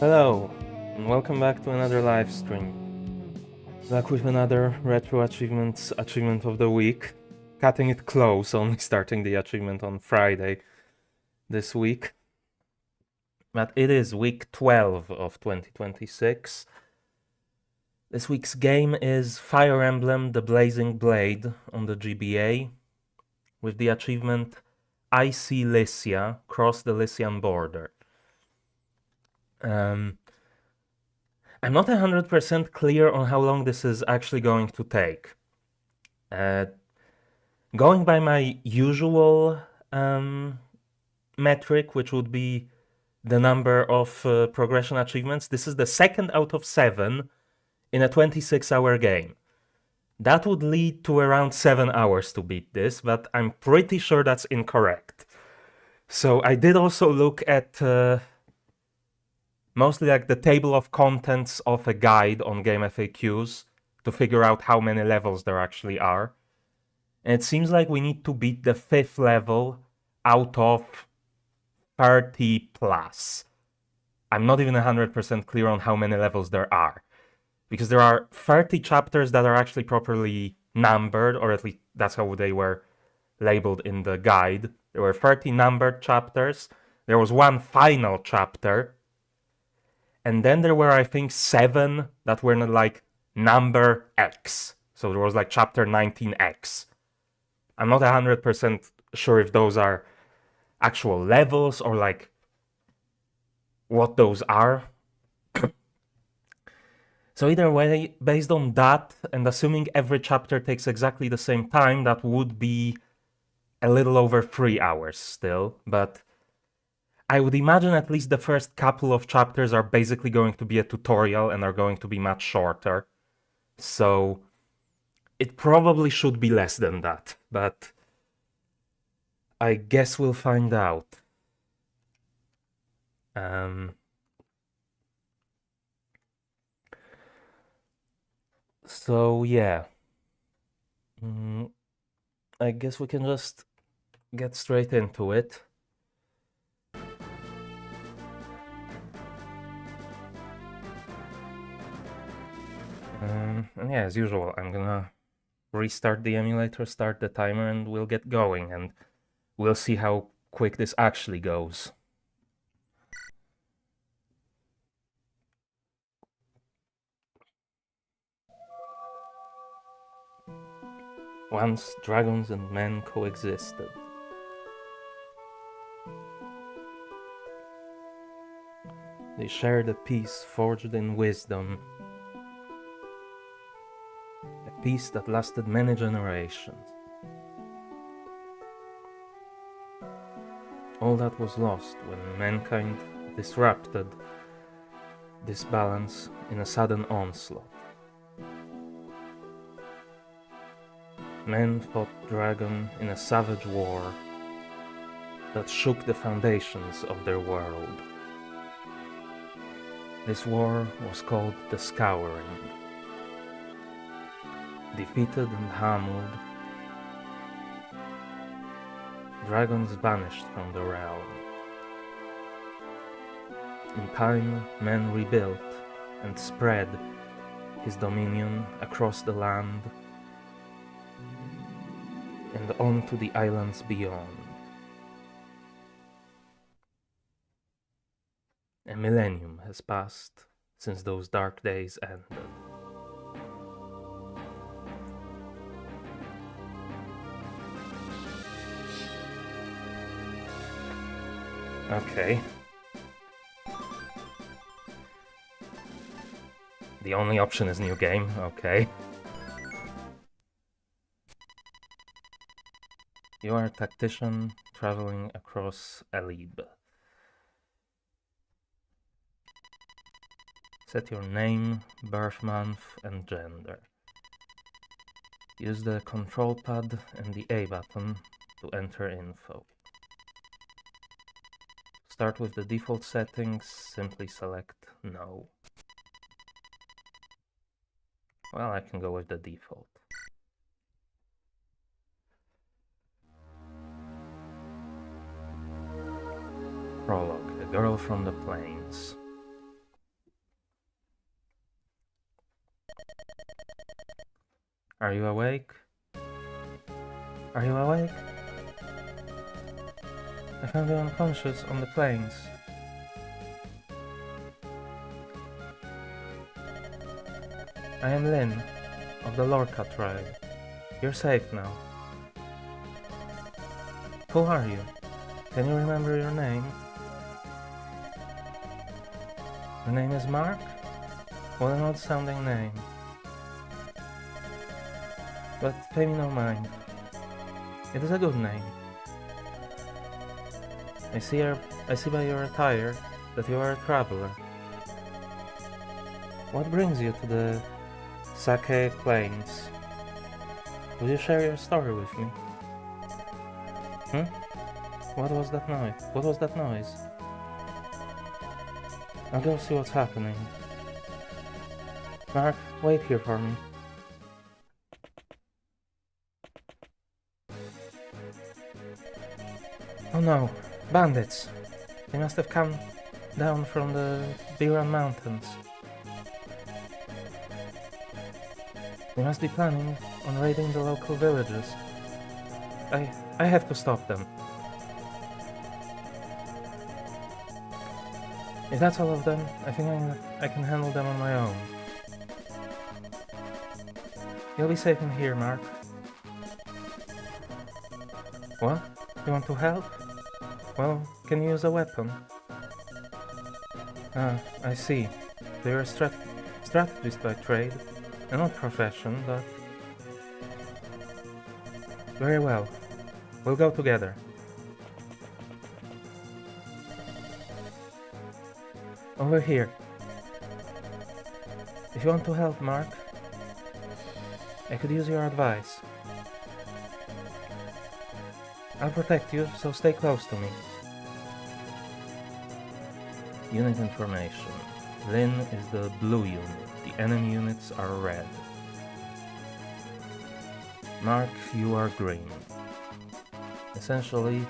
Hello, and welcome back to another live stream. Back with another Retro Achievements Achievement of the Week. Cutting it close, only starting the achievement on Friday this week. But it is week 12 of 2026. This week's game is Fire Emblem The Blazing Blade on the GBA, with the achievement I See Lycia, Cross the Lycian Border. I'm not 100% clear on how long this is actually going to take. Going by my usual metric, which would be the number of progression achievements, this is the second out of 7 in a 26-hour game. That would lead to around 7 hours to beat this, but I'm pretty sure that's incorrect. So I did also look at mostly like the table of contents of a guide on Game FAQs to figure out how many levels there actually are. And it seems like we need to beat the 5th level out of 30 plus. I'm not even 100% clear on how many levels there are, because there are 30 chapters that are actually properly numbered, or at least that's how they were labeled in the guide. There were 30 numbered chapters. There was one final chapter. And then there were, I think, 7 that were like number X. So there was like chapter 19X. I'm not 100% sure if those are actual levels or like what those are. So either way, based on that, and assuming every chapter takes exactly the same time, that would be a little over 3 hours still, but I would imagine at least the first couple of chapters are basically going to be a tutorial and are going to be much shorter. So it probably should be less than that, but I guess we'll find out. So yeah, I guess we can just get straight into it. And yeah, as usual, I'm gonna restart the emulator, start the timer, and we'll get going, and we'll see how quick this actually goes. Once dragons and men coexisted. They shared a peace forged in wisdom, a peace that lasted many generations. All that was lost when mankind disrupted this balance in a sudden onslaught. Men fought dragon in a savage war that shook the foundations of their world. This war was called the Scouring. Defeated and humbled, dragons vanished from the realm. In time, men rebuilt and spread his dominion across the land and on to the islands beyond. A millennium has passed since those dark days ended. Okay. The only option is new game, okay. You are a tactician traveling across Alib. Set your name, birth month, and gender. Use the control pad and the A button to enter info. Start with the default settings, simply select No. Well, I can go with the default. Prologue, a girl from the plains. Are you awake? Are you awake? I found you unconscious on the plains. I am Lyn, of the Lorca tribe. You're safe now. Who are you? Can you remember your name? Your name is Mark? What an odd-sounding name. But pay me no mind. It is a good name. I see by your attire that you are a traveler. What brings you to the Sake Plains? Will you share your story with me? What was that noise? What was that noise? I'll go see what's happening. Mark, wait here for me. Oh no, bandits! They must have come down from the Biran Mountains. They must be planning on raiding the local villages. I have to stop them. If that's all of them, I think I can handle them on my own. You'll be safe in here, Mark. What? You want to help? Well, can you use a weapon? Ah, I see. So you're a strategist by trade, and not profession, but... Very well. We'll go together. Over here. If you want to help, Mark, I could use your advice. I'll protect you, so stay close to me. Unit information. Lyn is the blue unit. The enemy units are red. Mark, you are green. Essentially,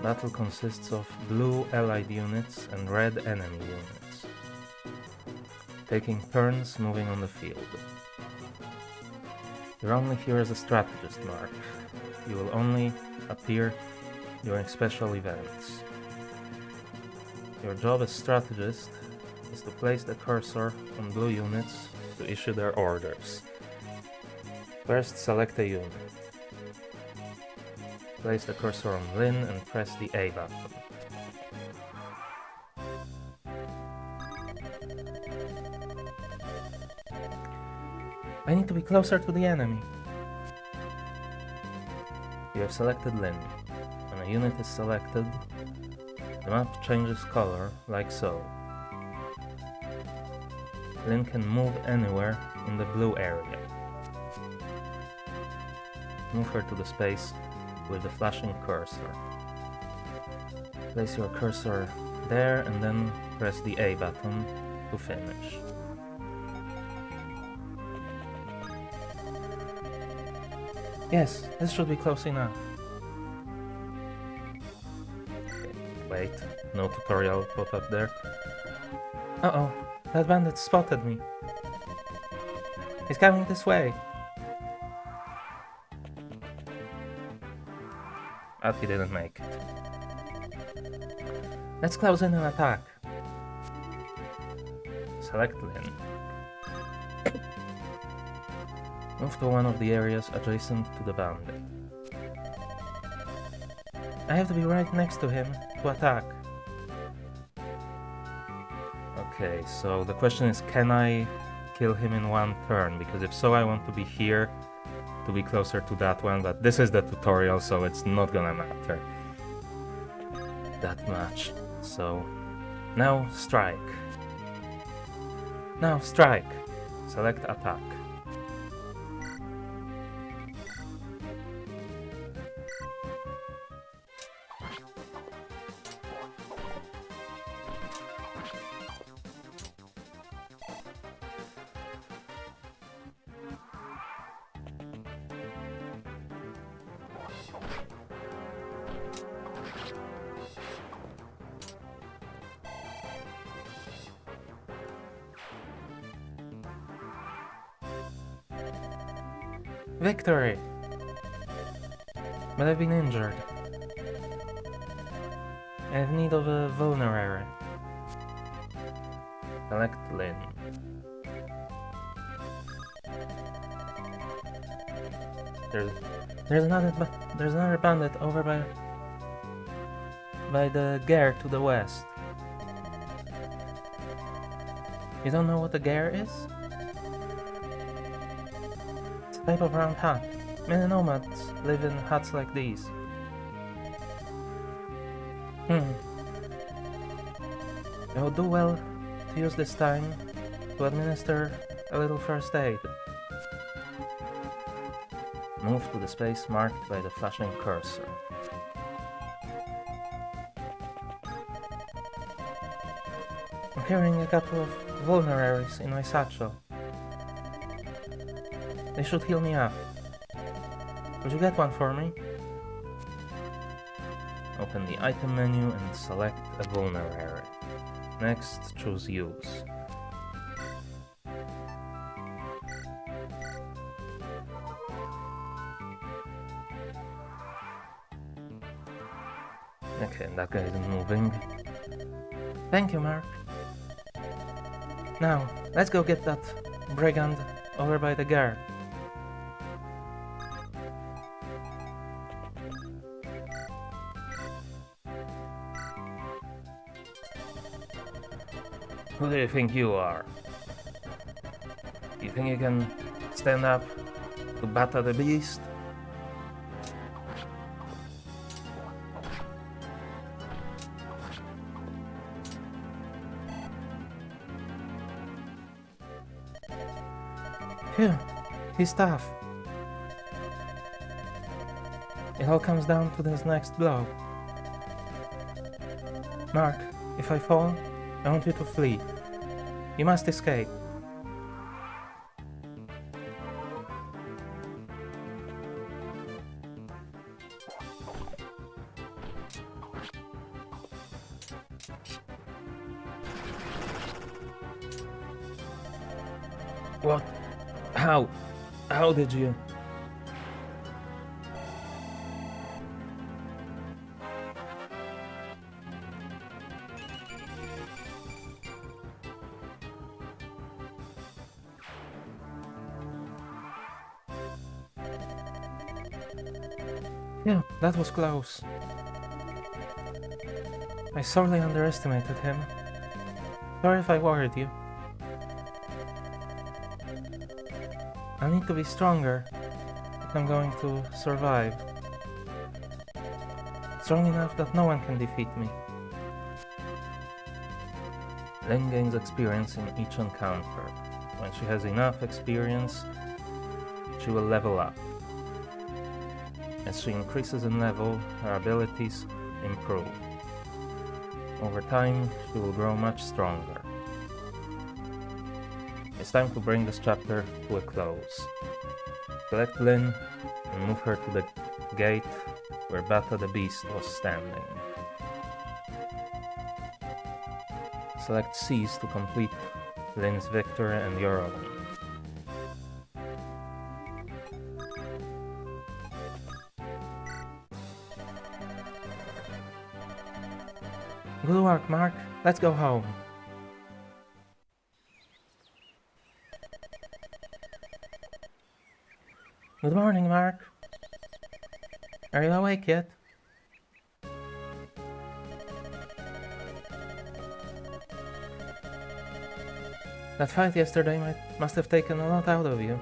battle consists of blue allied units and red enemy units, taking turns moving on the field. You're only here as a strategist, Mark. You will only appear during special events. Your job as strategist is to place the cursor on blue units to issue their orders. First, select a unit. Place the cursor on Lyn and press the A button. I need to be closer to the enemy. You have selected Lyn. When a unit is selected, the map changes color, like so. Lyn can move anywhere in the blue area. Move her to the space with the flashing cursor. Place your cursor there and then press the A button to finish. Yes, this should be close enough. Wait, no tutorial pop up there. Uh-oh, that bandit spotted me. He's coming this way. But he didn't make it. Let's close in and attack. Select Lyn. Move to one of the areas adjacent to the bandit. I have to be right next to him to attack. Okay, so the question is, can I kill him in one turn? Because if so, I want to be here to be closer to that one, but this is the tutorial, so it's not gonna matter that much. So, now strike. Now strike. Select attack. Victory! But I've been injured. I have need of a vulnerary. Select Lynn. There's another bandit over by the Gare to the west. You don't know what the Gare is? It's a type of round hut. Many nomads live in huts like these. I would do well to use this time to administer a little first aid. Move to the space marked by the flashing cursor. I'm carrying a couple of vulneraries in my satchel. They should heal me up. Would you get one for me? Open the item menu and select a vulnerary. Next, choose use. Okay, that guy isn't moving. Thank you, Mark. Now, let's go get that brigand over by the Gare. Who do you think you are? You think you can stand up to Bata the Beast? Phew, he's tough. It all comes down to this next blow. Mark, if I fall, I want you to flee. You must escape. What? How? How did you? Yeah, that was close. I sorely underestimated him. Sorry if I worried you. I need to be stronger if I'm going to survive. Strong enough that no one can defeat me. Lynn gains experience in each encounter. When she has enough experience, she will level up. As she increases in level, her abilities improve. Over time, she will grow much stronger. It's time to bring this chapter to a close. Select Lynn and move her to the gate where Bata the Beast was standing. Select Cease to complete Lynn's victory and your own. Good work, Mark. Let's go home. Good morning, Mark. Are you awake yet? That fight yesterday must have taken a lot out of you.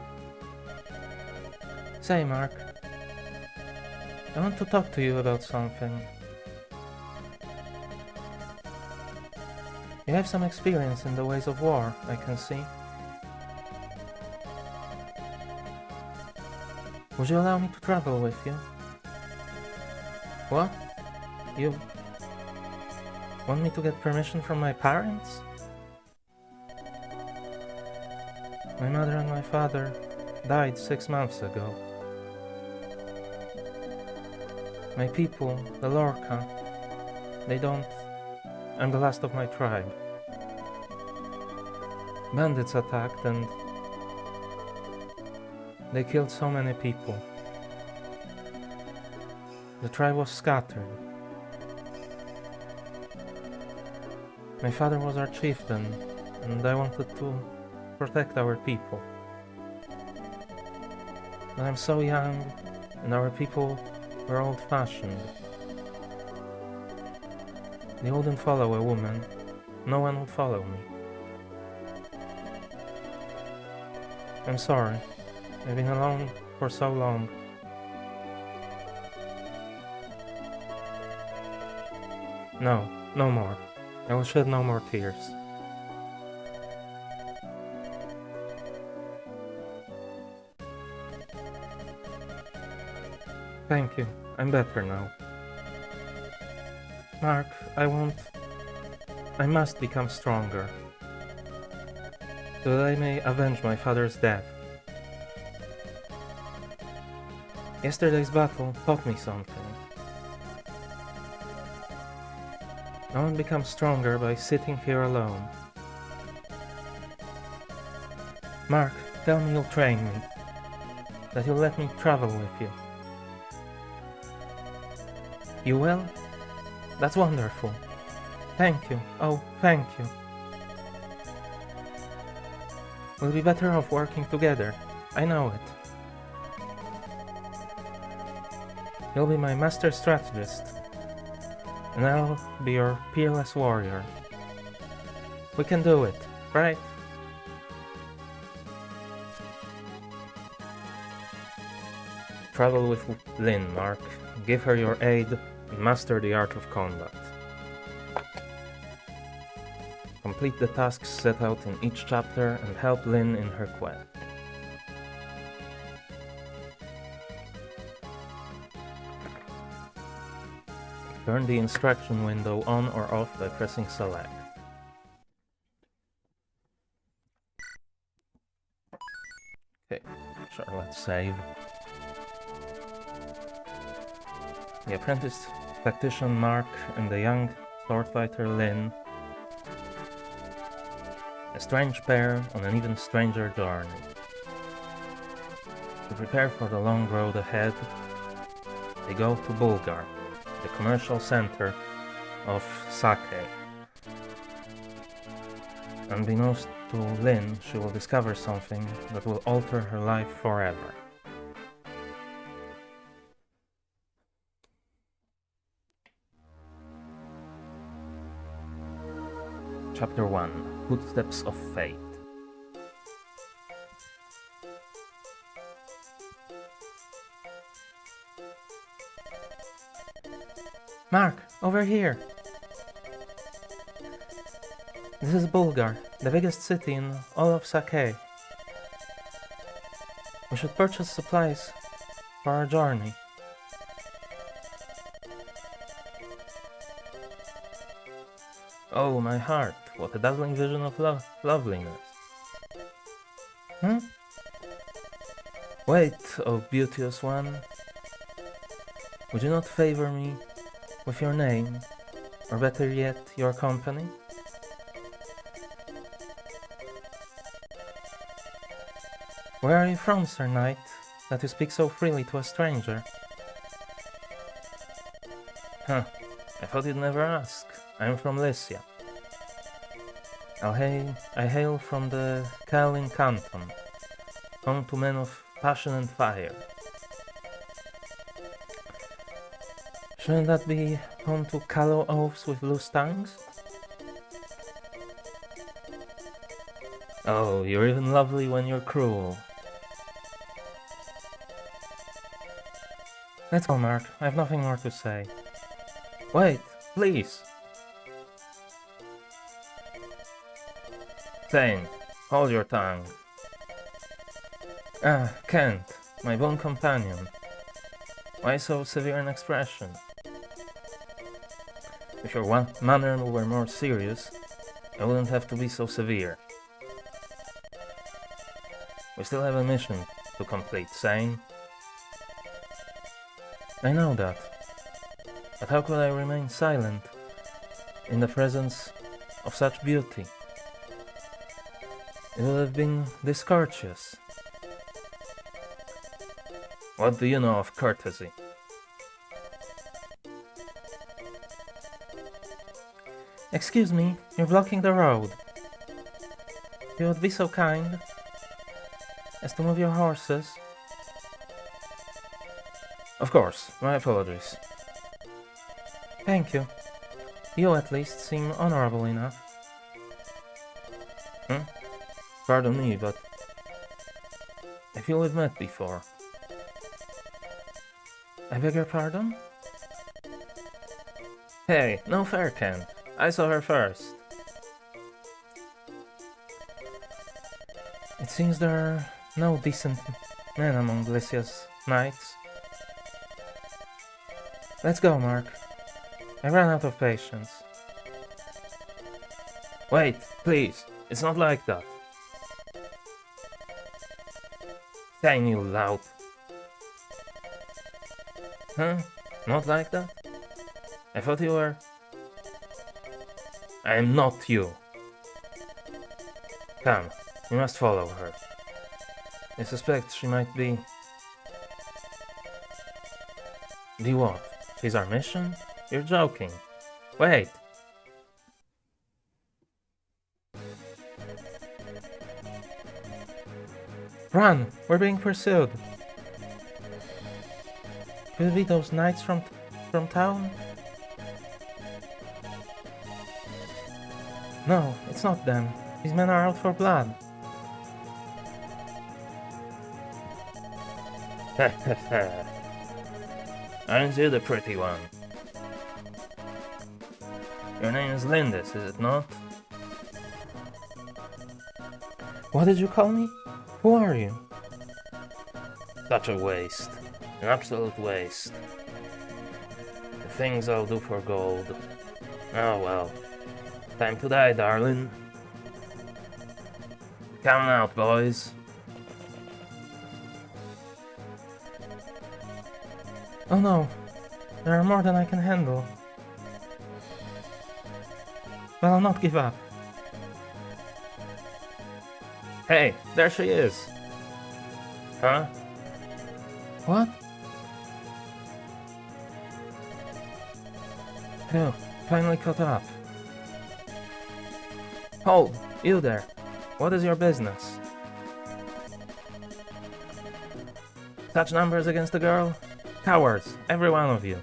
Say, Mark, I want to talk to you about something. You have some experience in the ways of war, I can see. Would you allow me to travel with you? What? You want me to get permission from my parents? My mother and my father died 6 months ago. My people, the Lorca, they don't... I'm the last of my tribe. Bandits attacked and They killed so many people. The tribe was scattered. My father was our chieftain, and I wanted to protect our people. But I'm so young, and our people were old-fashioned. They wouldn't follow a woman. No one would follow me. I'm sorry. I've been alone for so long. No, no more. I will shed no more tears. Thank you. I'm better now. Mark, I must become stronger, so that I may avenge my father's death. Yesterday's battle taught me something. No one becomes stronger by sitting here alone. Mark, tell me you'll train me, that you'll let me travel with you. You will? That's wonderful. Thank you. Oh, thank you. We'll be better off working together. I know it. You'll be my master strategist, and I'll be your peerless warrior. We can do it, right? Travel with Lynn, Mark. Give her your aid and master the art of combat. Complete the tasks set out in each chapter and help Lynn in her quest. Turn the instruction window on or off by pressing select. Okay, sure, let's save. The apprentice tactician Mark and the young swordfighter Lynn, a strange pair on an even stranger journey. To prepare for the long road ahead, they go to Bulgar, the commercial center of sake. Unbeknownst to Lynn, she will discover something that will alter her life forever. Chapter 1: Footsteps of Fate. Mark, over here! This is Bulgar, the biggest city in all of Sake. We should purchase supplies for our journey. Oh, my heart, what a dazzling vision of loveliness. Wait, oh beauteous one. Would you not favor me with your name, or better yet, your company? Where are you from, Sir Knight, that you speak so freely to a stranger? I thought you'd never ask. I'm from Lycia. I hail from the Kalin Canton, home to men of passion and fire. Shouldn't that be home to callow oafs with loose tongues? Oh, you're even lovely when you're cruel. Let's go, Mark. I have nothing more to say. Wait, please. Thane, hold your tongue. Ah, Kent, my boon companion. Why so severe an expression? If your manner were more serious, I wouldn't have to be so severe. We still have a mission to complete, Thane. I know that, but how could I remain silent in the presence of such beauty? It would have been discourteous. What do you know of courtesy? Excuse me, you're blocking the road. You would be so kind as to move your horses? Of course, my apologies. Thank you. You at least seem honorable enough. Pardon me, but I feel we've met before. I beg your pardon? Hey, no fair, Ken. I saw her first. It seems there are no decent men among Lycia's knights. Let's go, Mark. I ran out of patience. Wait, please. It's not like that. Dang you loud. Huh? Not like that? I thought you were... I am not you. Come, you must follow her. I suspect she might be... Be what? She's our mission? You're joking. Wait! Run! We're being pursued! Could it be those knights from town? No, it's not them. These men are out for blood. Aren't you the pretty one? Your name is Lindis, is it not? What did you call me? Who are you? Such a waste. An absolute waste. The things I'll do for gold. Oh well. Time to die, darling. Come out, boys. Oh no. There are more than I can handle. But I'll not give up. Hey, there she is. Huh? What? Phew, finally caught up. Hold, you there. What is your business? Such numbers against the girl? Cowards, every one of you.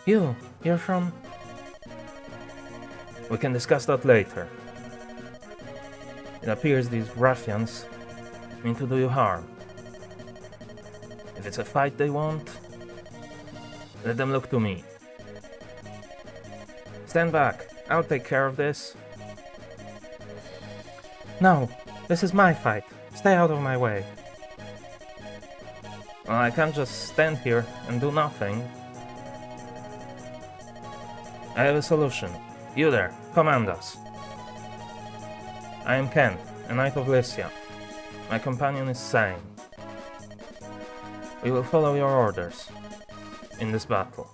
You're from... We can discuss that later. It appears these ruffians mean to do you harm. If it's a fight they want, let them look to me. Stand back, I'll take care of this. No, this is my fight. Stay out of my way. Well, I can't just stand here and do nothing. I have a solution. You there, command us. I am Ken, a knight of Lycia. My companion is Sane. We will follow your orders in this battle.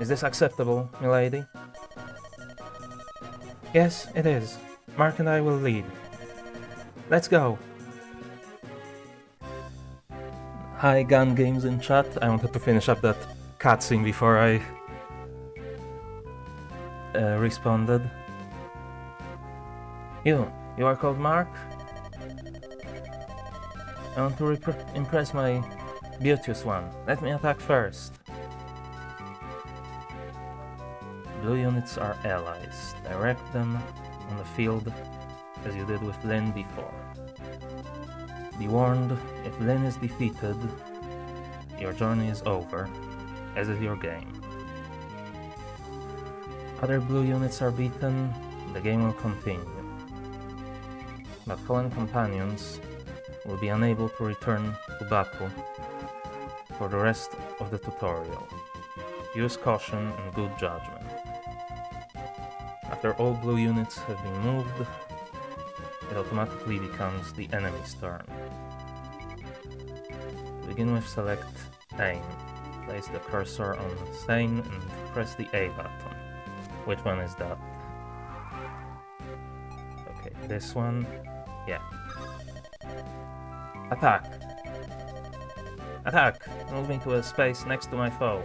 Is this acceptable, milady? Yes, it is. Mark and I will lead. Let's go! Hi, Gun Games in chat. I wanted to finish up that cutscene before I responded. You are called Mark? I want to impress my beauteous one. Let me attack first. Blue units are allies. Direct them on the field as you did with Lyn before. Be warned, if Lyn is defeated, your journey is over, as is your game. Other blue units are beaten, the game will continue. But fallen companions will be unable to return to battle for the rest of the tutorial. Use caution and good judgment. After all blue units have been moved, it automatically becomes the enemy's turn. To begin with, select Aim. Place the cursor on Sane and press the A button. Which one is that? Okay, this one. Yeah. Attack! Attack! Move me to a space next to my foe.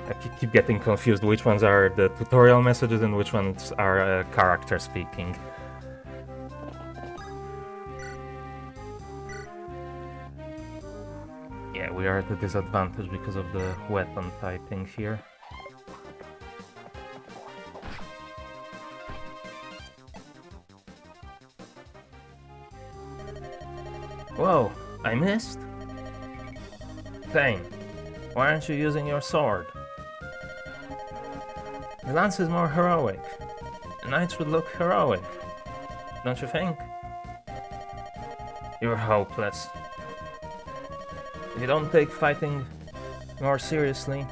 I keep getting confused which ones are the tutorial messages and which ones are character speaking. Yeah, we are at a disadvantage because of the weapon typing here. Whoa, I missed? Thane, why aren't you using your sword? The lance is more heroic. The knights would look heroic, don't you think? You're hopeless. If you don't take fighting more seriously,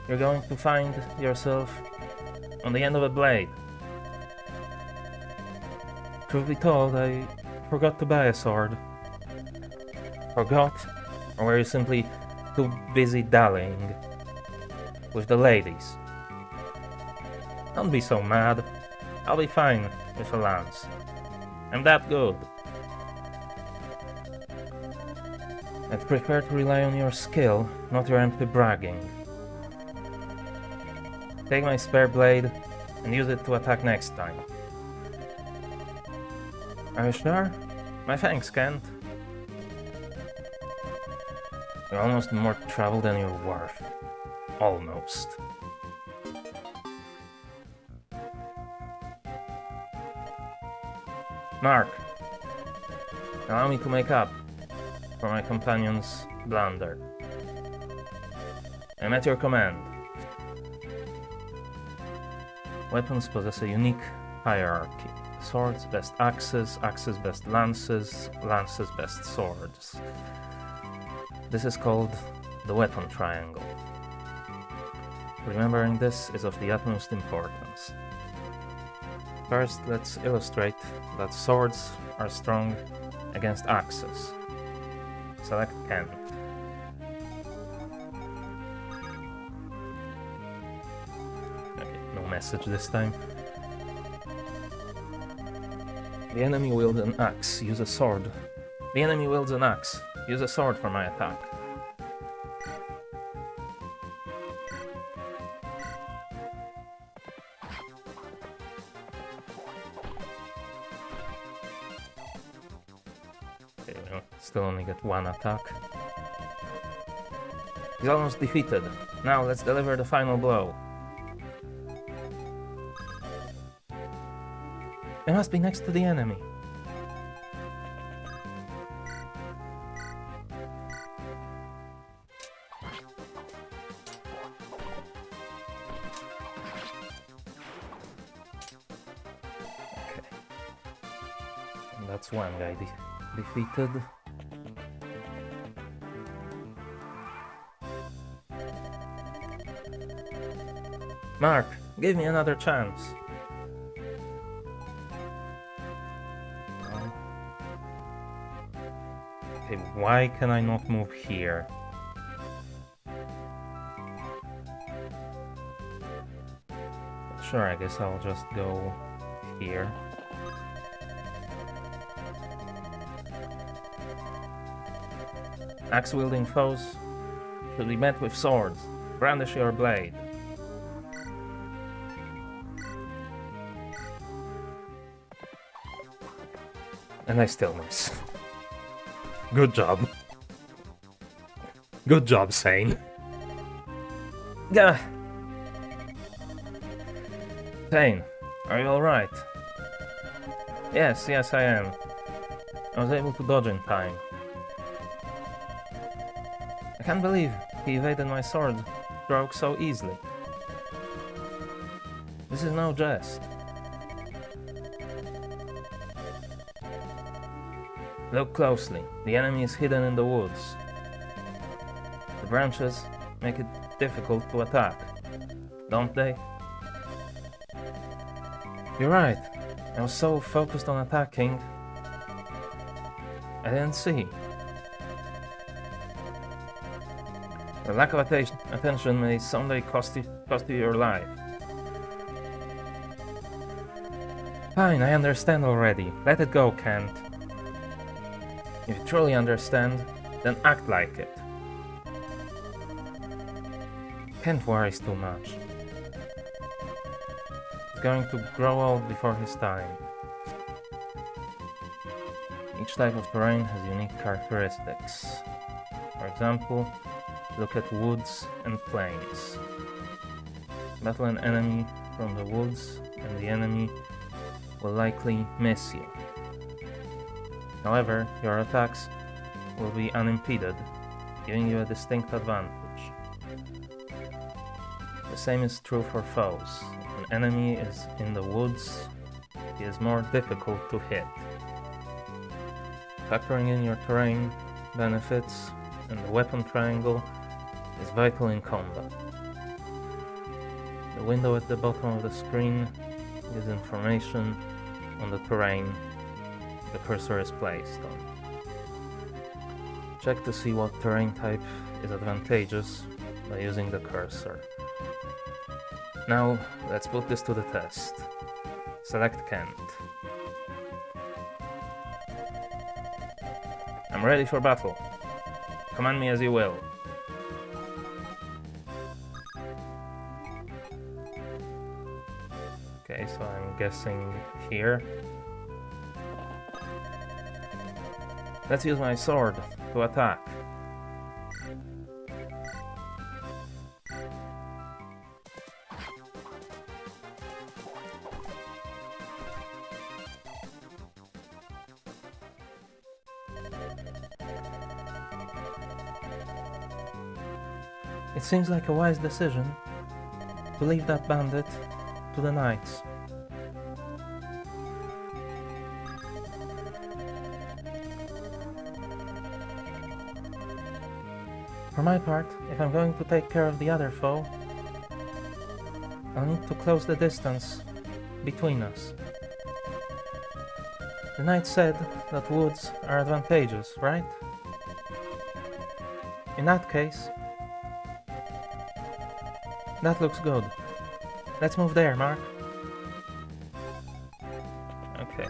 you're going to find yourself on the end of a blade. Truth be told, I forgot to buy a sword. Forgot? Or were you simply too busy dallying with the ladies? Don't be so mad. I'll be fine with a lance. I'm that good. I'd prefer to rely on your skill, not your empty bragging. Take my spare blade and use it to attack next time. Are you sure? My thanks, Kent. You're almost more trouble than you're worth. Almost. Mark, allow me to make up for my companion's blunder. I'm at your command. Weapons possess a unique hierarchy. Swords best axes, axes best lances, lances best swords. This is called the weapon triangle. Remembering this is of the utmost importance. First, let's illustrate that swords are strong against axes. Select Kent. Okay, no message this time. The enemy wields an axe, use a sword. The enemy wields an axe, use a sword for my attack. Okay, we'll still only get one attack. He's almost defeated. Now let's deliver the final blow. It must be next to the enemy. Okay. And that's one guy defeated. Mark, give me another chance. Okay, why can I not move here? Sure, I guess I'll just go here. Axe-wielding foes should be met with swords. Brandish your blade. And I still miss. Good job. Good job, Sane. Gah! Sane, are you alright? Yes, I am. I was able to dodge in time. I can't believe he evaded my sword stroke so easily. This is no jest. Look closely. The enemy is hidden in the woods. The branches make it difficult to attack, don't they? You're right. I was so focused on attacking, I didn't see. The lack of attention may someday cost you your life. Fine, I understand already. Let it go, Kent. If you truly understand, then act like it. Kent worries too much. He's going to grow old before his time. Each type of terrain has unique characteristics. For example, look at woods and plains. Battle an enemy from the woods and the enemy will likely miss you. However, your attacks will be unimpeded, giving you a distinct advantage. The same is true for foes. If an enemy is in the woods, he is more difficult to hit. Factoring in your terrain benefits and the weapon triangle is vital in combat. The window at the bottom of the screen gives information on the terrain the cursor is placed on. Check to see what terrain type is advantageous by using the cursor. Now, let's put this to the test. Select Kent. I'm ready for battle. Command me as you will. Okay, so I'm guessing here. Let's use my sword to attack. It seems like a wise decision to leave that bandit to the knights. For my part, if I'm going to take care of the other foe, I'll need to close the distance between us. The knight said that woods are advantageous, right? In that case, that looks good. Let's move there, Mark. Okay.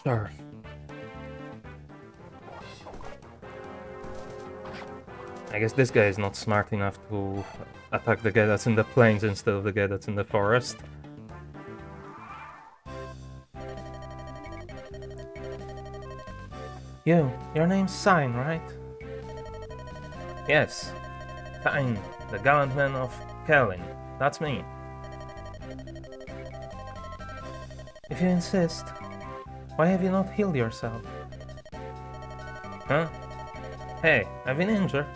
Sure. I guess this guy is not smart enough to attack the guy that's in the plains instead of the guy that's in the forest. Your name's Sign, right? Yes. Sign, the gallant man of Kelling. That's me. If you insist, why have you not healed yourself? Huh? Hey, I've been injured?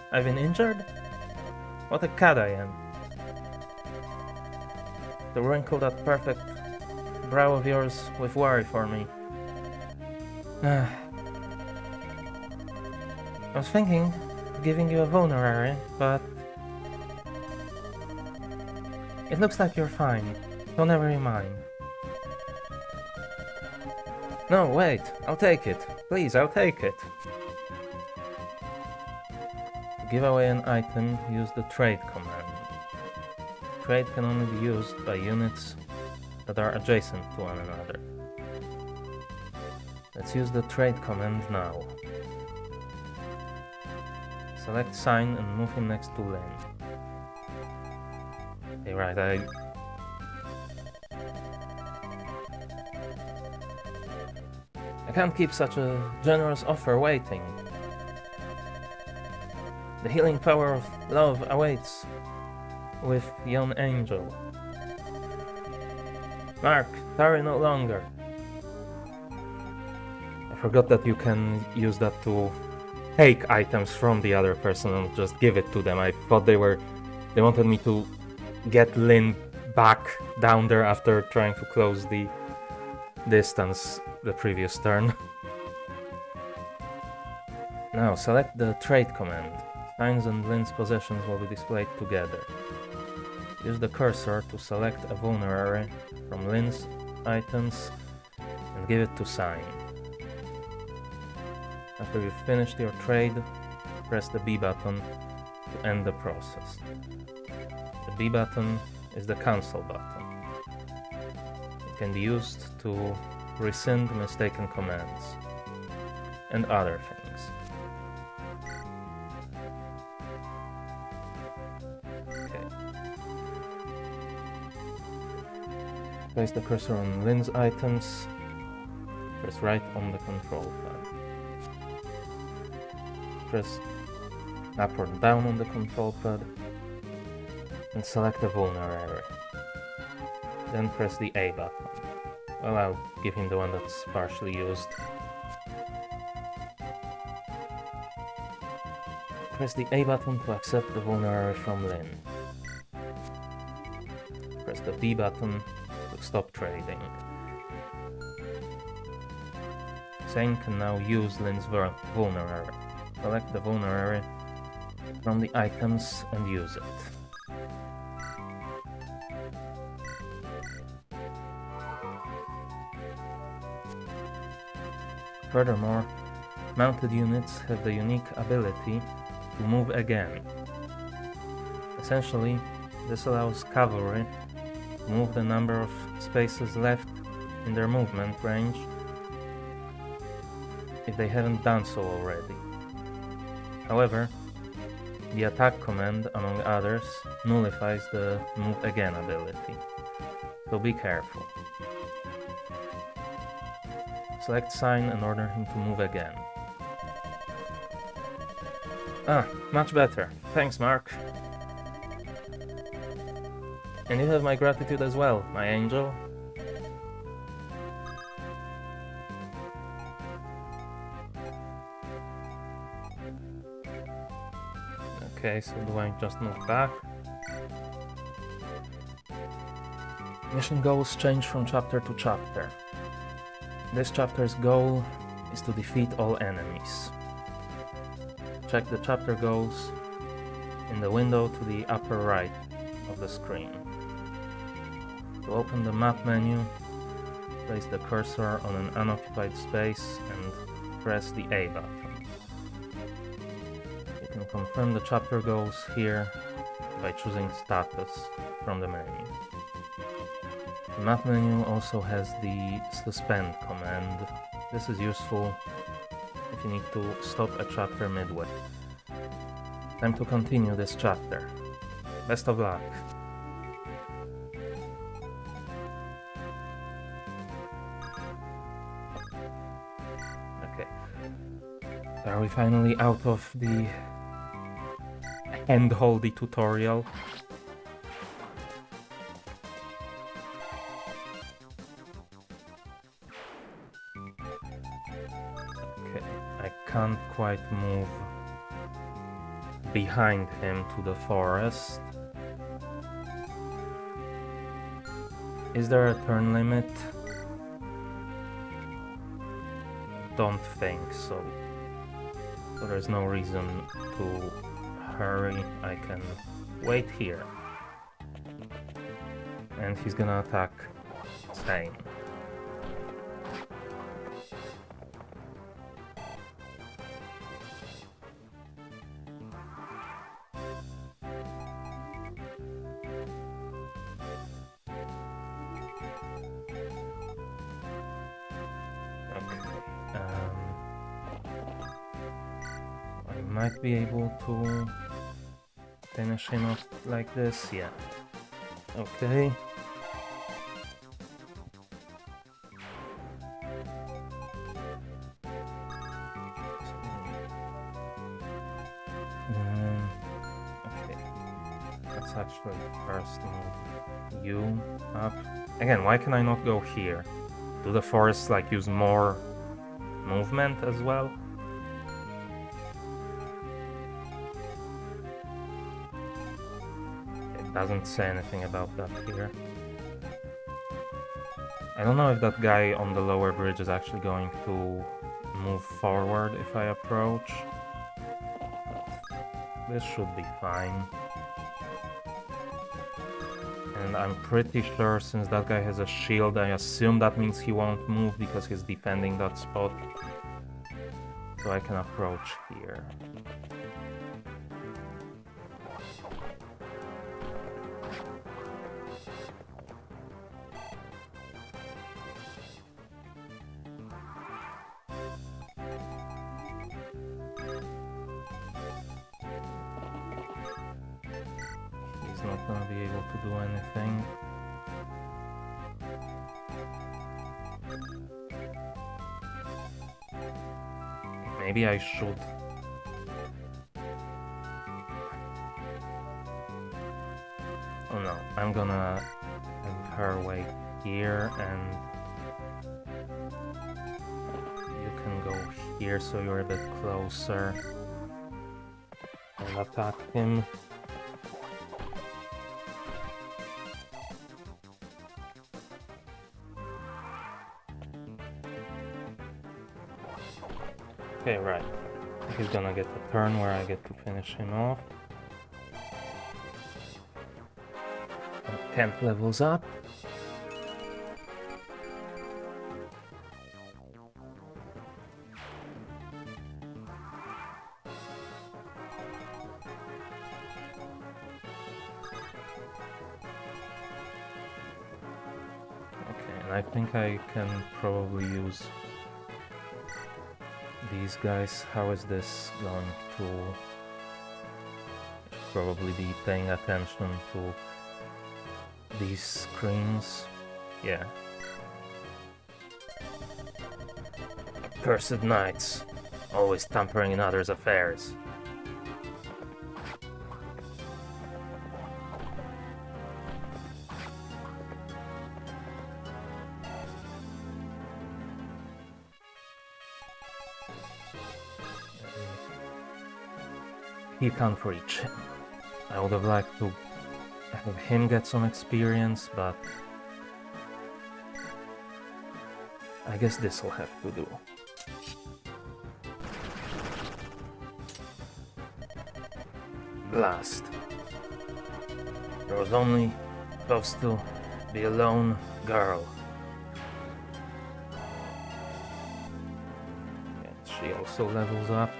What a cad I am. To wrinkle that perfect brow of yours with worry for me. I was thinking of giving you a vulnerary, but it looks like you're fine. Don't ever mind. No, wait, I'll take it. Please, I'll take it. To give away an item, use the trade command. Trade can only be used by units that are adjacent to one another. Let's use the trade command now. Select Sign and move him next to Lynn. Okay, right, I can't keep such a generous offer waiting. The healing power of love awaits with yon angel. Mark, tarry no longer. I forgot that you can use that to take items from the other person and just give it to them. I thought they wanted me to get Lynn back down there after trying to close the distance the previous turn. Now select the trade command. Sign's and Lynn's possessions will be displayed together. Use the cursor to select a vulnerary from Lynn's items and give it to Sign. After you've finished your trade, press the B button to end the process. The B button is the cancel button. It can be used to rescind mistaken commands. and other things. Okay. Place the cursor on Lynn's items. Press right on the control pad. Press up or down on the control pad and select the vulnerary. Then press the A button. Well, I'll give him the one that's partially used. Press the A button to accept the vulnerary from Lynn. Press the B button to stop trading. Zane can now use Lynn's vulnerary. Select the vulnerary from the items and use it. Furthermore, mounted units have the unique ability to move again. Essentially, this allows cavalry to move the number of spaces left in their movement range if they haven't done so already. However, the attack command, among others, nullifies the move again ability, so be careful. Select sign and order him to move again. Ah, much better. Thanks, Mark. And you have my gratitude as well, my angel. Okay, so do I just move back? Mission goals change from chapter to chapter. This chapter's goal is to defeat all enemies. Check the chapter goals in the window to the upper right of the screen. To open the map menu, place the cursor on an unoccupied space and press the A button. You can confirm the chapter goals here by choosing Status from the menu. The map menu also has the suspend command. This is useful if you need to stop a chapter midway. Time to continue this chapter. Best of luck. Okay. Are we finally out of the hand-holdy tutorial? Can't quite move behind him to the forest. Is there a turn limit? Don't think so. So there's no reason to hurry. I can wait here. And he's gonna attack Zane. Might be able to finish him off like this, yeah. Okay. Okay. Let's actually first move you up. Again, why can I not go here? Do the forests like use more movement as well? Doesn't say anything about that here. I don't know if that guy on the lower bridge is actually going to move forward if I approach. This should be fine. And I'm pretty sure since that guy has a shield, I assume that means he won't move because he's defending that spot. So I can approach here. gonna be able to do anything. Maybe I should. Oh no, I'm gonna have her wait here, and you can go here so you're a bit closer. I'll attack him. Okay, right. He's gonna get the turn where I get to finish him off. 10th levels up. Okay, and I think I can probably use these guys. How is this going to... probably be paying attention to these screens? Yeah. Cursed knights, always tampering in others' affairs. He can't reach. I would have liked to have him get some experience, but I guess this will have to do. Blast. There was only supposed to be a lone girl. And she also levels up.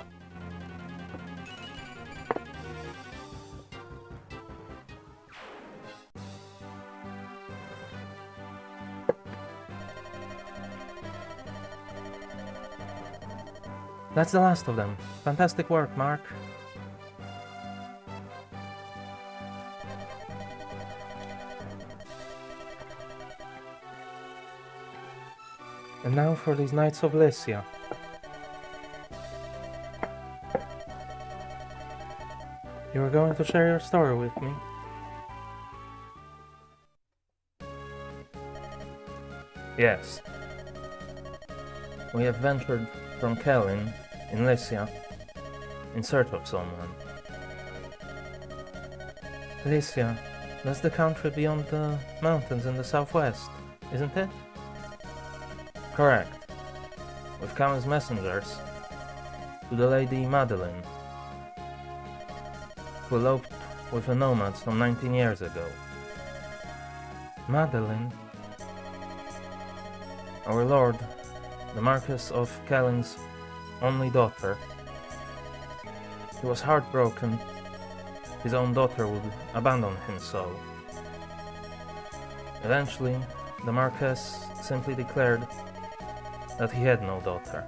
That's the last of them. Fantastic work, Mark. And now for these Knights of Lycia. You were going to share your story with me. Yes. We have ventured from Kelin in Lycia in search of someone. Lycia, that's the country beyond the mountains in the southwest, isn't it? Correct. We've come as messengers to the Lady Madeline, who eloped with the nomads some 19 years ago. Madeline? Our lord, the Marquess of Kellin's only daughter. He was heartbroken his own daughter would abandon him so. Eventually, the Marquess simply declared that he had no daughter.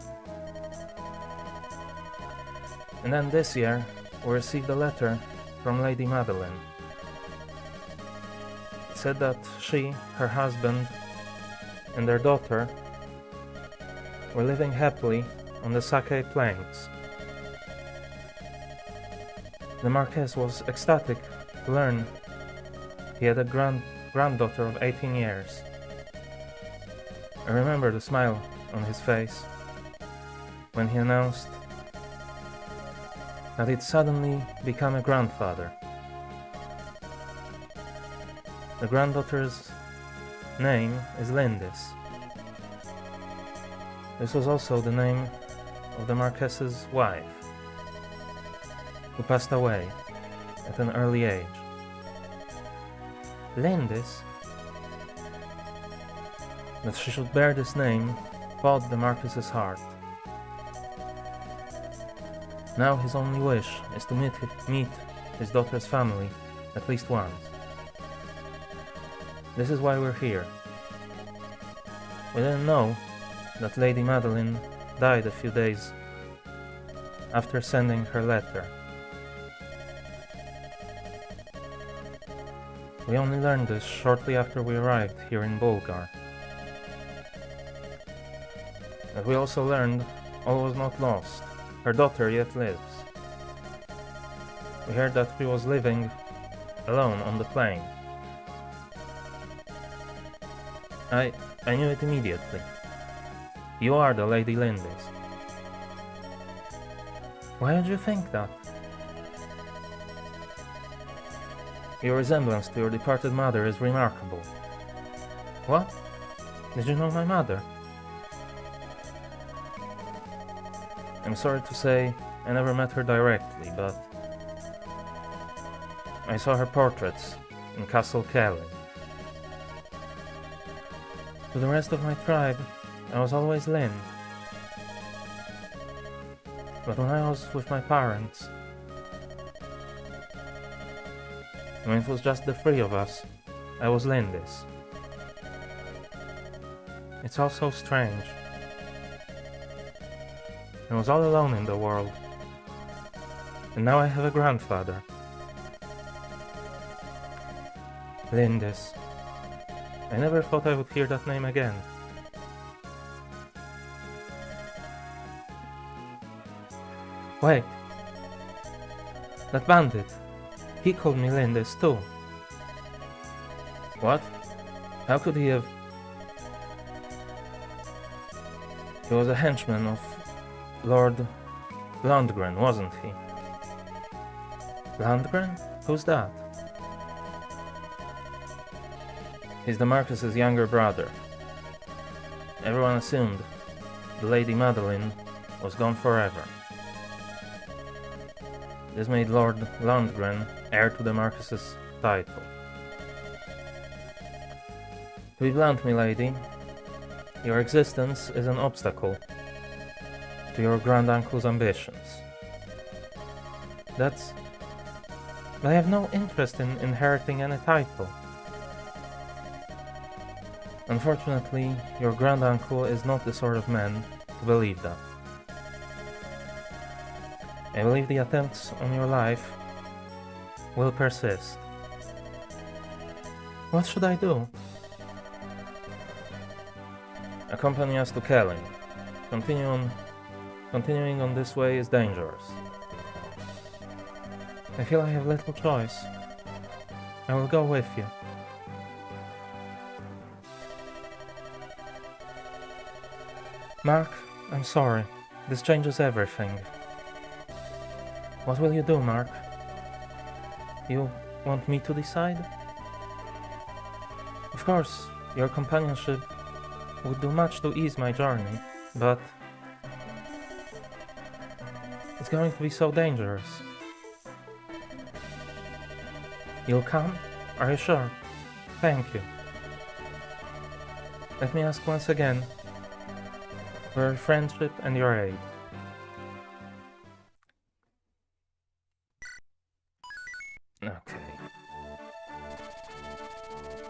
And then this year, we received a letter from Lady Madeline. It said that she, her husband, and their daughter were living happily on the Sake Plains. The Marquess was ecstatic to learn he had a granddaughter of 18 years. I remember the smile on his face when he announced that he'd suddenly become a grandfather. The granddaughter's name is Lindis. This was also the name of the Marquess's wife, who passed away at an early age. Lindis? That she should bear this name fought the Marquess's heart. Now his only wish is to meet his daughter's family at least once. This is why we're here. We didn't know that Lady Madeline died a few days after sending her letter. We only learned this shortly after we arrived here in Bulgar. But we also learned all was not lost. Her daughter yet lives. We heard that she was living alone on the plain. I knew it immediately. You are the Lady Lindis. Why did you think that? Your resemblance to your departed mother is remarkable. What? Did you know my mother? I'm sorry to say, I never met her directly, but I saw her portraits in Castle Kelly. To the rest of my tribe, I was always Lynn. But when I was with my parents, when it was just the three of us, I was Lindis. It's all so strange. I was all alone in the world. And now I have a grandfather. Lindis. I never thought I would hear that name again. Wait. That bandit. He called me Lindis too. What? How could he have... He was a henchman of Lord Lundgren, wasn't he? Lundgren? Who's that? He's the Marcus's younger brother. Everyone assumed the Lady Madeline was gone forever. This made Lord Lundgren heir to the Marcus's title. To be blunt, milady, your existence is an obstacle to your granduncle's ambitions. But I have no interest in inheriting any title. Unfortunately, your granduncle is not the sort of man to believe that. I believe the attempts on your life will persist. What should I do? Accompany us to Kelling. Continuing on this way is dangerous. I feel I have little choice. I will go with you. Mark, I'm sorry. This changes everything. What will you do, Mark? You want me to decide? Of course, your companionship would do much to ease my journey, but it's going to be so dangerous. You'll come? Are you sure? Thank you. Let me ask once again for your friendship and your aid. Okay.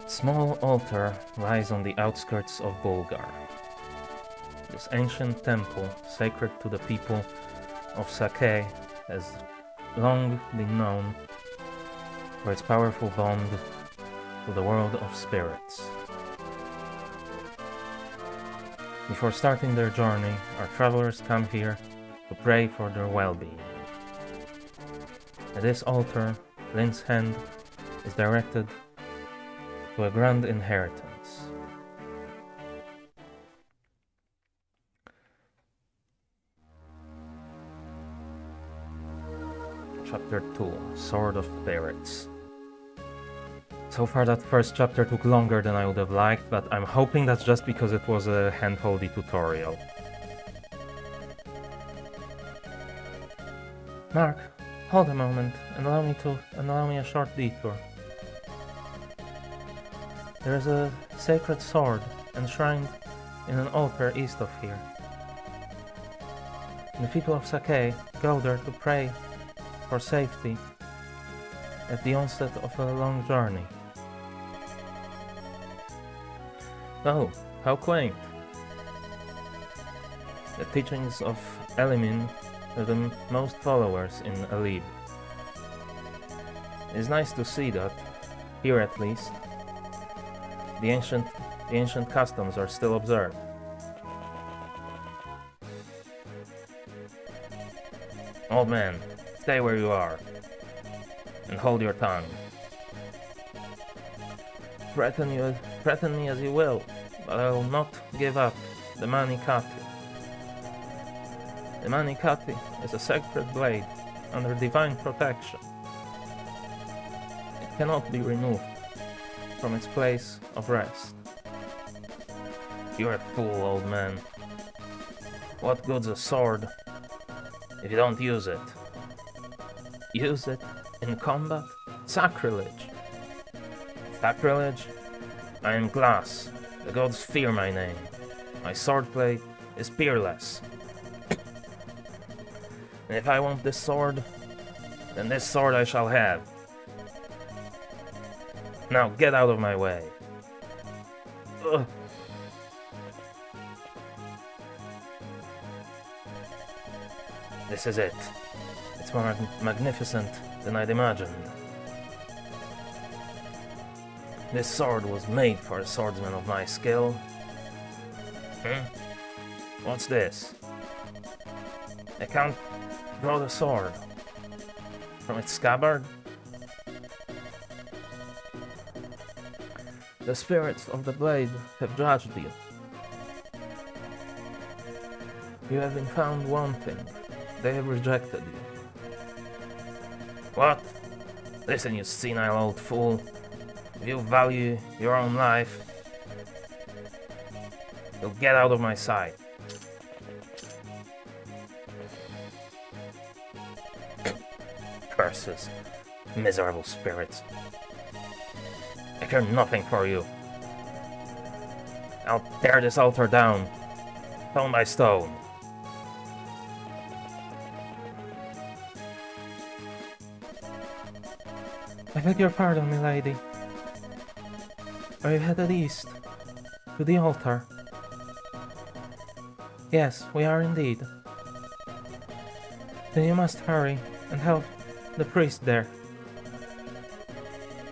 Small altar lies on the outskirts of Bulgar. This ancient temple, sacred to the people of Sake, has long been known for its powerful bond to the world of spirits. Before starting their journey, our travelers come here to pray for their well-being. At this altar, Lynn's hand is directed to a grand inheritance. Chapter 2, Sword of Spirits. So far that first chapter took longer than I would have liked, but I'm hoping that's just because it was a hand-holdy tutorial. Mark, hold a moment and allow me a short detour. There is a sacred sword enshrined in an altar east of here. The people of Sake go there to pray for safety at the onset of a long journey. Oh, how quaint! The teachings of Elimin have the most followers in Alib. It's nice to see that Here at least, the ancient customs are still observed. Old man, stay where you are, and hold your tongue. Threaten me as you will, but I will not give up the Manikati. The Manikati is a sacred blade under divine protection. It cannot be removed from its place of rest. You're a fool, old man. What good's a sword if you don't use it? Use it in combat? Sacrilege! Sacrilege? I am glass. The gods fear my name. My swordplay is peerless. And if I want this sword, then this sword I shall have. Now get out of my way. Ugh. This is it. It's more magnificent than I'd imagined. This sword was made for a swordsman of my skill. What's this? I can't draw the sword from its scabbard. The spirits of the blade have judged you. You have been found wanting. They have rejected you. What? Listen, you senile old fool. If you value your own life, you'll get out of my sight. Curses, miserable spirits. I care nothing for you. I'll tear this altar down, stone by stone. I beg your pardon, milady. Are you headed east? To the altar? Yes, we are indeed. Then you must hurry and help the priest there.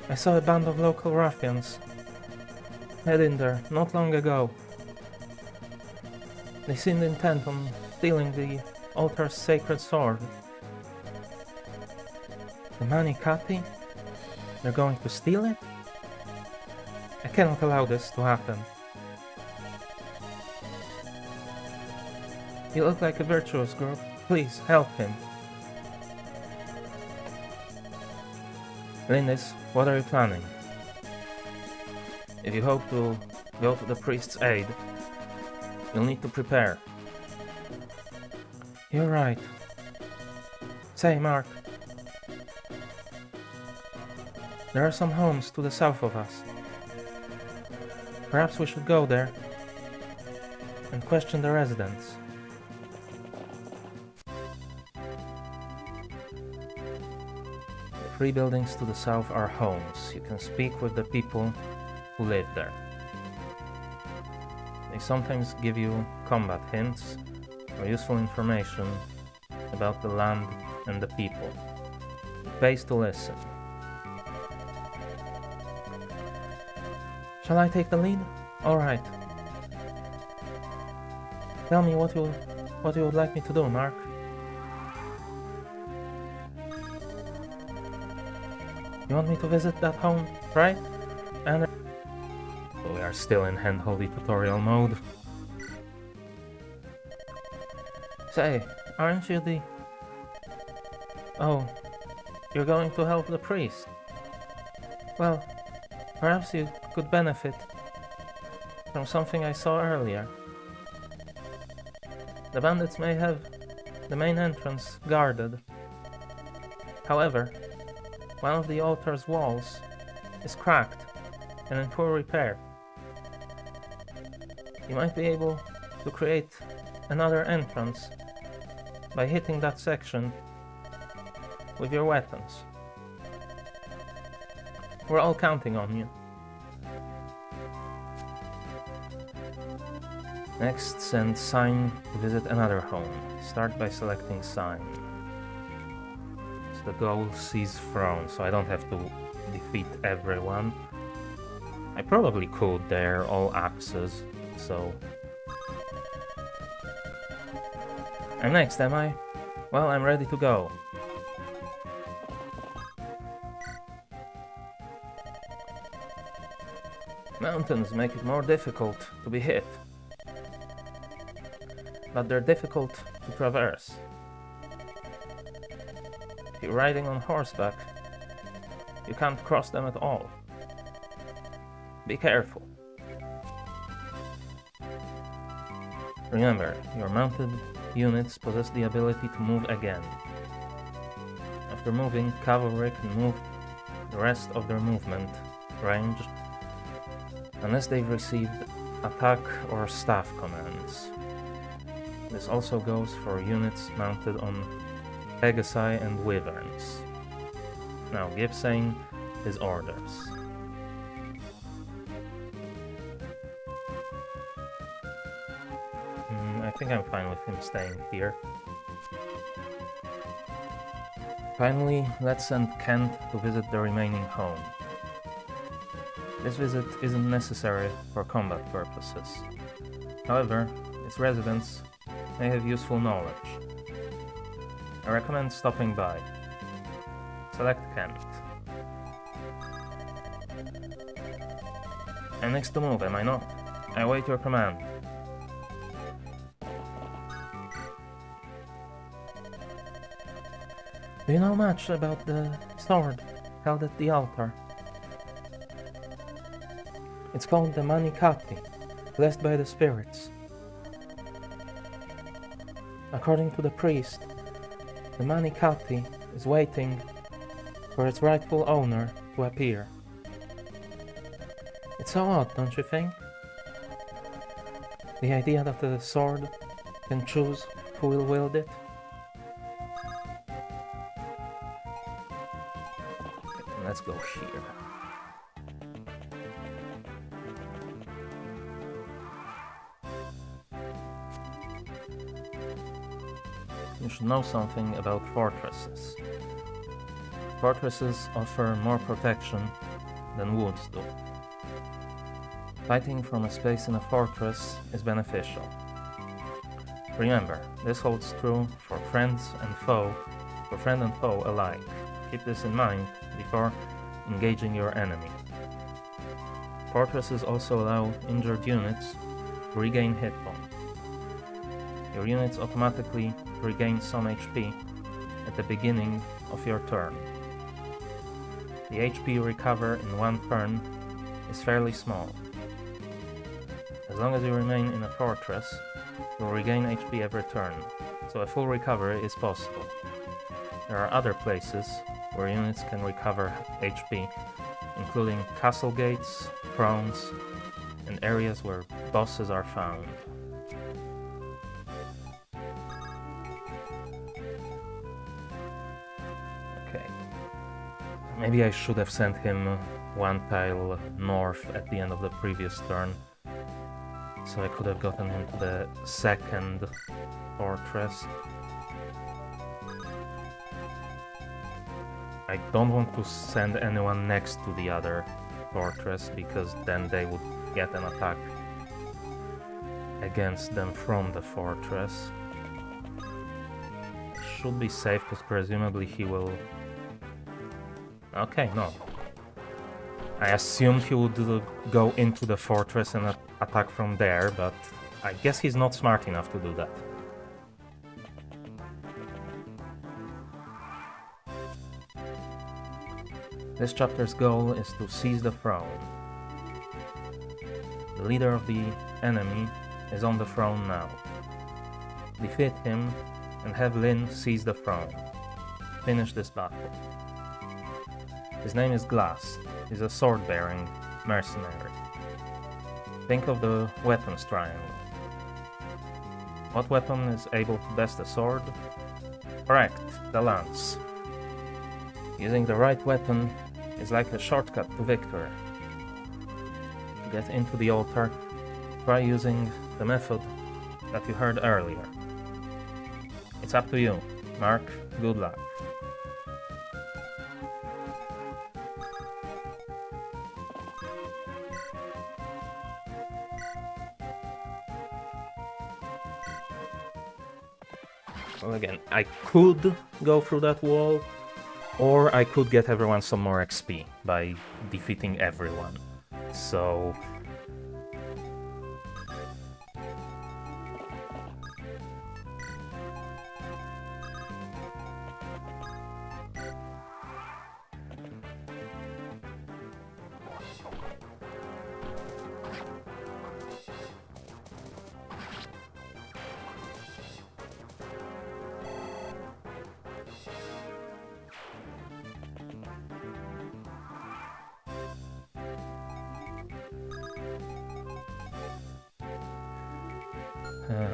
I saw a band of local ruffians head in there not long ago. They seemed intent on stealing the altar's sacred sword. The Manikati? They're going to steal it? I cannot allow this to happen. You look like a virtuous girl. Please, help him. Lindis, what are you planning? If you hope to go to the priest's aid, you'll need to prepare. You're right. Say, Mark. There are some homes to the south of us. Perhaps we should go there and question the residents. The 3 buildings to the south are homes. You can speak with the people who live there. They sometimes give you combat hints or useful information about the land and the people. It pays to listen. Shall I take the lead? Alright. Tell me what you would like me to do, Mark. You want me to visit that home, right? And we are still in hand-holdy tutorial mode. Say, aren't you the... Oh, you're going to help the priest? Well, perhaps you could benefit from something I saw earlier. The bandits may have the main entrance guarded. However, one of the altar's walls is cracked and in poor repair. You might be able to create another entrance by hitting that section with your weapons. We're all counting on you. Next, send sign to visit another home. Start by selecting sign. So the goal sees throne, so I don't have to defeat everyone. I probably could, they're all axes, so... I'm next, am I? Well, I'm ready to go. Mountains make it more difficult to be hit, but they're difficult to traverse. If you're riding on horseback, you can't cross them at all. Be careful. Remember, your mounted units possess the ability to move again. After moving, cavalry can move the rest of their movement range unless they've received attack or staff commands. This also goes for units mounted on Pegasi and Wyverns. Now give Sane his orders. I think I'm fine with him staying here. Finally, let's send Kent to visit the remaining home. This visit isn't necessary for combat purposes. However, its residents may have useful knowledge. I recommend stopping by. Select Kent. I'm next to move, am I not? I await your command. Do you know much about the sword held at the altar? It's called the Manikati, blessed by the spirits. According to the priest, the Manikati is waiting for its rightful owner to appear. It's so odd, don't you think? The idea that the sword can choose who will wield it. Let's go here. You should know something about fortresses. Fortresses offer more protection than woods do. Fighting from a space in a fortress is beneficial. Remember, this holds true for friend and foe alike. Keep this in mind before engaging your enemy. Fortresses also allow injured units to regain hit points. Your units automatically regain some HP at the beginning of your turn. The HP you recover in one turn is fairly small. As long as you remain in a fortress, you'll regain HP every turn, so a full recovery is possible. There are other places where units can recover HP, including castle gates, thrones, and areas where bosses are found. Okay. Maybe I should have sent him one tile north at the end of the previous turn, so I could have gotten him to the second fortress. I don't want to send anyone next to the other fortress, because then they would get an attack against them from the fortress. Should be safe, because presumably he will... Okay, no. I assumed he would go into the fortress and attack from there, but I guess he's not smart enough to do that. This chapter's goal is to seize the throne. The leader of the enemy is on the throne now. Defeat him and have Lyn seize the throne. Finish this battle. His name is Glass. He's a sword-bearing mercenary. Think of the weapons triangle. What weapon is able to best a sword? Correct, the lance. Using the right weapon is like a shortcut to victory. To get into the altar, try using the method that you heard earlier. It's up to you. Mark, good luck. Well, again, I could go through that wall, or I could get everyone some more XP by defeating everyone. So...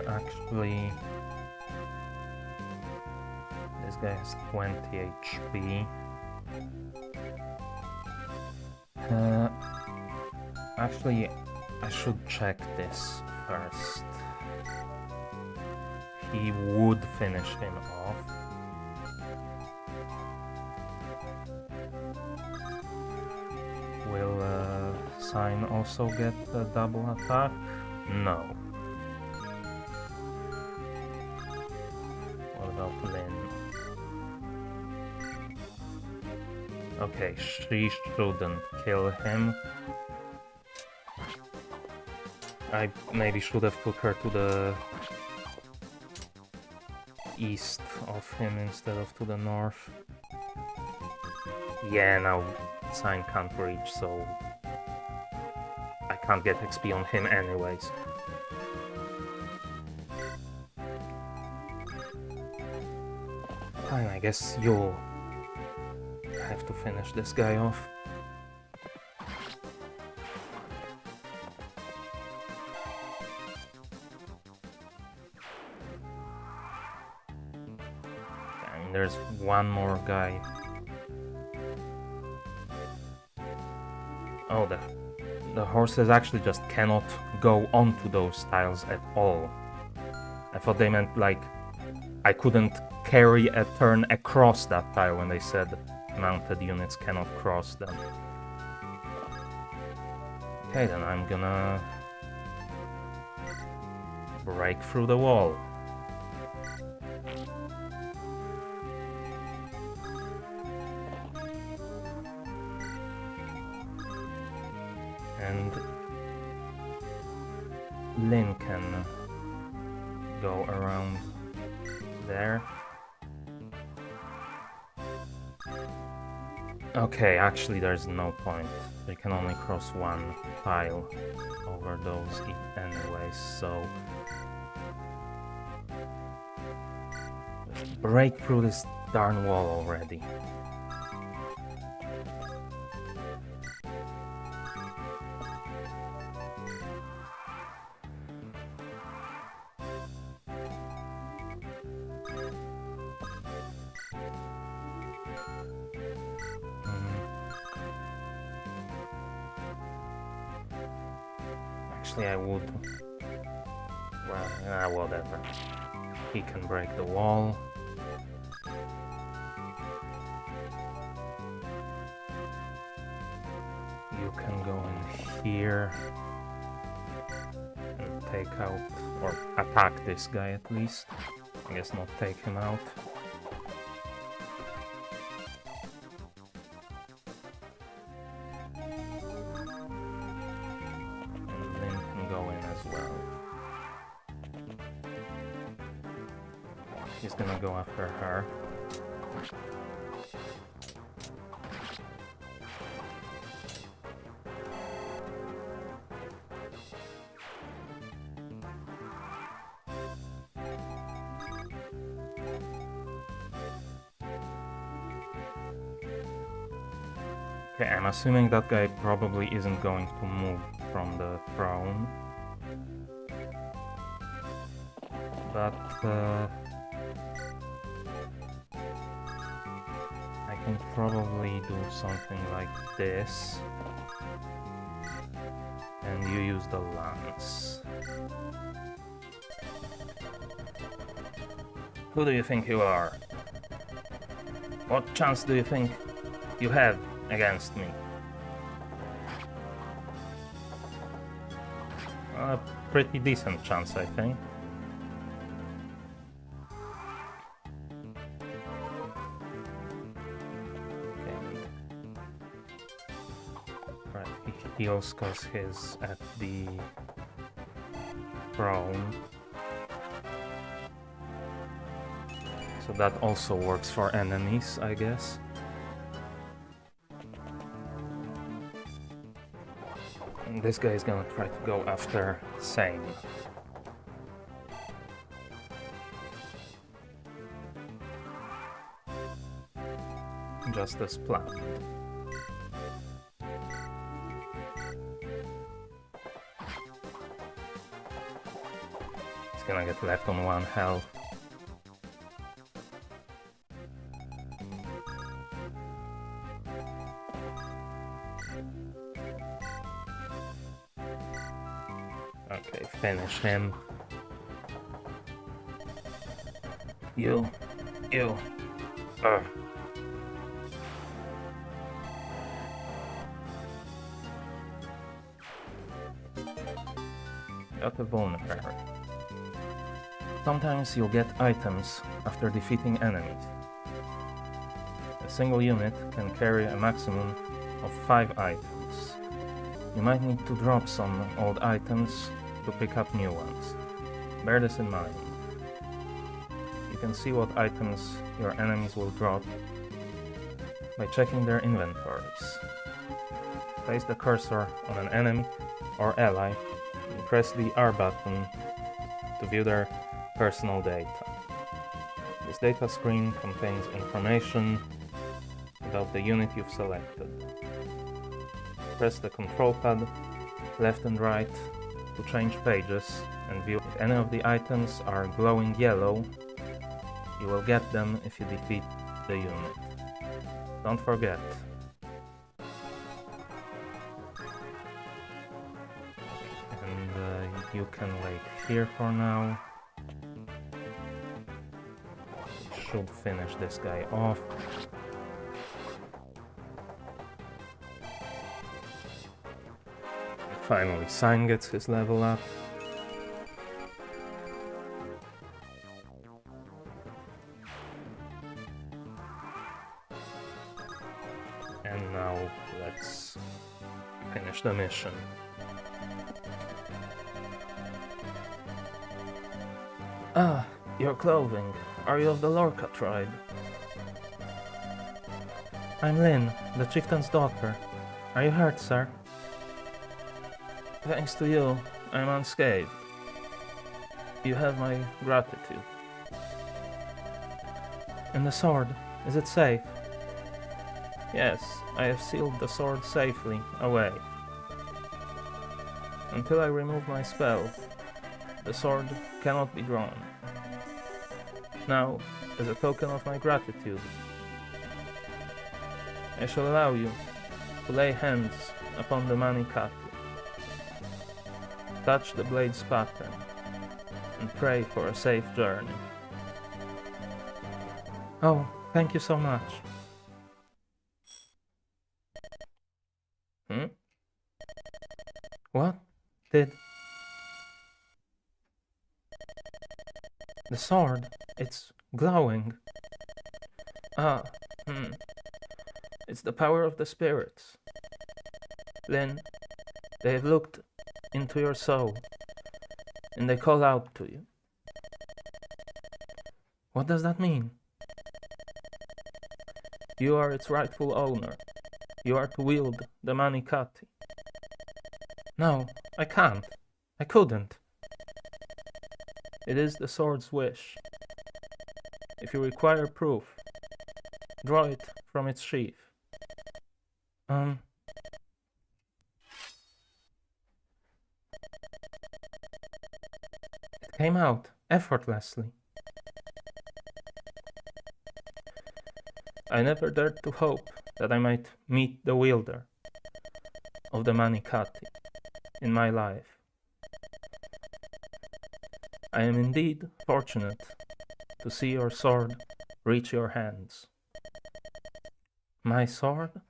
actually, this guy has 20 HP. Actually, I should check this first. He would finish him off. Will Sign also get a double attack? No. What about Lynn? Okay, she shouldn't kill him. I maybe should have put her to the east of him instead of to the north. Yeah, now Sign can't reach, so I can't get XP on him anyways. Fine, I guess you'll have to finish this guy off. And there's one more guy. Oh, the horses actually just cannot go onto those tiles at all. I thought they meant like I couldn't carry a turn across that tile when they said mounted units cannot cross them. Okay, then I'm gonna break through the wall. And Lynn can go around there. Okay, actually there's no point. They can only cross one tile over those anyways, so... Just break through this darn wall already. Actually, I would... Well, whatever. He can break the wall. You can go in here and take out, or attack this guy at least. I guess not take him out. He's gonna go after her. Okay, I'm assuming that guy probably isn't going to move from the throne. But I can probably do something like this. And you use the lance. Who do you think you are? What chance do you think you have against me? A pretty decent chance, I think. heals because he's at the throne. So that also works for enemies, I guess. And this guy is gonna try to go after Sane. Just as planned. He's gonna get left on 1 health. Okay, finish him. You. Got a vulnerary. Sometimes you'll get items after defeating enemies. A single unit can carry a maximum of 5 items. You might need to drop some old items to pick up new ones. Bear this in mind. You can see what items your enemies will drop by checking their inventories. Place the cursor on an enemy or ally and press the R button to view their personal data. This data screen contains information about the unit you've selected. Press the control pad left and right to change pages and view. If any of the items are glowing yellow, you will get them if you defeat the unit. Don't forget. And you can wait here for now. Should finish this guy off. Finally, Sign gets his level up. And now let's finish the mission. Ah, your clothing. Are you of the Lorca tribe? I'm Lynn, the chieftain's daughter. Are you hurt, sir? Thanks to you, I'm unscathed. You have my gratitude. And the sword, is it safe? Yes, I have sealed the sword safely away. Until I remove my spell, the sword cannot be drawn. Now, as a token of my gratitude, I shall allow you to lay hands upon the Manikati. Touch the blade's pattern and pray for a safe journey. Oh, thank you so much. What? The sword, it's glowing. It's the power of the spirits. Then, they have looked into your soul, and they call out to you. What does that mean? You are its rightful owner. You are to wield the Manikati. No, I can't. I couldn't. It is the sword's wish. If you require proof, draw it from its sheath. It came out effortlessly. I never dared to hope that I might meet the wielder of the Manikati in my life. I am indeed fortunate to see your sword reach your hands. My sword?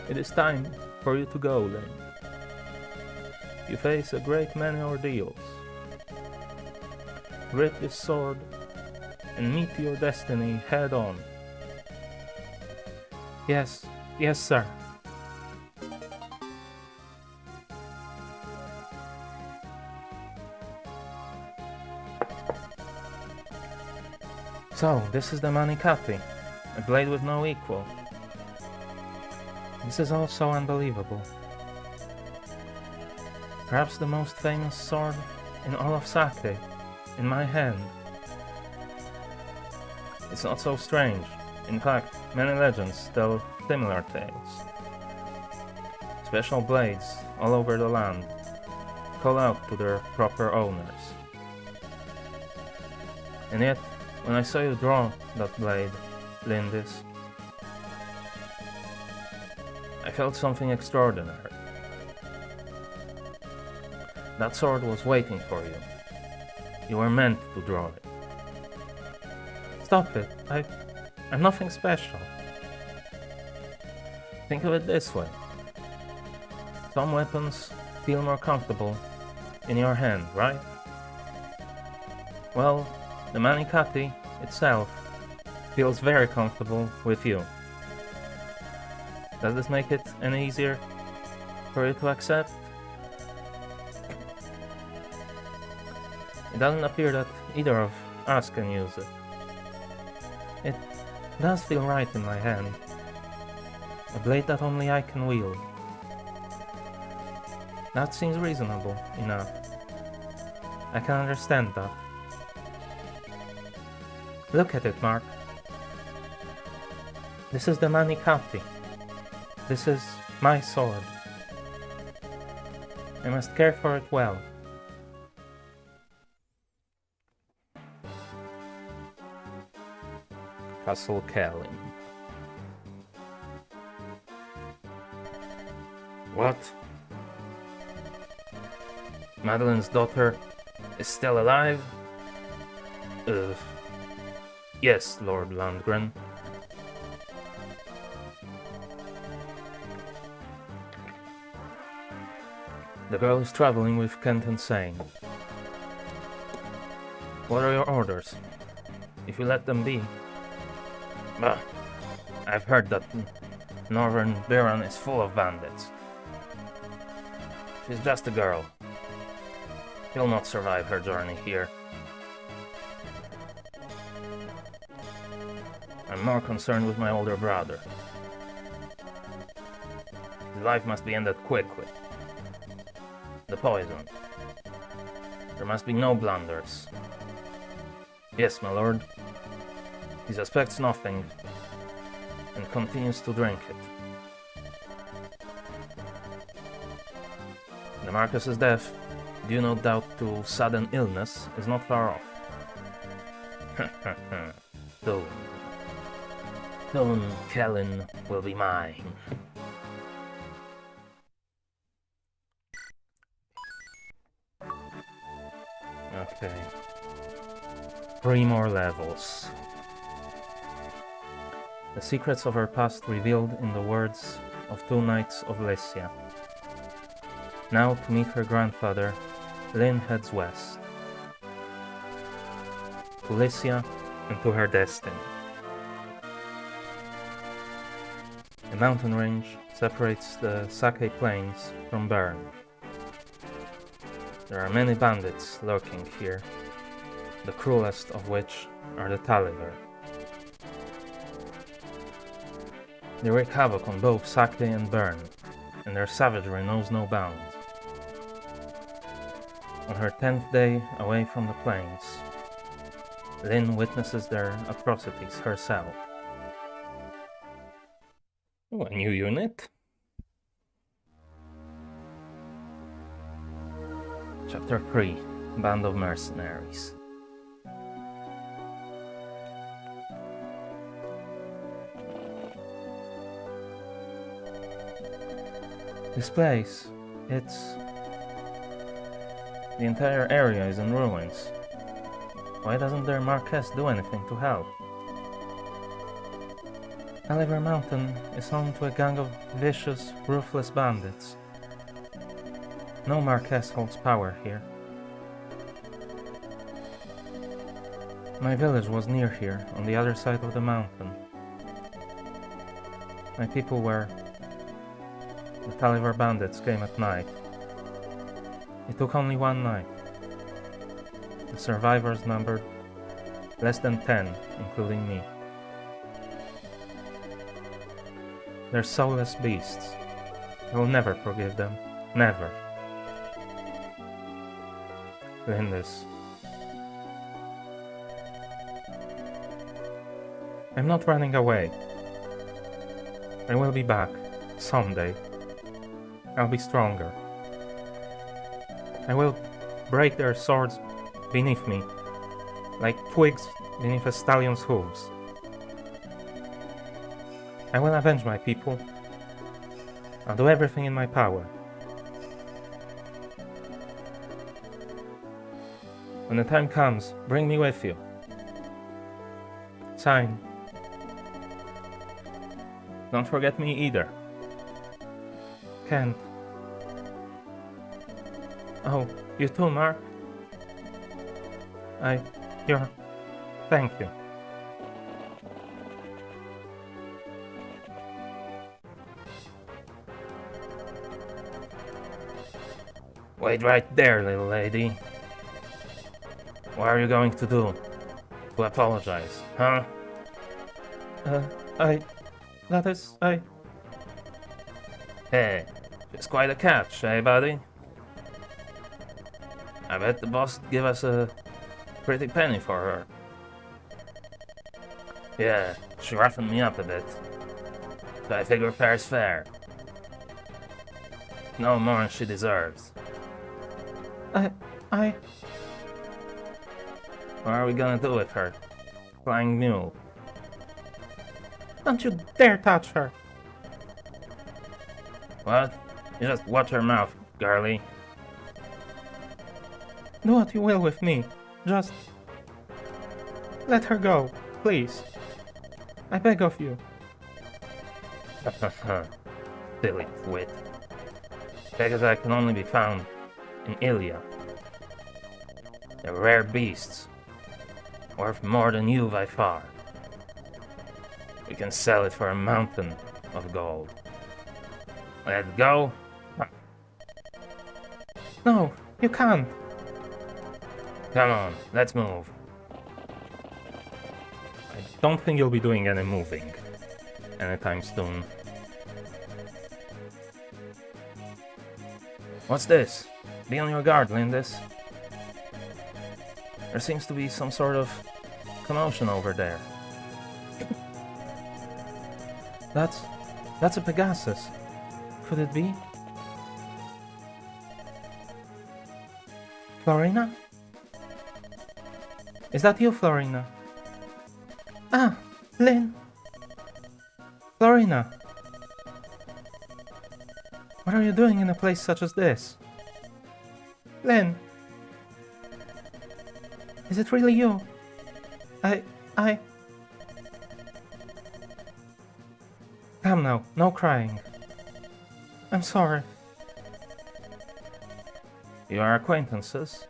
It is time for you to go, Lynn. You face a great many ordeals. Grip this sword and meet your destiny head on. Yes, yes, sir. So, this is the Manikati, a blade with no equal. This is all so unbelievable. Perhaps the most famous sword in all of Sake, in my hand. It's not so strange. In fact, many legends tell similar tales. Special blades all over the land call out to their proper owners. And yet, when I saw you draw that blade, Lindis, I felt something extraordinary. That sword was waiting for you. You were meant to draw it. Stop it. I'm nothing special. Think of it this way. Some weapons feel more comfortable in your hand, right? Well, the Manikati itself feels very comfortable with you. Does this make it any easier for you to accept? It doesn't appear that either of us can use it. It does feel right in my hand. A blade that only I can wield. That seems reasonable enough. I can understand that. Look at it, Mark. This is the Manikati. This is my sword. I must care for it well. Castle Kellin. What? Madeline's daughter is still alive? Yes, Lord Landgren. The girl is traveling with Kent and Sane. What are your orders? If you let them be. Bah, I've heard that Northern Biran is full of bandits. She's just a girl. She'll not survive her journey here. I'm more concerned with my older brother. His life must be ended quickly. The poison. There must be no blunders. Yes, my lord. He suspects nothing and continues to drink it. The Marcus's death, due no doubt to sudden illness, is not far off. Soon Kellin will be mine. Okay. 3 more levels. The secrets of her past revealed in the words of 2 knights of Lycia. Now, to meet her grandfather, Lyn heads west. To Lycia and to her destiny. A mountain range separates the Sake Plains from Bern. There are many bandits lurking here, the cruelest of which are the Taliver. They wreak havoc on both Sake and Bern, and their savagery knows no bounds. On her 10th day away from the plains, Lyn witnesses their atrocities herself. Oh, a new unit? Chapter 3, Band of Mercenaries. This place, the entire area is in ruins. Why doesn't their Marquess do anything to help? Taliver Mountain is home to a gang of vicious, ruthless bandits. No Marquess holds power here. My village was near here, on the other side of the mountain. My people were... The Talivar bandits came at night. It took only one night. The survivors numbered less than 10, including me. They're soulless beasts. I will never forgive them. Never. Lindis. I'm not running away. I will be back. Someday. I'll be stronger. I will break their swords beneath me, like twigs beneath a stallion's hooves. I will avenge my people. I'll do everything in my power. When the time comes, bring me with you. Sign. Don't forget me either. Kent. Oh, you too, Mark? Thank you. Wait right there, little lady. What are you going to do? To apologize, huh? Hey, she's quite a catch, eh, buddy? I bet the boss give us a pretty penny for her. Yeah, she roughened me up a bit. So I figure fair's fair. No more than she deserves. What are we gonna do with her? Flying mule. Don't you dare touch her! What? You just watch her mouth, girlie. Do what you will with me. Just... let her go, please. I beg of you. Silly twit. Pegasus can only be found in Lycia. They're rare beasts. Worth more than you by far. We can sell it for a mountain of gold. Let's go? No, you can't. Come on, let's move. I don't think you'll be doing any moving anytime soon. What's this? Be on your guard, Lindis. There seems to be some sort of commotion over there. That's a Pegasus. Could it be? Florina? Is that you, Florina? Ah, Lynn! Florina! What are you doing in a place such as this? Lynn! Is it really you? Come now, no crying. I'm sorry. You are acquaintances?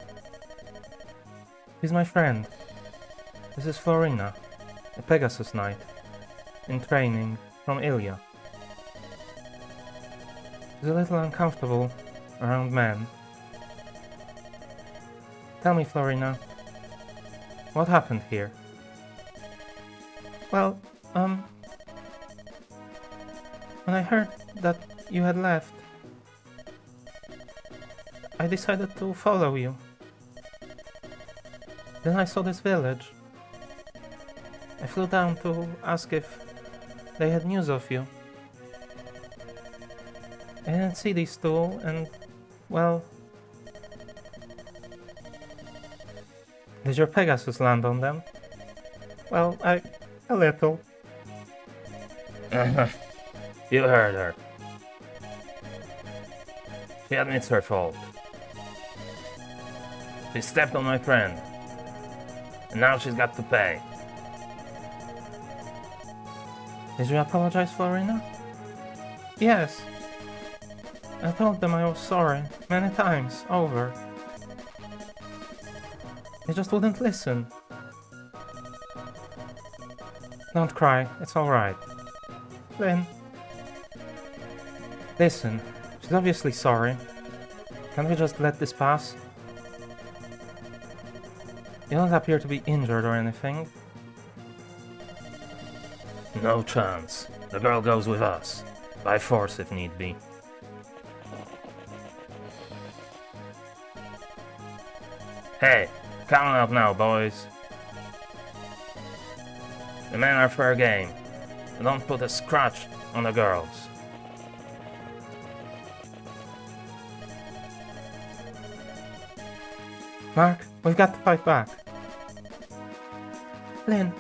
He's my friend. This is Florina, a Pegasus Knight, in training from Lycia. He's a little uncomfortable around men. Tell me, Florina, what happened here? Well, when I heard that you had left, I decided to follow you. Then I saw this village. I flew down to ask if they had news of you. I didn't see these two, and, well... Did your Pegasus land on them? Well, a little. You heard her. She admits her fault. She stepped on my friend. And now she's got to pay. Did you apologize, Florina? Yes. I told them I was sorry, many times, over. They just wouldn't listen. Don't cry, it's alright. Lynn, Listen, she's obviously sorry. Can't we just let this pass? You don't appear to be injured or anything. No chance. The girl goes with us. By force if need be. Hey, count up now, boys. The men are fair game. Don't put a scratch on the girls. Mark, we've got to fight back. Lynn,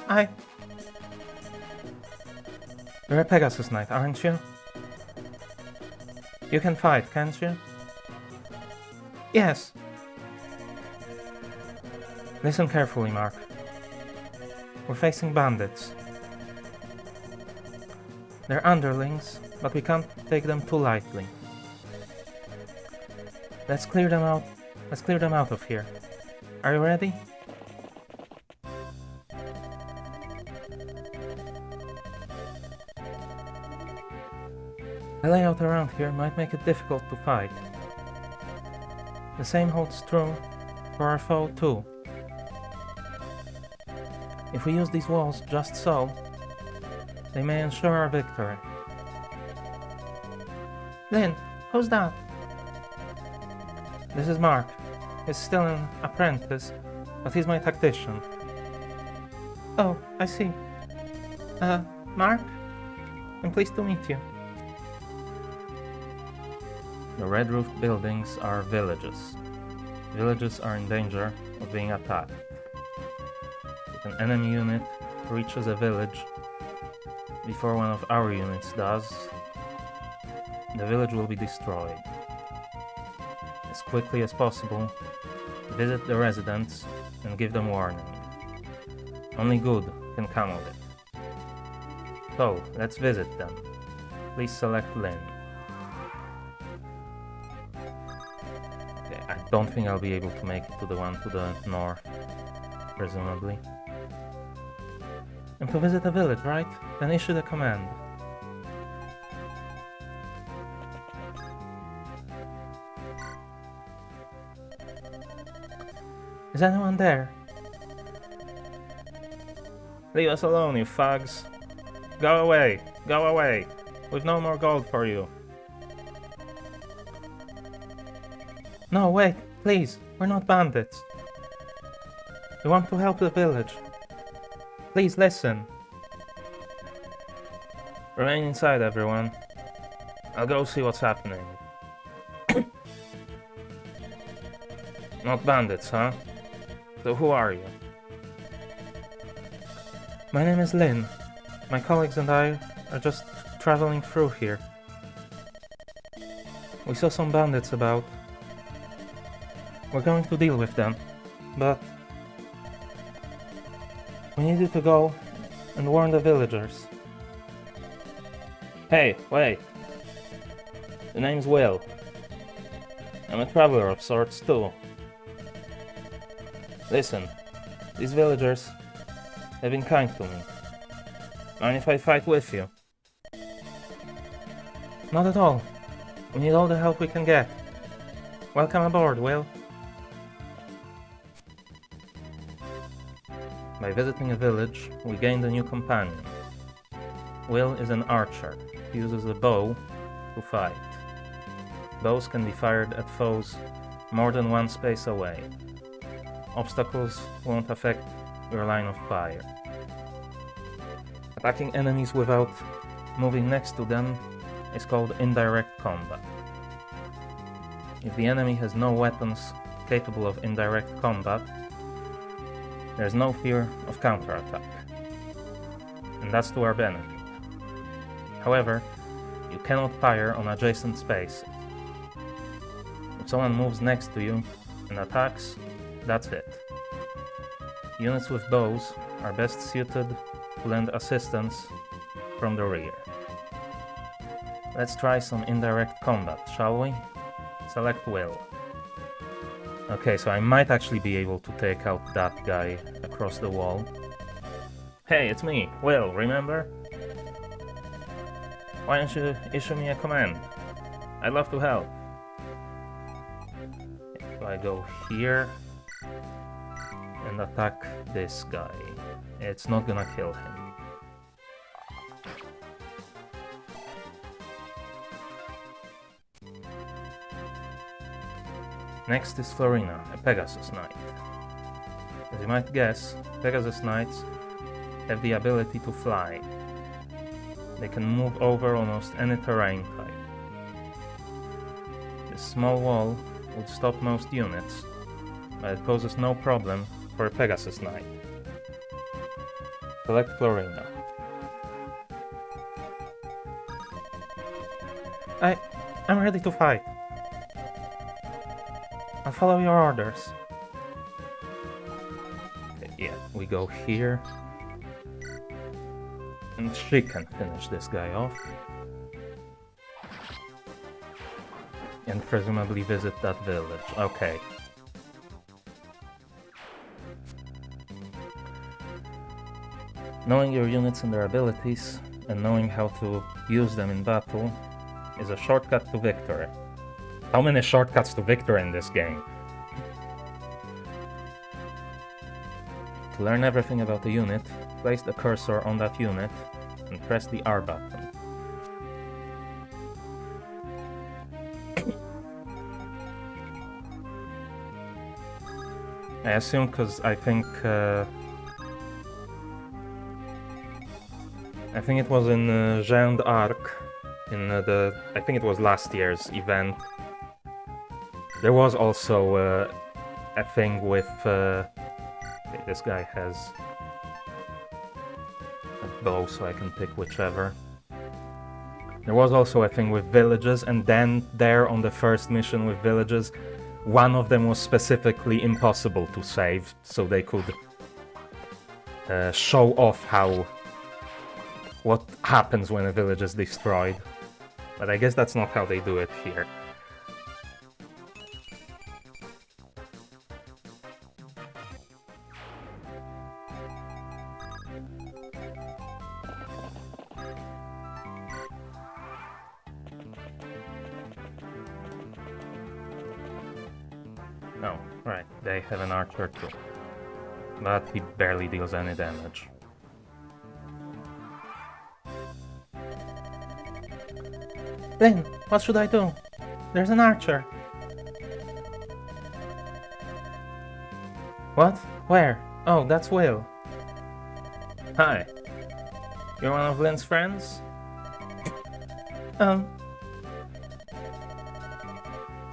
You're a Pegasus Knight, aren't you? You can fight, can't you? Yes. Listen carefully, Mark. We're facing bandits. They're underlings, but we can't take them too lightly. Let's clear them out. Let's clear them out of here. Are you ready? The layout around here might make it difficult to fight. The same holds true for our foe too. If we use these walls just so, they may ensure our victory. Lynn, who's that? This is Mark. He's still an apprentice, but he's my tactician. Oh, I see. Mark? I'm pleased to meet you. The red-roofed buildings are villages. Villages are in danger of being attacked. If an enemy unit reaches a village before one of our units does, the village will be destroyed. As quickly as possible, visit the residents and give them warning. Only good can come of it. So, let's visit them. Please select Lynn. Okay, I don't think I'll be able to make it to the one to the north, presumably. And to visit a village, right? Then issue the command. Is anyone there? Leave us alone, you thugs. Go away, go away. We've no more gold for you. No, wait, please. We're not bandits. We want to help the village. Please listen. Remain inside, everyone. I'll go see what's happening. Not bandits, huh? So who are you? My name is Lynn. My colleagues and I are just traveling through here. We saw some bandits about. We're going to deal with them, but we need you to go and warn the villagers. Hey, wait. The name's Will. I'm a traveler of sorts too. Listen, these villagers have been kind to me. Mind if I fight with you? Not at all. We need all the help we can get. Welcome aboard, Will. By visiting a village, we gained a new companion. Will is an archer. He uses a bow to fight. Bows can be fired at foes more than one space away. Obstacles won't affect your line of fire. Attacking enemies without moving next to them is called indirect combat. If the enemy has no weapons capable of indirect combat, there's no fear of counterattack. And that's to our benefit. However, you cannot fire on adjacent spaces. If someone moves next to you and attacks, that's it. Units with bows are best suited to lend assistance from the rear. Let's try some indirect combat, shall we? Select Will. Okay, so I might actually be able to take out that guy across the wall. Hey, it's me, Will, remember? Why don't you issue me a command? I'd love to help. So I go here and attack this guy. It's not gonna kill him. Next is Florina, a Pegasus Knight. As you might guess, Pegasus Knights have the ability to fly. They can move over almost any terrain type. This small wall would stop most units, but it poses no problem for a Pegasus Knight. Select Florina. I'm ready to fight. I'll follow your orders. Yeah, we go here. And she can finish this guy off. And presumably visit that village. Okay. Knowing your units and their abilities, and knowing how to use them in battle, is a shortcut to victory. How many shortcuts to victory in this game? To learn everything about the unit, place the cursor on that unit and press the R button. I assume because I think it was in Jeanne d'Arc, I think it was last year's event. There was also a thing with this guy has a bow, so I can pick whichever. There was also a thing with villages, and then there on the first mission with villages, one of them was specifically impossible to save, so they could show off what happens when a village is destroyed. But I guess that's not how they do it here. Oh, right, they have an archer too. But he barely deals any damage. Lynn, what should I do? There's an archer. What? Where? Oh, that's Will. Hi. You're one of Lynn's friends?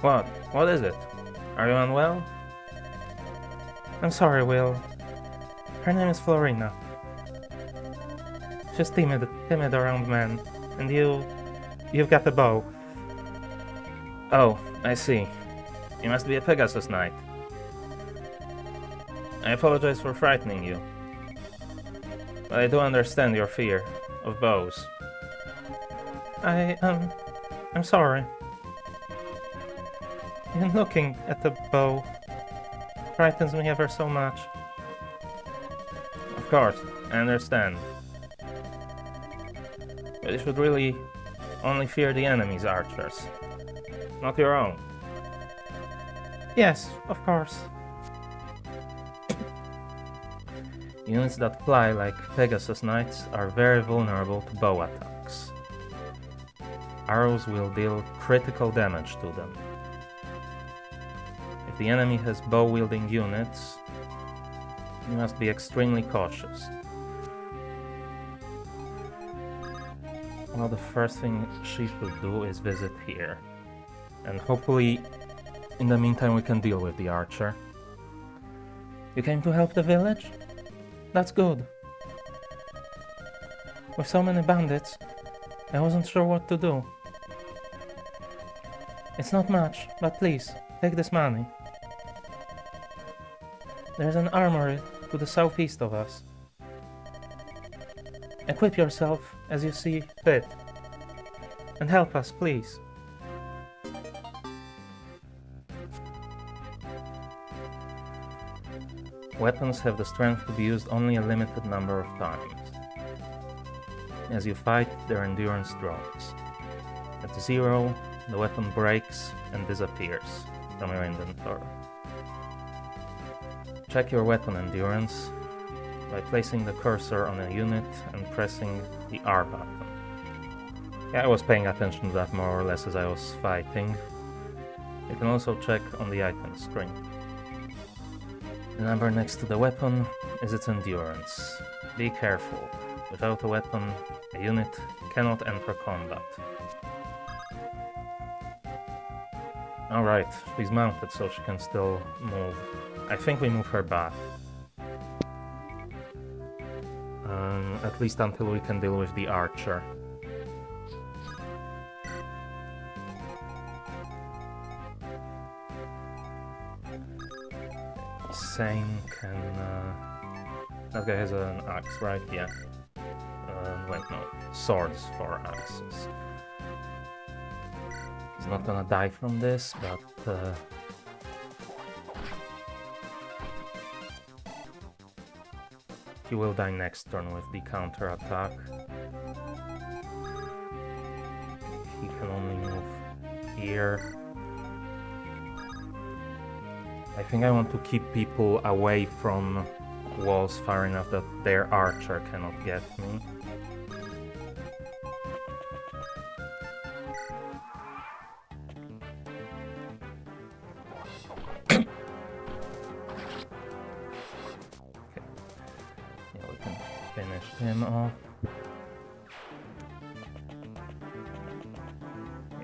What? What is it? Are you unwell? I'm sorry, Will. Her name is Florina. She's timid around men, and you've got the bow. Oh, I see. You must be a Pegasus Knight. I apologize for frightening you, but I do understand your fear of bows. I'm sorry. Even looking at the bow frightens me ever so much. Of course, I understand. But you should really only fear the enemy's archers, not your own. Yes, of course. Units that fly like Pegasus Knights are very vulnerable to bow attacks. Arrows will deal critical damage to them. If the enemy has bow-wielding units, you must be extremely cautious. Well, the first thing she should do is visit here. And hopefully, in the meantime, we can deal with the archer. You came to help the village? That's good. With so many bandits, I wasn't sure what to do. It's not much, but please, take this money. There's an armory to the southeast of us. Equip yourself as you see fit. And help us, please. Weapons have the strength to be used only a limited number of times. As you fight, their endurance drops. At 0, the weapon breaks and disappears from your inventory. Check your weapon endurance by placing the cursor on a unit and pressing the R button. Yeah, I was paying attention to that more or less as I was fighting. You can also check on the item screen. The number next to the weapon is its endurance. Be careful. Without a weapon, a unit cannot enter combat. Alright, she's mounted so she can still move. I think we move her back. At least until we can deal with the archer. Same can... that guy has an axe, right? Yeah. Wait, no. Swords for axes. He's not gonna die from this, but... he will die next turn with the counter attack. He can only move here. I think I want to keep people away from walls far enough that their archer cannot get me. Him off.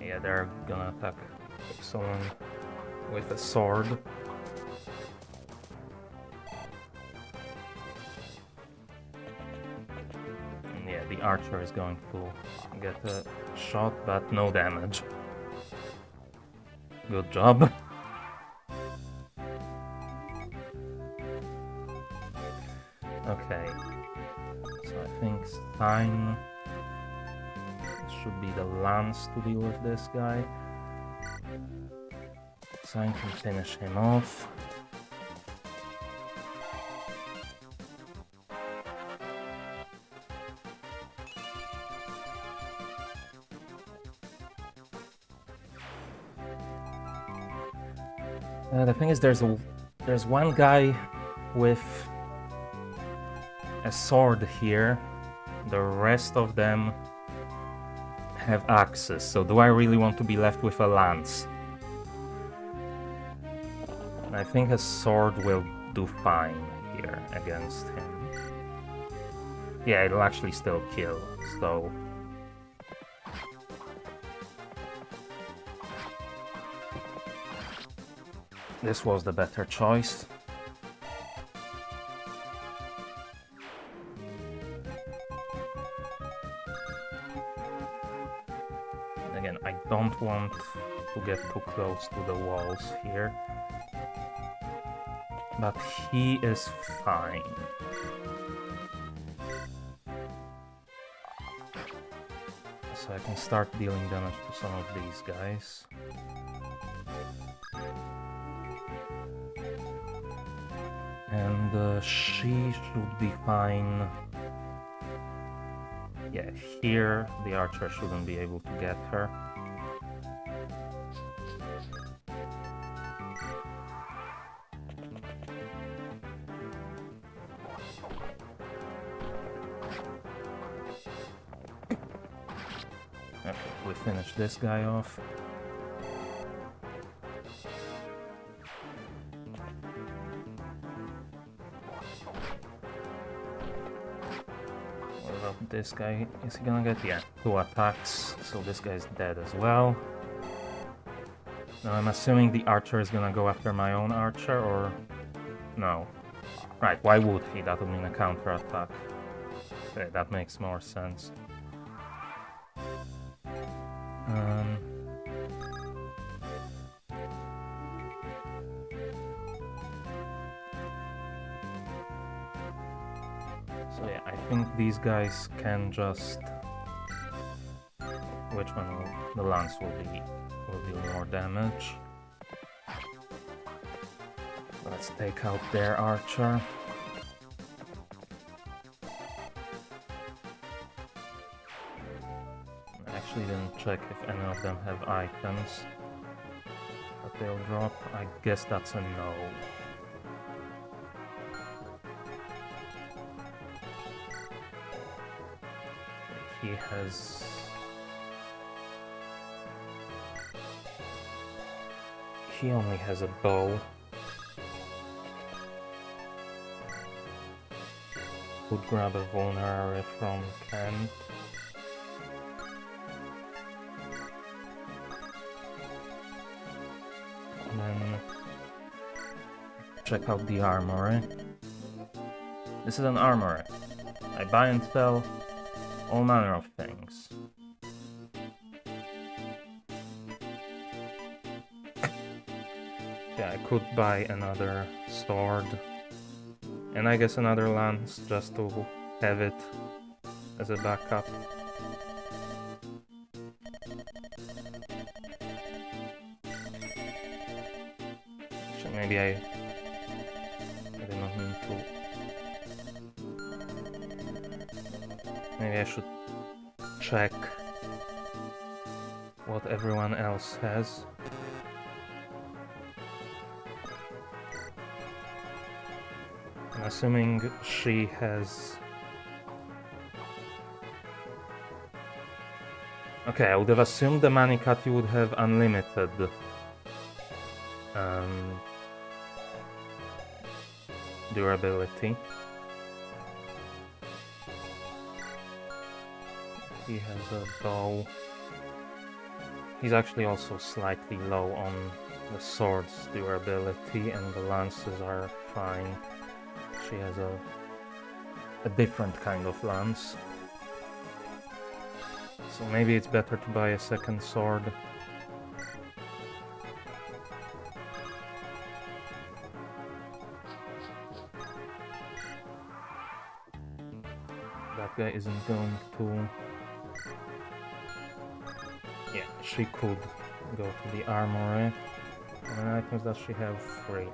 Yeah, they're gonna attack someone with a sword. And yeah, the archer is going to get a shot, but no damage. Good job. Okay. I think Stein should be the lance to deal with this guy. Stein can finish him off. The thing is, there's one guy with a sword here. The rest of them have axes, so do I really want to be left with a lance? I think a sword will do fine here against him. Yeah, it'll actually still kill, so... this was the better choice. Again, I don't want to get too close to the walls here. But he is fine. So I can start dealing damage to some of these guys. And she should be fine. Yeah, here the archer shouldn't be able to get her. Okay, we finish this guy off. This guy, is he gonna get, yeah, 2 attacks, so this guy's dead as well. Now I'm assuming the archer is gonna go after my own archer, or... no. Right, why would he? That would mean a counter attack. Okay, that makes more sense. So yeah, I think these guys can just... which one will... the lance will deal more damage. Let's take out their archer. I actually didn't check if any of them have items that they'll drop. I guess that's a no. He has... He only has a bow. Would grab a vulnerary from Kent. And then check out the armory. This is an armory. I buy and sell all manner of things. Yeah, I could buy another sword. And I guess another lance, just to have it as a backup. So maybe I did not mean to. Maybe I should check what everyone else has. Assuming she has... Okay, I would have assumed the Manikati would have unlimited durability. He has a bow. He's actually also slightly low on the sword's durability, and the lances are fine. She has a different kind of lance. So maybe it's better to buy a second sword. That guy isn't going to... Yeah, she could go to the armory. How many items does she have? 3.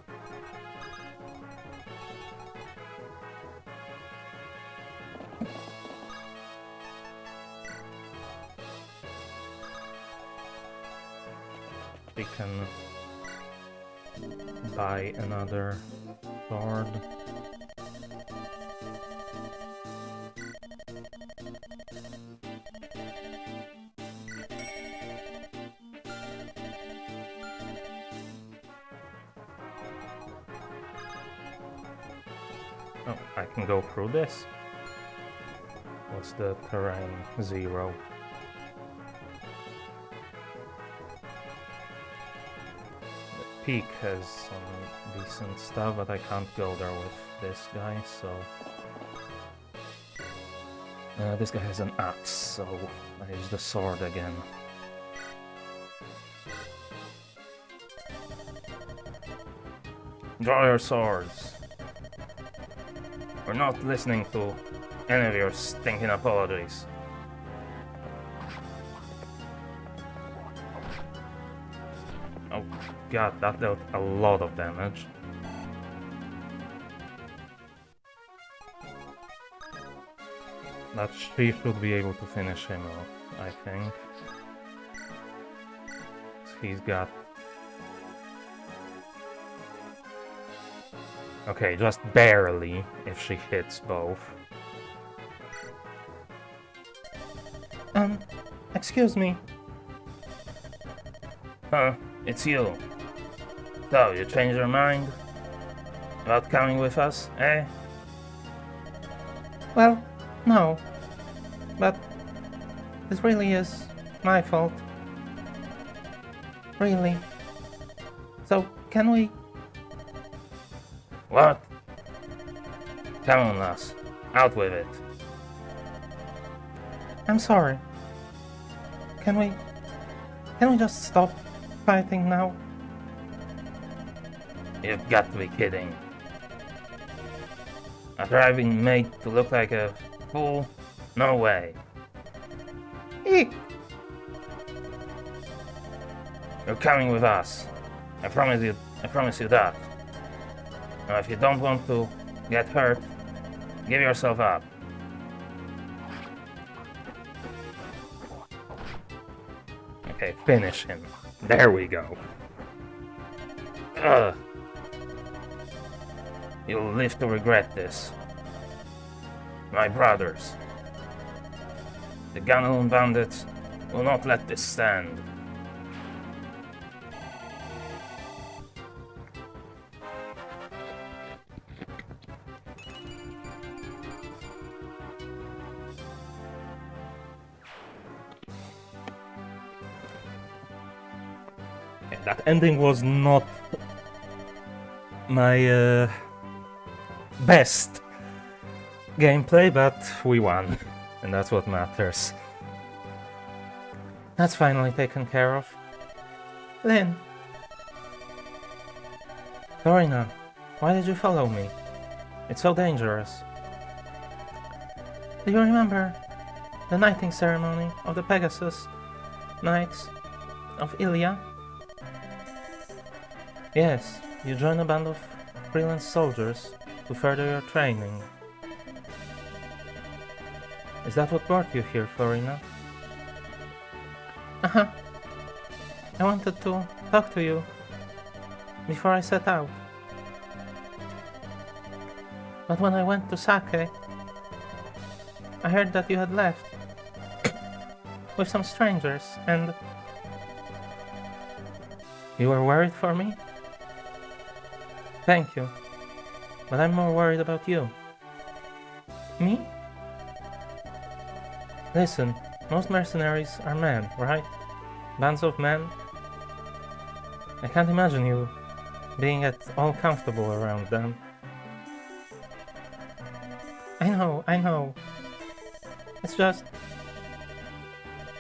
We can buy another sword. Oh, I can go through this. What's the terrain? 0. Peak has some decent stuff, but I can't go there with this guy, so... this guy has an axe, so I use the sword again. Draw your swords! We're not listening to any of your stinking apologies. Oh god, that dealt a lot of damage. But she should be able to finish him off, I think. He's got... Okay, just barely, if she hits both. Excuse me. Huh, it's you. So, you changed your mind? About coming with us, eh? Well, no. But this really is my fault. Really. So, can we... What? Come on, lass. Out with it. I'm sorry. Can we just stop fighting now? You've got to be kidding. After I've been made to look like a fool? No way. Eek! You're coming with us. I promise you that. Now if you don't want to get hurt, give yourself up. Finish him. There we go. Ugh. You'll live to regret this. My brothers. The Ganelon bandits will not let this stand. That ending was not my best gameplay, but we won, and that's what matters. That's finally taken care of. Lynn! Dorina, why did you follow me? It's so dangerous. Do you remember the knighting ceremony of the Pegasus Knights of Lycia? Yes, you joined a band of freelance soldiers to further your training. Is that what brought you here, Florina? Uh-huh. I wanted to talk to you before I set out. But when I went to Sake, I heard that you had left with some strangers, and you were worried for me? Thank you. But I'm more worried about you. Me? Listen, most mercenaries are men, right? Bands of men. I can't imagine you being at all comfortable around them. I know. It's just...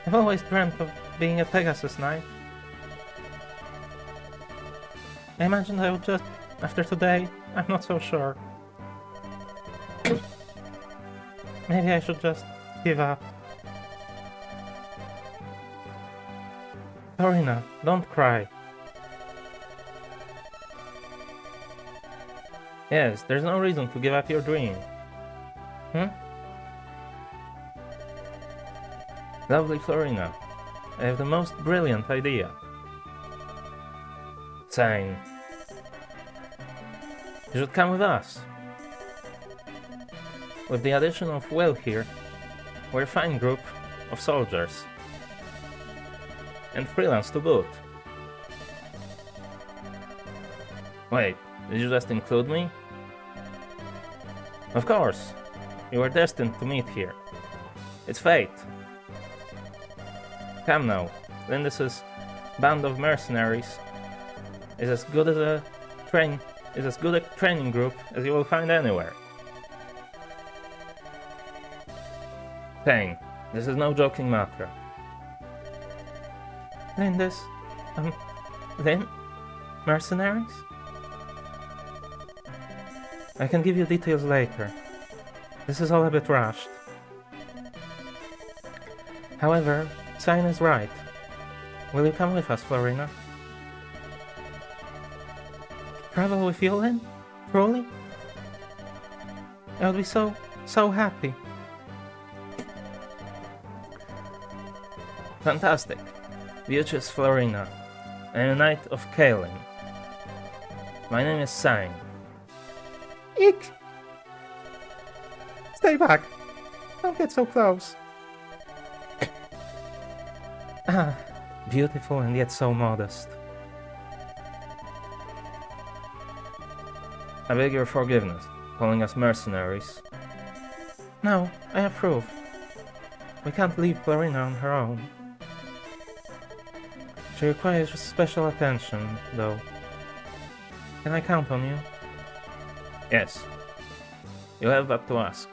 I've always dreamt of being a Pegasus Knight. I imagined I would just... After today, I'm not so sure. Maybe I should just give up. Dorina, don't cry. Yes, there's no reason to give up your dream. Lovely Florina, I have the most brilliant idea. Sane. You should come with us. With the addition of Will here, we're a fine group of soldiers. And freelance to boot. Wait, did you just include me? Of course. You were destined to meet here. It's fate. Come now, Lindis's band of mercenaries is as good a training group as you will find anywhere. Thane, this is no joking matter. Lindis... Lynn? Mercenaries? I can give you details later. This is all a bit rushed. However, Sine is right. Will you come with us, Florina? Travel with you, Lynn? Truly? I would be so happy. Fantastic. Beauteous Florina. I am a knight of Kaelin. My name is Sine. Eek! Stay back. Don't get so close. Ah, beautiful and yet so modest. I beg your forgiveness, calling us mercenaries. No, I approve. We can't leave Florina on her own. She requires special attention, though. Can I count on you? Yes. You have but to ask.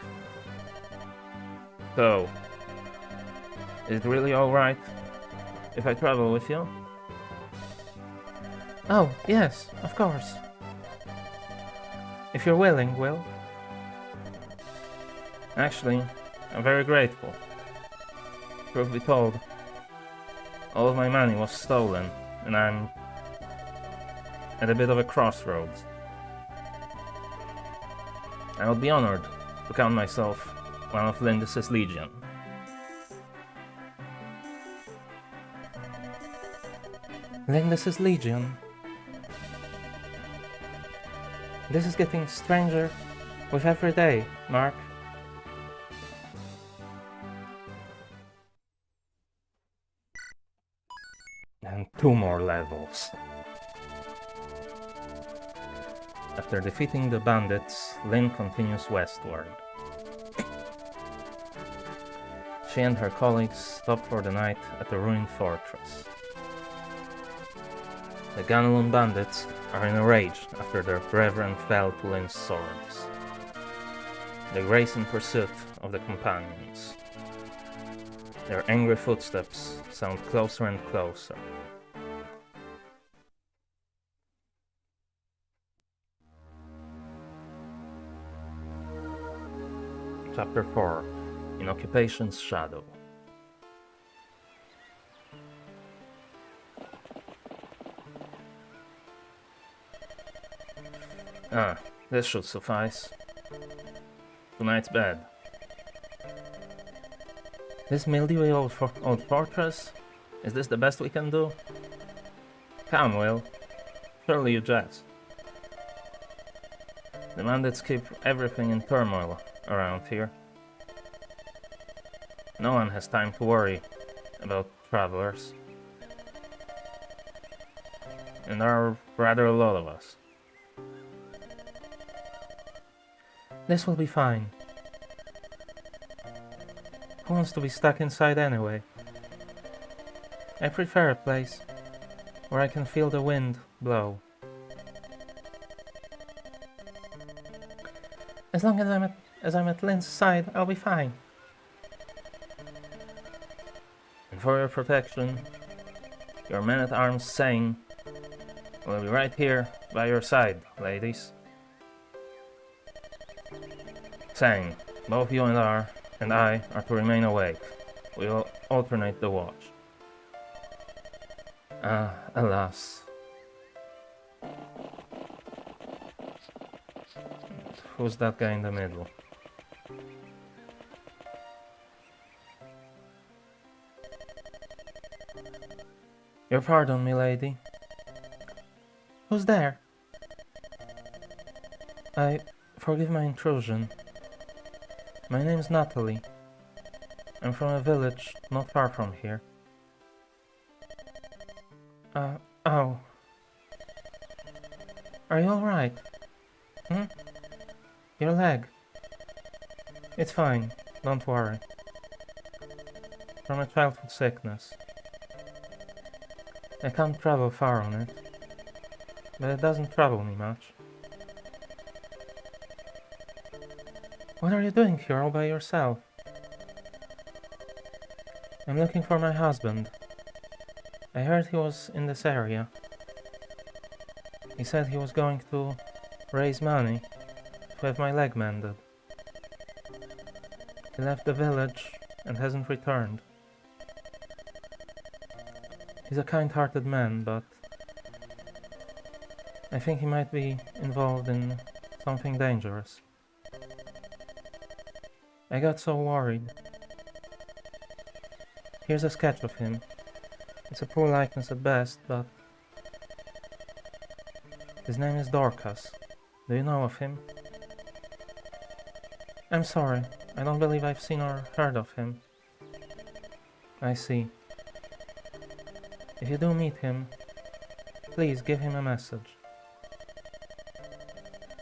So, is it really alright if I travel with you? Oh, yes, of course. If you're willing, Will. Actually, I'm very grateful. Truth be told, all of my money was stolen, and I'm at a bit of a crossroads. I would be honored to count myself one of Lindis's legion. Then this is Legion. This is getting stranger with every day, Mark. And 2 more levels. After defeating the bandits, Lynn continues westward. She and her colleagues stop for the night at the ruined fortress. The Ganelon bandits are in a rage after their brethren fell to Lynn's swords. They race in pursuit of the companions. Their angry footsteps sound closer and closer. Chapter 4: In Occupation's Shadow. This should suffice. Tonight's bed. This mildewy old fortress? Is this the best we can do? Come, Will. Surely you jest. The bandits keep everything in turmoil around here. No one has time to worry about travelers. And there are rather a lot of us. This will be fine. Who wants to be stuck inside anyway? I prefer a place where I can feel the wind blow. As long as I'm at Lynn's side, I'll be fine. And for your protection, your men-at-arms Sang will be right here by your side, ladies. Sang, both you and I are to remain awake. We will alternate the watch. Alas. Who's that guy in the middle? Your pardon, milady. Who's there? Forgive my intrusion. My name's Natalie. I'm from a village not far from here. Oh. Are you alright? Your leg? It's fine, don't worry. From a childhood sickness. I can't travel far on it, but it doesn't trouble me much. What are you doing here all by yourself? I'm looking for my husband. I heard he was in this area. He said he was going to raise money to have my leg mended. He left the village and hasn't returned. He's a kind-hearted man, but I think he might be involved in something dangerous. I got so worried. Here's a sketch of him. It's a poor likeness at best, but his name is Dorcas. Do you know of him? I'm sorry, I don't believe I've seen or heard of him. I see. If you do meet him, please give him a message.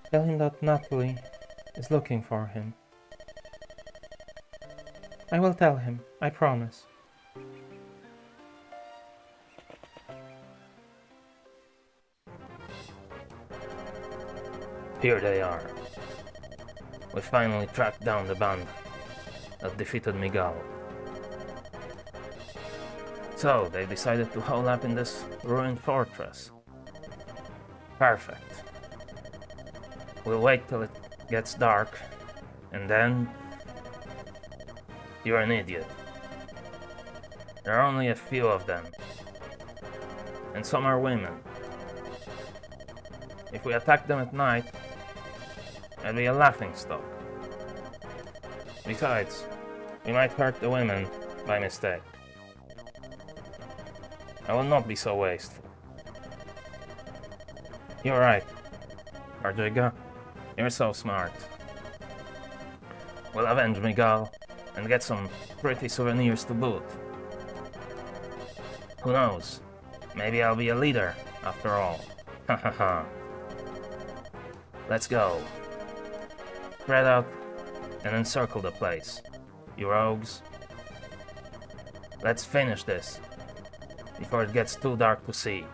Tell him that Natalie is looking for him. I will tell him, I promise. Here they are. We finally tracked down the band that defeated Miguel. So, they decided to hole up in this ruined fortress. Perfect. We'll wait till it gets dark, and then... You're an idiot. There are only a few of them. And some are women. If we attack them at night, it'll be a laughingstock. Besides, we might hurt the women by mistake. I will not be so wasteful. You're right, Arjiga. You're so smart. We'll avenge Miguel and get some pretty souvenirs to boot. Who knows? Maybe I'll be a leader, after all. Ha ha ha. Let's go. Spread out and encircle the place, you rogues. Let's finish this before it gets too dark to see.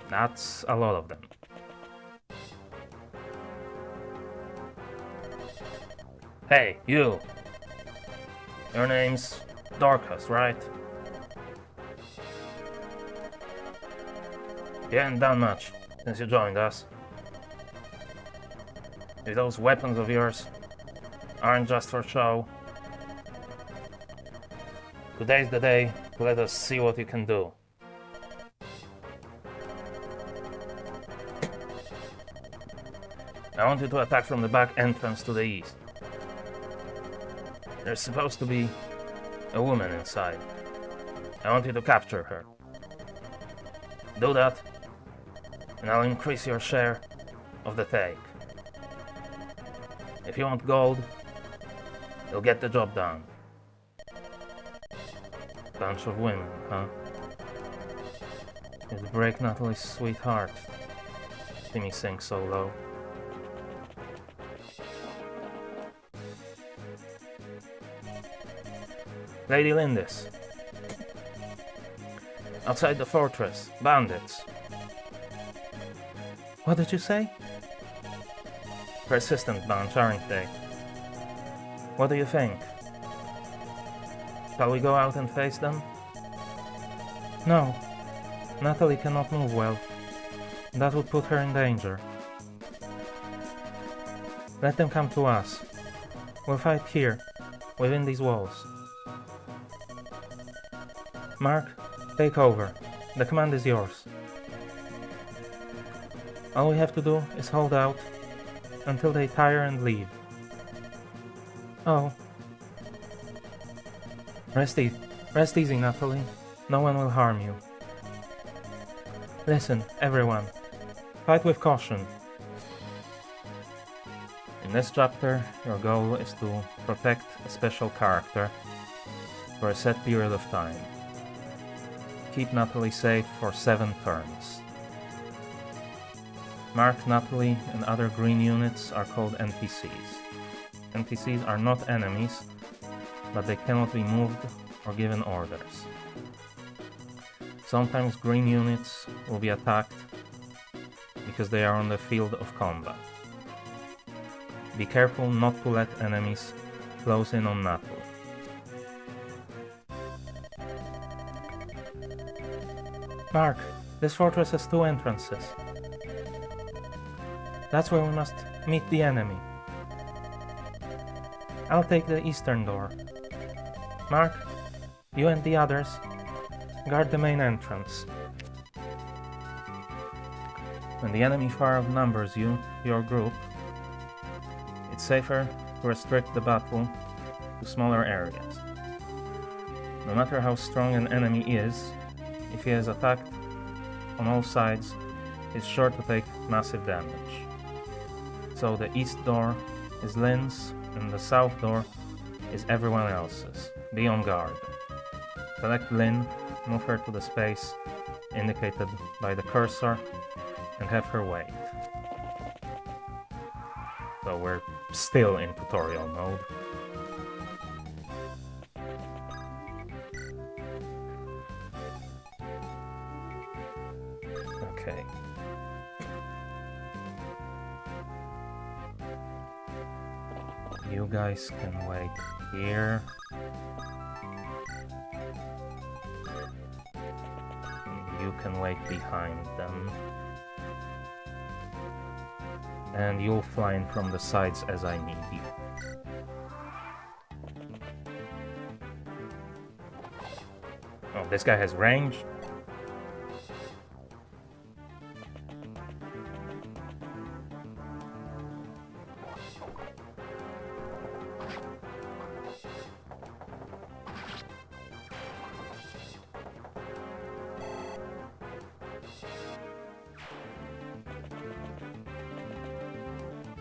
That's a lot of them. Hey, you! Your name's Dorcas, right? You haven't done much since you joined us. If those weapons of yours aren't just for show, today's the day to let us see what you can do. I want you to attack from the back entrance to the east. There's supposed to be a woman inside. I want you to capture her. Do that, and I'll increase your share of the take. If you want gold, you'll get the job done. Bunch of women, huh? It'd break Natalie's sweet heart. See me sink so low. Lady Lindis. Outside the fortress, bandits. What did you say? Persistent bunch, aren't they? What do you think? Shall we go out and face them? No. Natalie cannot move well. That would put her in danger. Let them come to us. We'll fight here, within these walls. Mark, take over. The command is yours. All we have to do is hold out until they tire and leave. Oh. Rest easy, Natalie. No one will harm you. Listen, everyone. Fight with caution. In this chapter, your goal is to protect a special character for a set period of time. Keep Natalie safe for 7 turns. Mark, Natalie, and other green units are called NPCs. NPCs are not enemies, but they cannot be moved or given orders. Sometimes green units will be attacked because they are on the field of combat. Be careful not to let enemies close in on Natalie. Mark, this fortress has 2 entrances. That's where we must meet the enemy. I'll take the eastern door. Mark, you and the others guard the main entrance. When the enemy far outnumbers you, your group, it's safer to restrict the battle to smaller areas. No matter how strong an enemy is, if he is attacked on all sides, he's sure to take massive damage. So the east door is Lynn's and the south door is everyone else's. Be on guard. Select Lynn, move her to the space indicated by the cursor, and have her wait. So we're still in tutorial mode. Okay. You guys can wait here. You can wait behind them. And you'll fly in from the sides as I need you. Oh, this guy has range?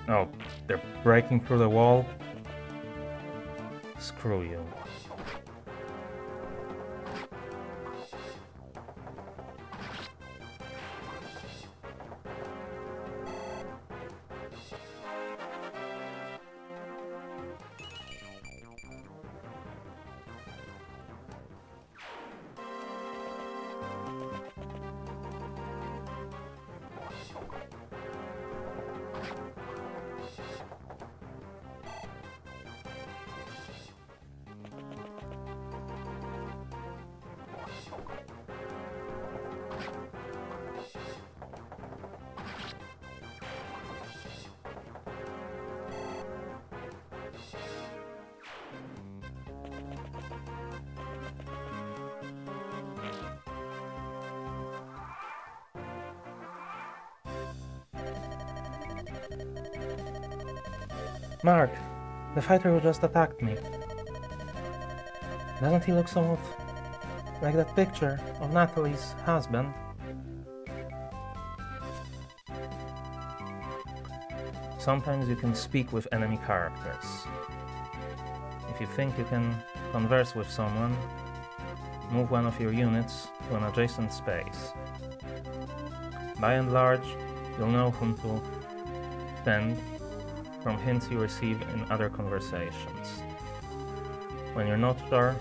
Oh, they're breaking through the wall? Screw you. Mark, the fighter who just attacked me. Doesn't he look somewhat like that picture of Natalie's husband? Sometimes you can speak with enemy characters. If you think you can converse with someone, move one of your units to an adjacent space. By and large, you'll know whom to send from hints you receive in other conversations. When you're not sure,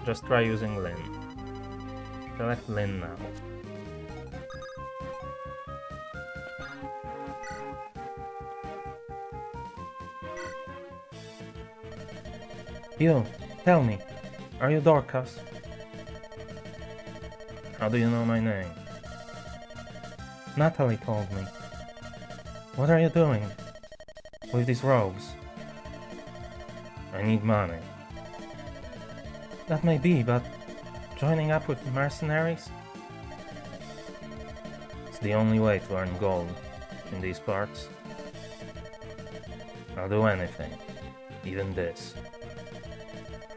just try using Lynn. Select Lynn now. You, tell me, are you Dorcas? How do you know my name? Natalie told me. What are you doing with these robes? I need money. That may be, but joining up with mercenaries? It's the only way to earn gold in these parts. I'll do anything, even this.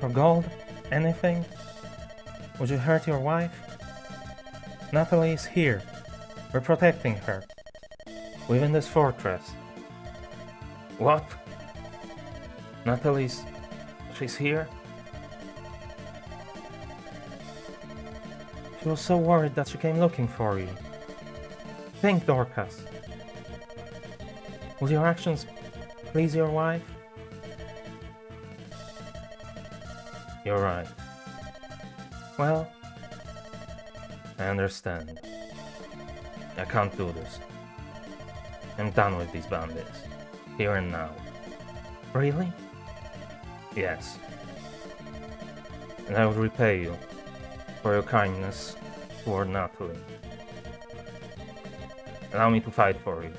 For gold? Anything? Would you hurt your wife? Natalie is here. We're protecting her. Within this fortress. What? She's here? She was so worried that she came looking for you. Think, Dorcas. Will your actions please your wife? You're right. Well, I understand. I can't do this. I'm done with these bandits. Here and now. really? Yes. And I will repay you for your kindness toward Natalie. Allow me to fight for you.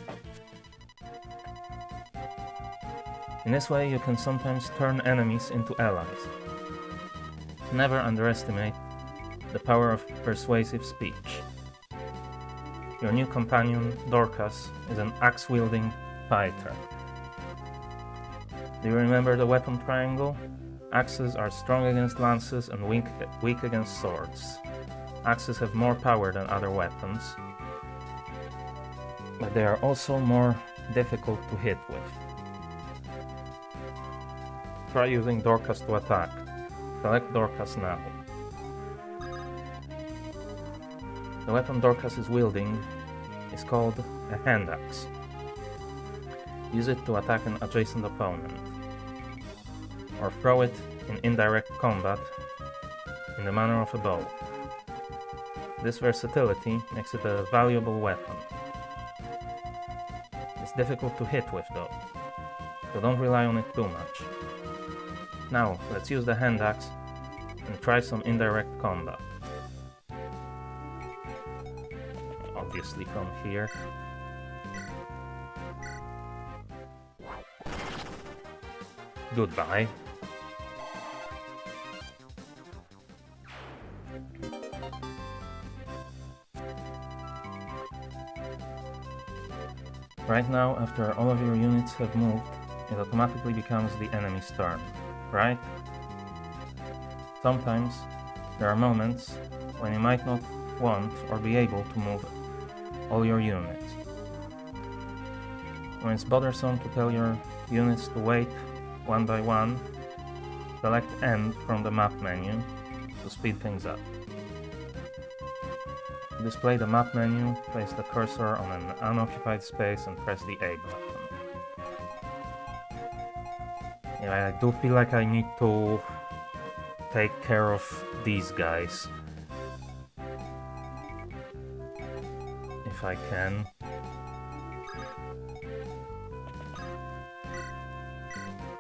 In this way, you can sometimes turn enemies into allies. Never underestimate the power of persuasive speech. Your new companion, Dorcas, is an axe-wielding fighter. Do you remember the weapon triangle? Axes are strong against lances and weak against swords. Axes have more power than other weapons, but they are also more difficult to hit with. Try using Dorcas to attack. Select Dorcas now. The weapon Dorcas is wielding is called a hand axe. Use it to attack an adjacent opponent, or throw it in indirect combat in the manner of a bow. This versatility makes it a valuable weapon. It's difficult to hit with though, so don't rely on it too much. Now, let's use the hand axe and try some indirect combat. Obviously from here. Goodbye. Right now, after all of your units have moved, it automatically becomes the enemy's turn, right? Sometimes, there are moments when you might not want or be able to move all your units. When it's bothersome to tell your units to wait one by one, select End from the map menu to speed things up. To display the map menu, place the cursor on an unoccupied space and press the A button. Yeah, I do feel like I need to take care of these guys. If I can.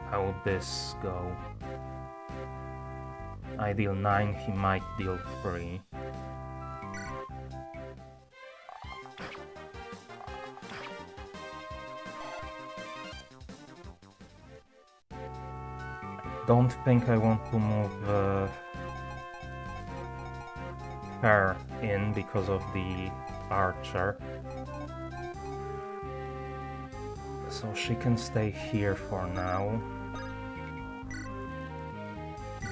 How would this go? I deal 9, he might deal 3. Don't think I want to move her in because of the archer. So she can stay here for now.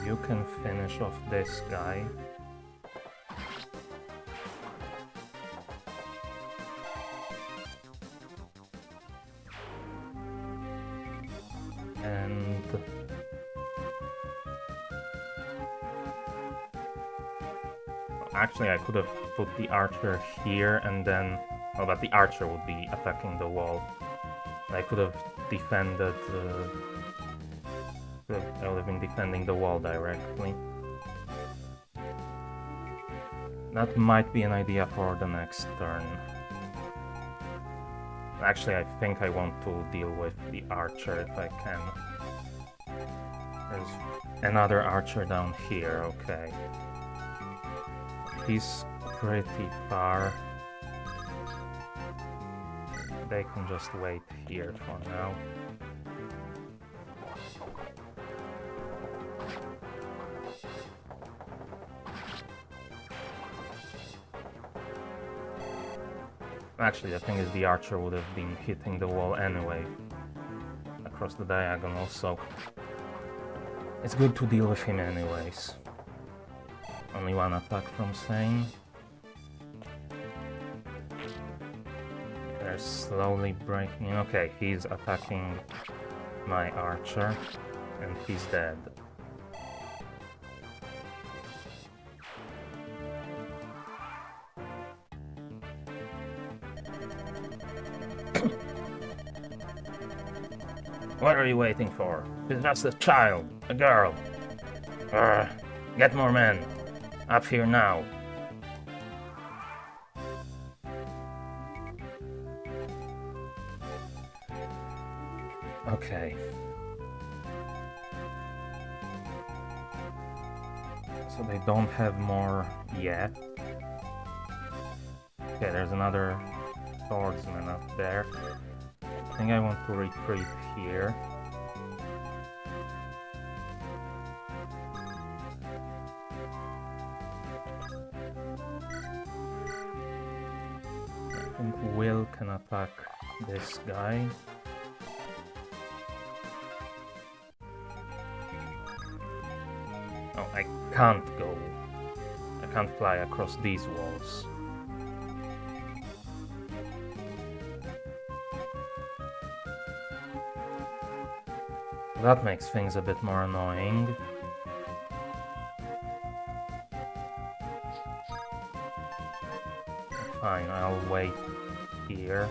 You can finish off this guy. And actually I could have put the archer here and then, well, but the archer would be attacking the wall. I could have defended, I would have been defending the wall directly. That might be an idea for the next turn. Actually, I think I want to deal with the archer if I can. There's another archer down here, okay. He's pretty far. They can just wait here for now. Actually, the thing is, the archer would have been hitting the wall anyway, across the diagonal, so it's good to deal with him anyways. Only one attack from Sane. They're slowly breaking. Okay, he's attacking my archer, and he's dead. What are you waiting for? It's just a child, a girl. Get more men. Up here now. Okay. So they don't have more yet. Okay, there's another swordsman up there. I think I want to retreat here. I think Will can attack this guy. Oh, I can't go. I can't fly across these walls. That makes things a bit more annoying. Fine, I'll wait here.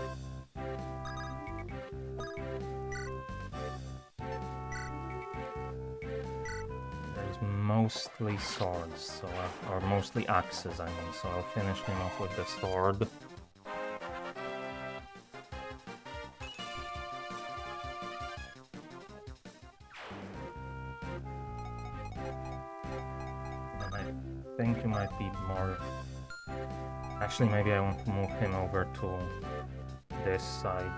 There's mostly swords, so or mostly axes, I mean, so I'll finish him off with the sword. I think you might be more... Actually, maybe I want to move him over to this side.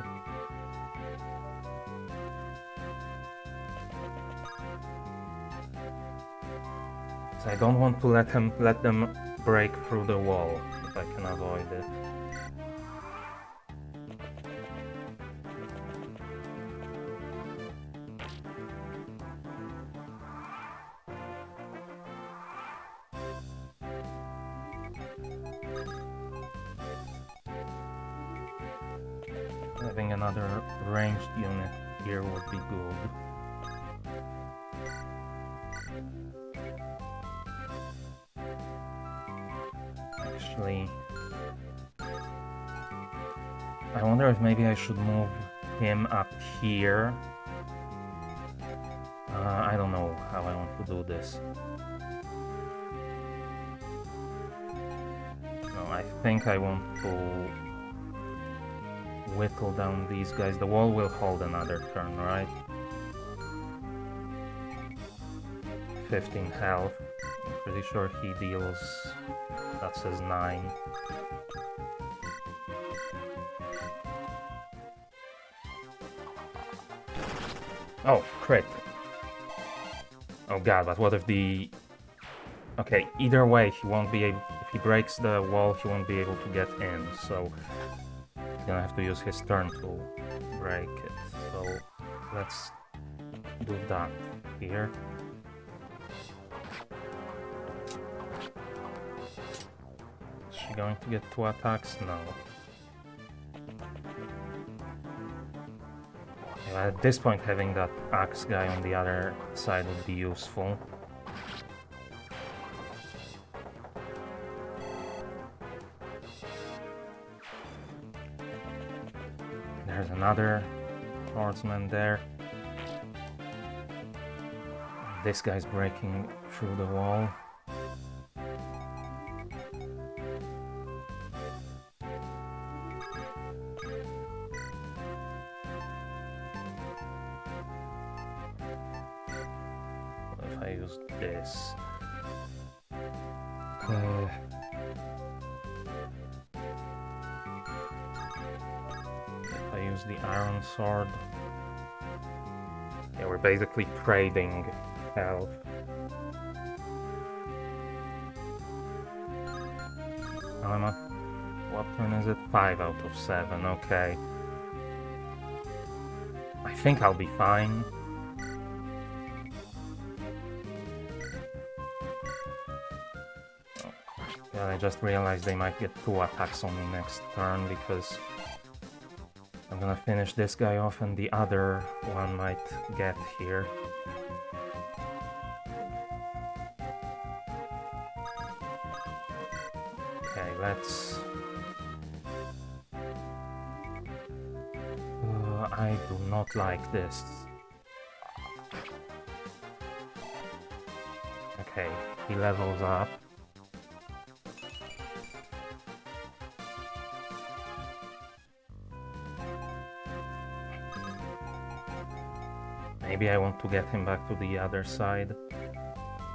So I don't want to let them break through the wall if I can avoid it. Having another ranged unit here would be good. Actually, I wonder if maybe I should move him up here. I don't know how I want to do this. No, I think I want to whittle down these guys. The wall will hold another turn, right? 15 health. I'm pretty sure he deals... that says 9. Oh, crit. Oh god, but what if the... Okay, either way, he won't be able... If he breaks the wall, he won't be able to get in, so... He's gonna have to use his turn to break it. So, let's do that here. Is she going to get 2 attacks? No. At this point, having that axe guy on the other side would be useful. There's another swordsman there. This guy's breaking through the wall. If I use this... If I use the iron sword... Yeah, we're basically trading health. What turn is it? 5 out of 7, okay. I think I'll be fine. Yeah, I just realized they might get 2 attacks on me next turn because I'm gonna finish this guy off and the other one might get here. Okay, let's... I do not like this. Okay, he levels up. Maybe I want to get him back to the other side.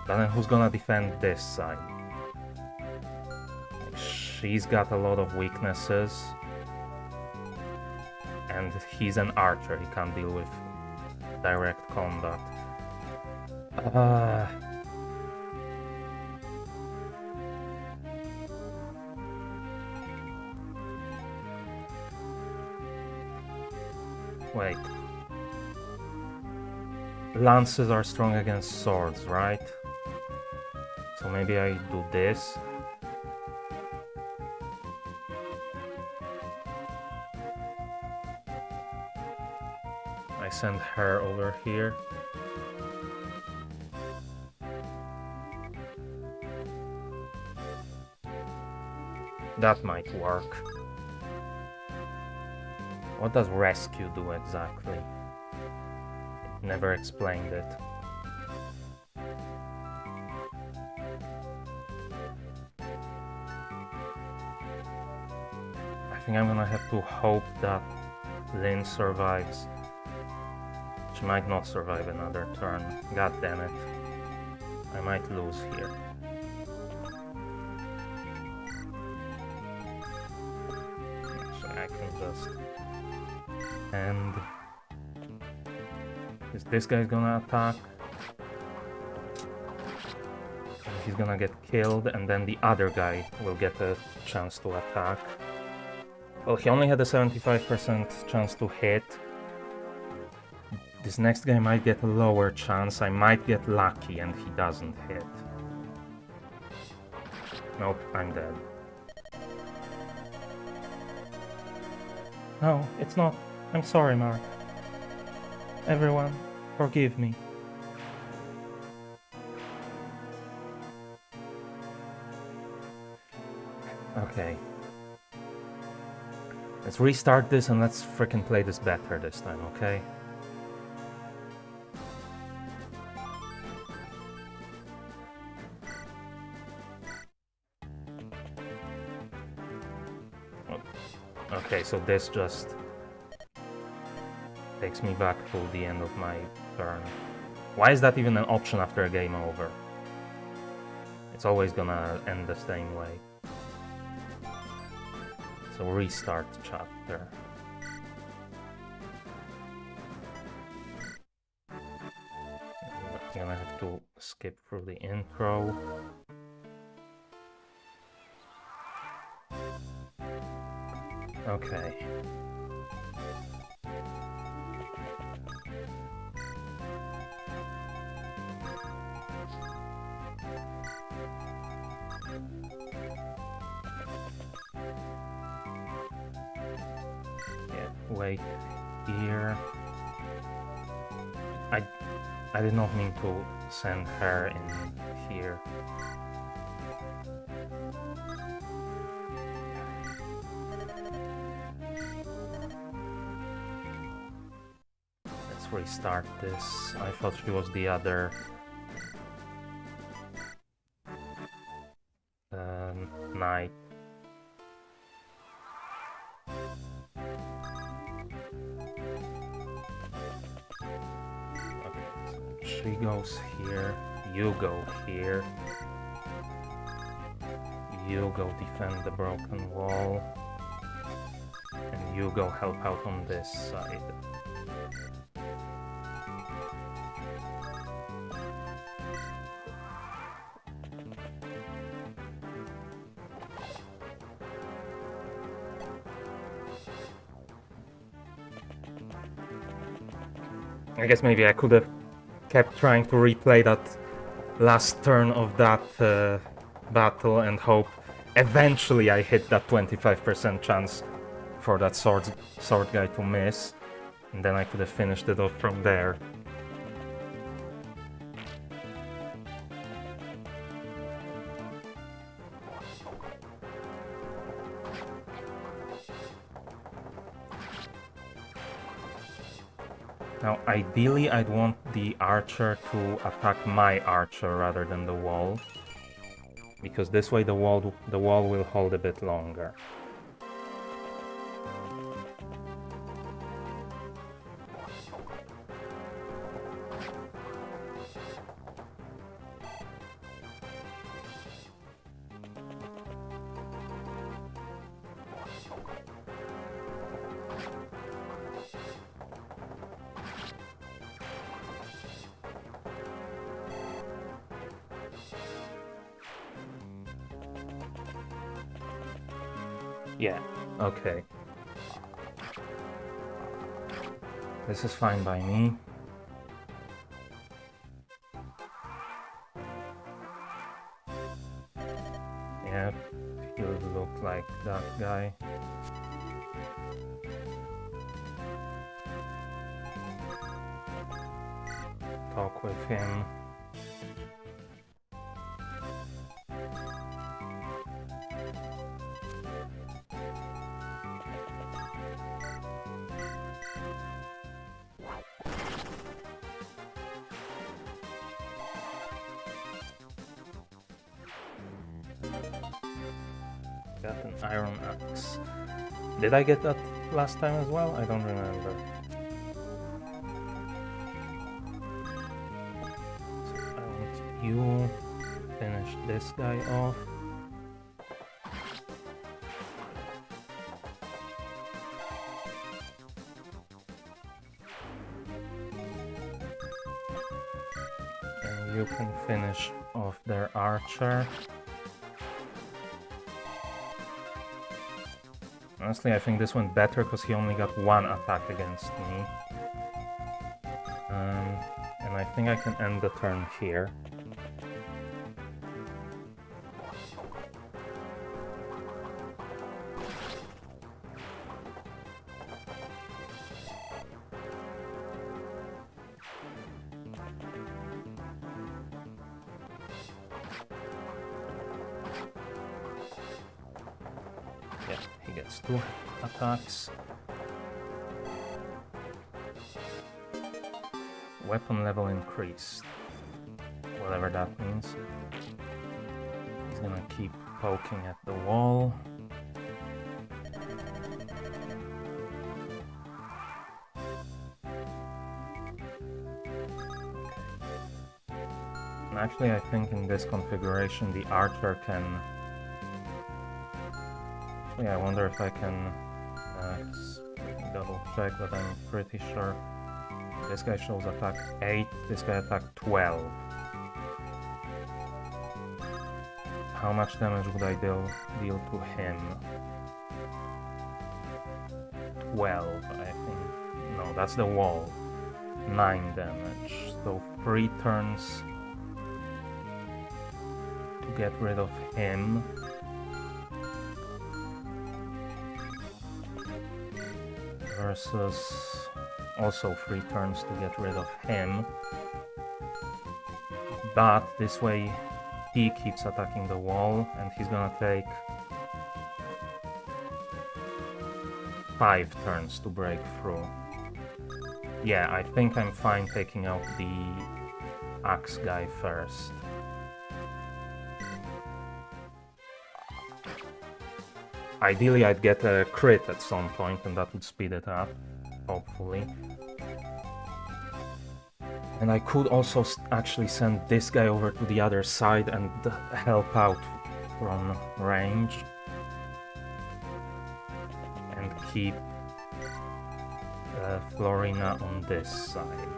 But then who's gonna defend this side? She's got a lot of weaknesses. And he's an archer, he can't deal with direct combat. Wait. Lances are strong against swords, right? So maybe I do this. I send her over here. That might work. What does rescue do exactly? Never explained it. I think I'm gonna have to hope that Lynn survives. She might not survive another turn. God damn it. I might lose here. Actually, I can just... And... Is this guy gonna attack? He's gonna get killed, and then the other guy will get a chance to attack. Well, he only had a 75% chance to hit. This next guy might get a lower chance. I might get lucky and he doesn't hit. Nope, I'm dead. No, it's not. I'm sorry, Mark. Everyone, forgive me. Okay. Let's restart this and let's frickin' play this better this time, okay? Okay, so this just takes me back to the end of my turn. Why is that even an option after a game over? It's always gonna end the same way. So restart chapter. I'm gonna have to skip through the intro. Okay. Yeah, wait here. I did not mean to send her in here. Let's restart this. I thought she was the other knight. Okay, so she goes here, you go here, you go defend the broken wall, and you go help out on this side. I guess maybe I could have kept trying to replay that last turn of that battle and hope eventually I hit that 25% chance for that sword guy to miss, and then I could have finished it off from there. Now, ideally, I'd want the archer to attack my archer rather than the wall, because this way the wall will hold a bit longer. Yeah, okay. This is fine by me. Yeah, he would look like that guy. Talk with him. Got an iron axe. Did I get that last time as well? I don't remember. So I want you finish this guy off. And you can finish off their archer. Honestly, I think this went better because he only got one attack against me. And I think I can end the turn here. he gets 2 attacks. Weapon level increased. Whatever that means. He's gonna keep poking at the wall. And actually, I think in this configuration the archer can... Actually, I wonder if I can double check, but I'm pretty sure. This guy shows attack 8, this guy attack 12. How much damage would I deal to him? 12, I think. No, that's the wall. 9 damage. So 3 turns to get rid of him. Versus also 3 turns to get rid of him. But this way he keeps attacking the wall and he's gonna take 5 turns to break through. Yeah, I think I'm fine taking out the axe guy first. Ideally I'd get a crit at some point and that would speed it up, hopefully. And I could also actually send this guy over to the other side and help out from range. And keep Florina on this side.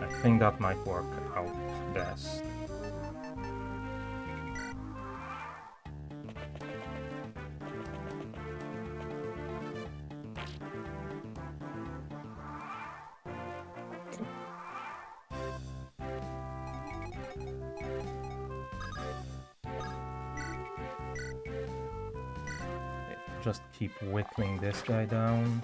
I think that might work out best. Just keep whittling this guy down.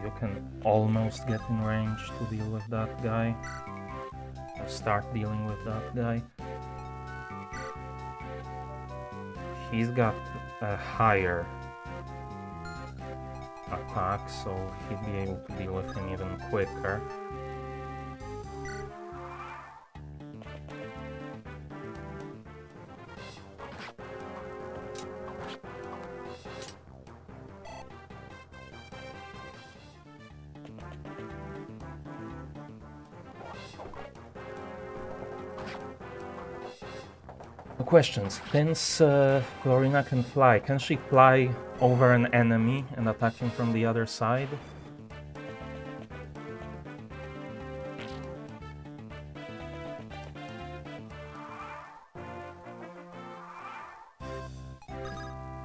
You can almost get in range to deal with that guy. Or start dealing with that guy. He's got a higher attack, so he'd be able to deal with him even quicker. Questions. Since Florina can fly, can she fly over an enemy and attack him from the other side?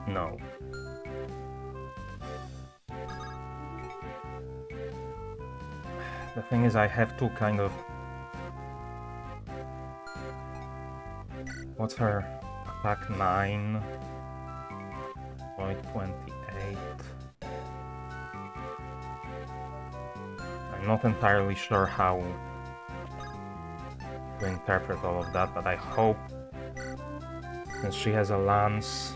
No. The thing is, I have to kind of... What's her attack? 9, point 28. I'm not entirely sure how to interpret all of that, but I hope, since she has a lance,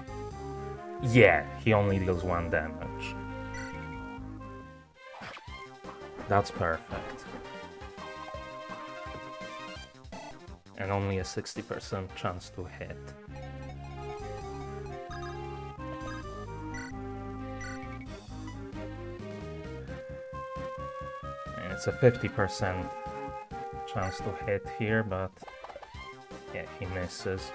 yeah, he only deals 1 damage. That's perfect. And only a 60% chance to hit. And it's a 50% chance to hit here, but yeah, he misses.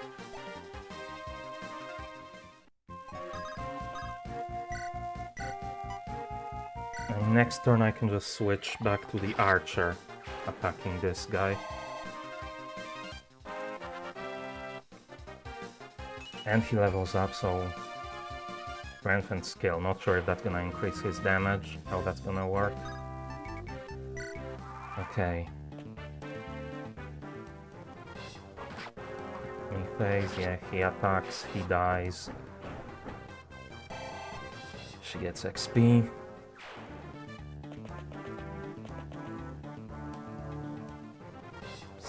And next turn I can just switch back to the archer, attacking this guy. And he levels up, so strength and skill. Not sure if that's gonna increase his damage, how that's gonna work. Okay. He phase, yeah, he attacks, he dies. She gets XP.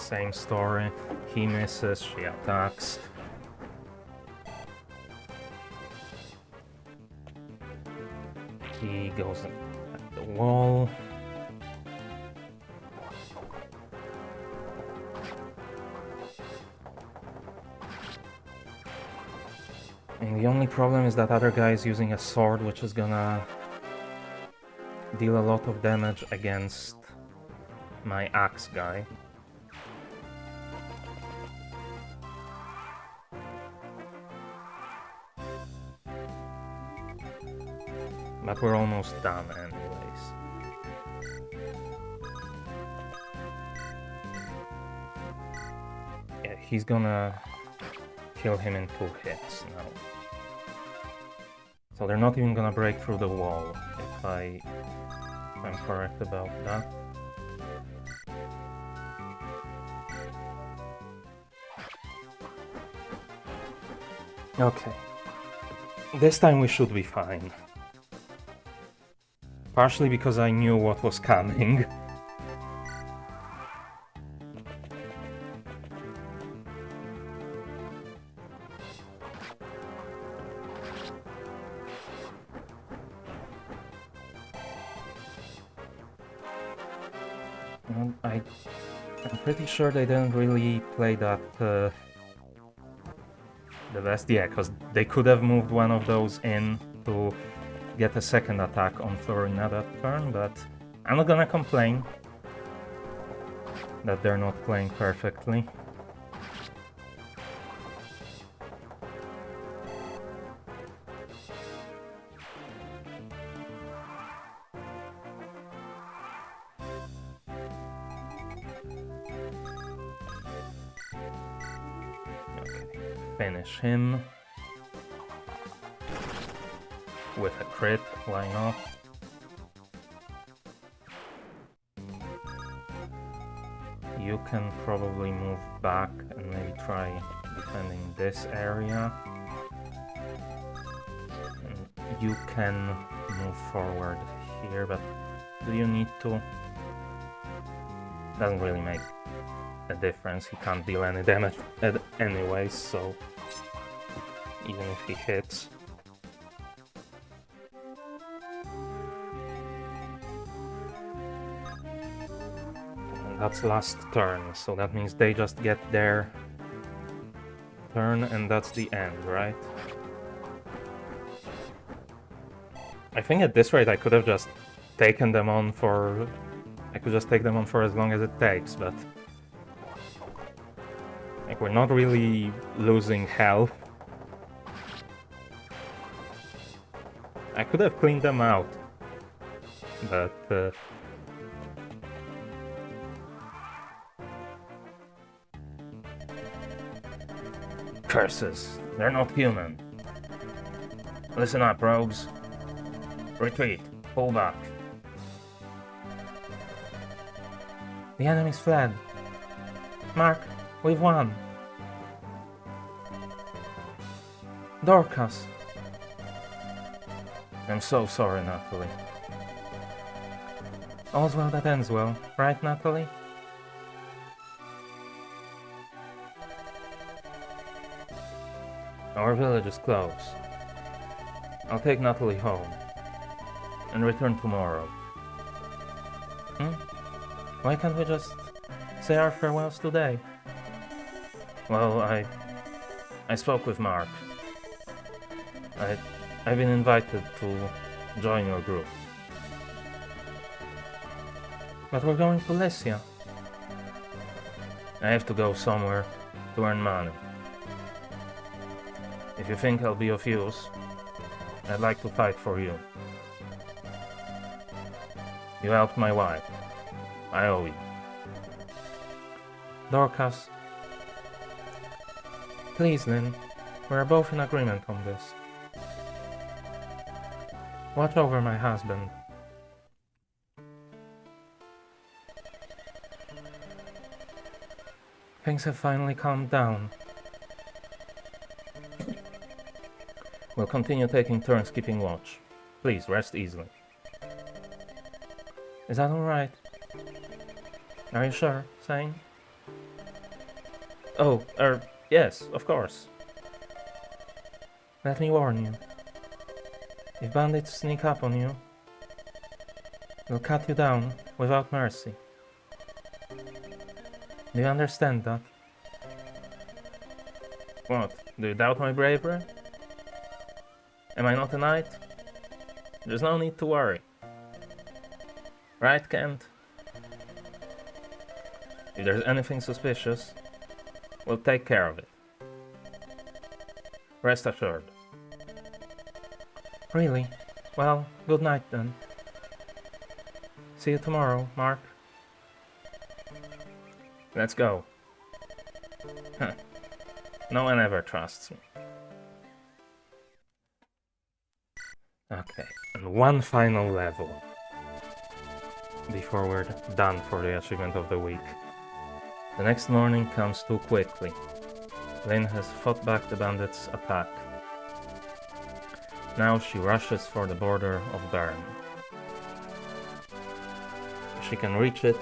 same story. He misses, she attacks. He goes at the wall. And the only problem is that other guy is using a sword, which is gonna deal a lot of damage against my axe guy. But we're almost done anyways. Yeah, he's gonna kill him in 2 hits now. So they're not even gonna break through the wall, if I'm correct about that. Okay. This time we should be fine. Partially because I knew what was coming. I'm pretty sure they didn't really play that the best. Yeah, because they could have moved one of those in to get a second attack on Florina that turn, but I'm not gonna complain that they're not playing perfectly. Finish him with a crit, why not? You can probably move back and maybe try defending this area. And you can move forward here, but do you need to? Doesn't really make a difference, he can't deal any damage anyways, so even if he hits. And that's last turn, so that means they just get their turn and that's the end, right? I think at this rate I could have just taken them on for... I could just take them on for as long as it takes, but... like, we're not really losing health. I could have cleaned them out, but curses, they're not human. Listen up, rogues. Retreat, pull back. The enemy's fled. Mark, we've won. Dorcas. I'm so sorry, Natalie. All's well that ends well, right, Natalie? Our village is close. I'll take Natalie home and return tomorrow. Why can't we just say our farewells today? Well, I spoke with Mark. I've been invited to join your group. But we're going to Lycia. I have to go somewhere to earn money. If you think I'll be of use, I'd like to fight for you. You helped my wife. I owe you. Dorcas. Please, Lynn. We're both in agreement on this. Watch over my husband. Things have finally calmed down. We'll continue taking turns keeping watch. Please, rest easily. Is that alright? Are you sure, Sane? Oh, yes, of course. Let me warn you. If bandits sneak up on you, they'll cut you down without mercy. Do you understand that? What? Do you doubt my bravery? Am I not a knight? There's no need to worry. Right, Kent? If there's anything suspicious, we'll take care of it. Rest assured. Really? Well, good night then. See you tomorrow, Mark. Let's go. Huh. No one ever trusts me. Okay, and one final level before we're done for the achievement of the week. The next morning comes too quickly. Lynn has fought back the bandits' attack. Now she rushes for the border of Bern. If she can reach it,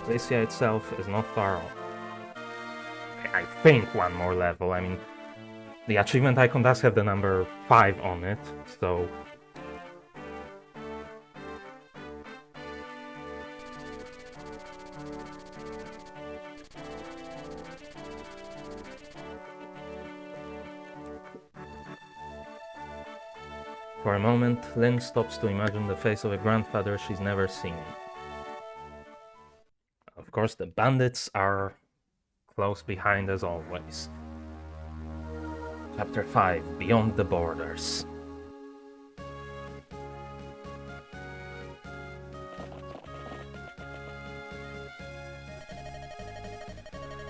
Lycia itself is not far off. I think one more level. I mean, the achievement icon does have the number 5 on it, so... For a moment, Lynn stops to imagine the face of a grandfather she's never seen. Of course, the bandits are close behind as always. Chapter 5, Beyond the Borders.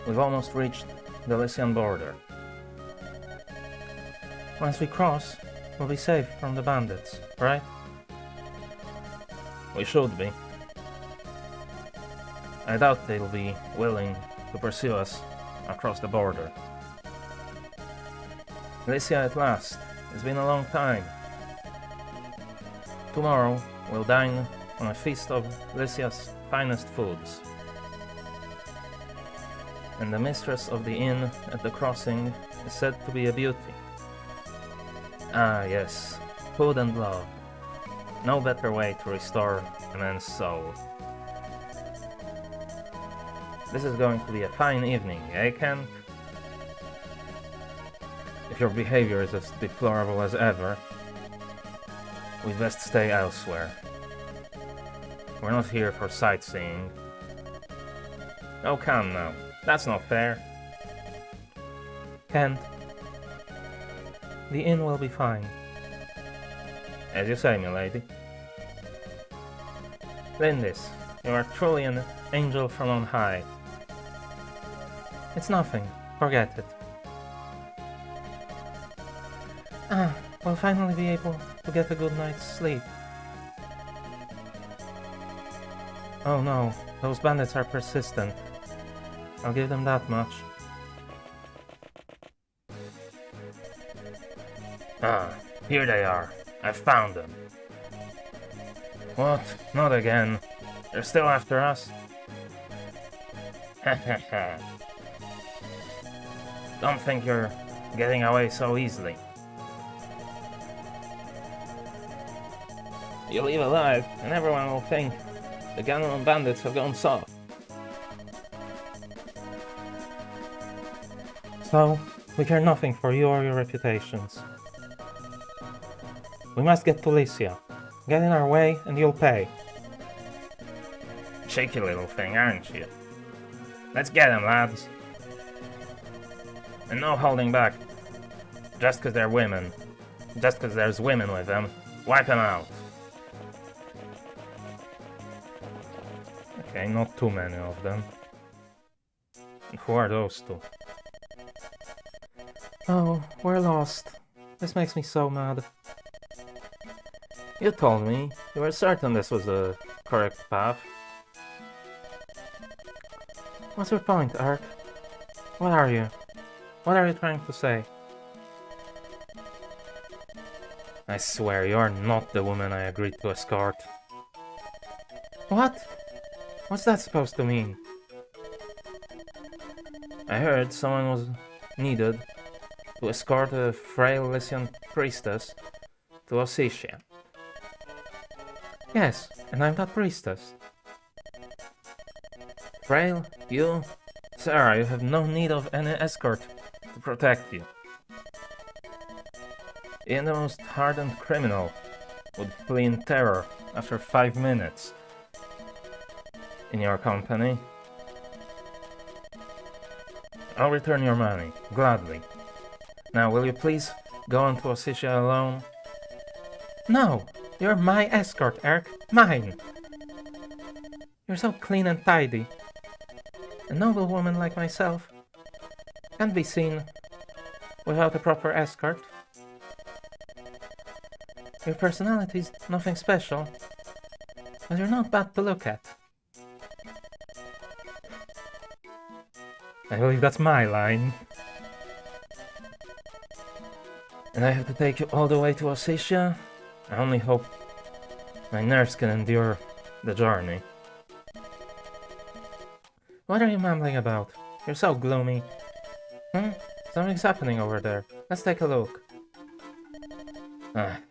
We've almost reached the Lycian border. Once we cross, we'll be safe from the bandits, right? We should be. I doubt they'll be willing to pursue us across the border. Lycia at last. It's been a long time. Tomorrow, we'll dine on a feast of Lycia's finest foods. And the mistress of the inn at the crossing is said to be a beauty. Ah, yes. Food and love. No better way to restore a man's soul. This is going to be a fine evening, eh, Kent? If your behavior is as deplorable as ever, we'd best stay elsewhere. We're not here for sightseeing. Oh, come now. That's not fair. Kent, the inn will be fine. As you say, milady. Lindis, you are truly an angel from on high. It's nothing. Forget it. We'll finally be able to get a good night's sleep. Oh no, those bandits are persistent. I'll give them that much. Ah, here they are. I found them. What? Not again. They're still after us? Hahaha. Don't think you're getting away so easily. You leave alive, and everyone will think the Ganon bandits have gone soft. So, we care nothing for you or your reputations. We must get to Lycia. Get in our way, and you'll pay. Cheeky little thing, aren't you? Let's get them, lads. And no holding back. Just 'cause they're women. Just 'cause there's women with them. Wipe them out. Okay, not too many of them. Who are those two? Oh, we're lost. This makes me so mad. You told me. You were certain this was the correct path. What's your point, Ark? What are you? What are you trying to say? I swear, you're not the woman I agreed to escort. What? What's that supposed to mean? I heard someone was needed to escort a frail Lycian priestess to Lycia. Yes, and I'm that priestess. Frail, you? Sarah, you have no need of any escort to protect you. Even the most hardened criminal would flee in terror after 5 minutes in your company. I'll return your money, gladly. Now, will you please go on to Lycia alone? No! You're my escort, Eric. Mine! You're so clean and tidy. A noble woman like myself can't be seen without a proper escort. Your personality's nothing special, but you're not bad to look at. I believe that's my line. And I have to take you all the way to Lycia? I only hope my nerves can endure the journey. What are you mumbling about? You're so gloomy. Something's happening over there. Let's take a look.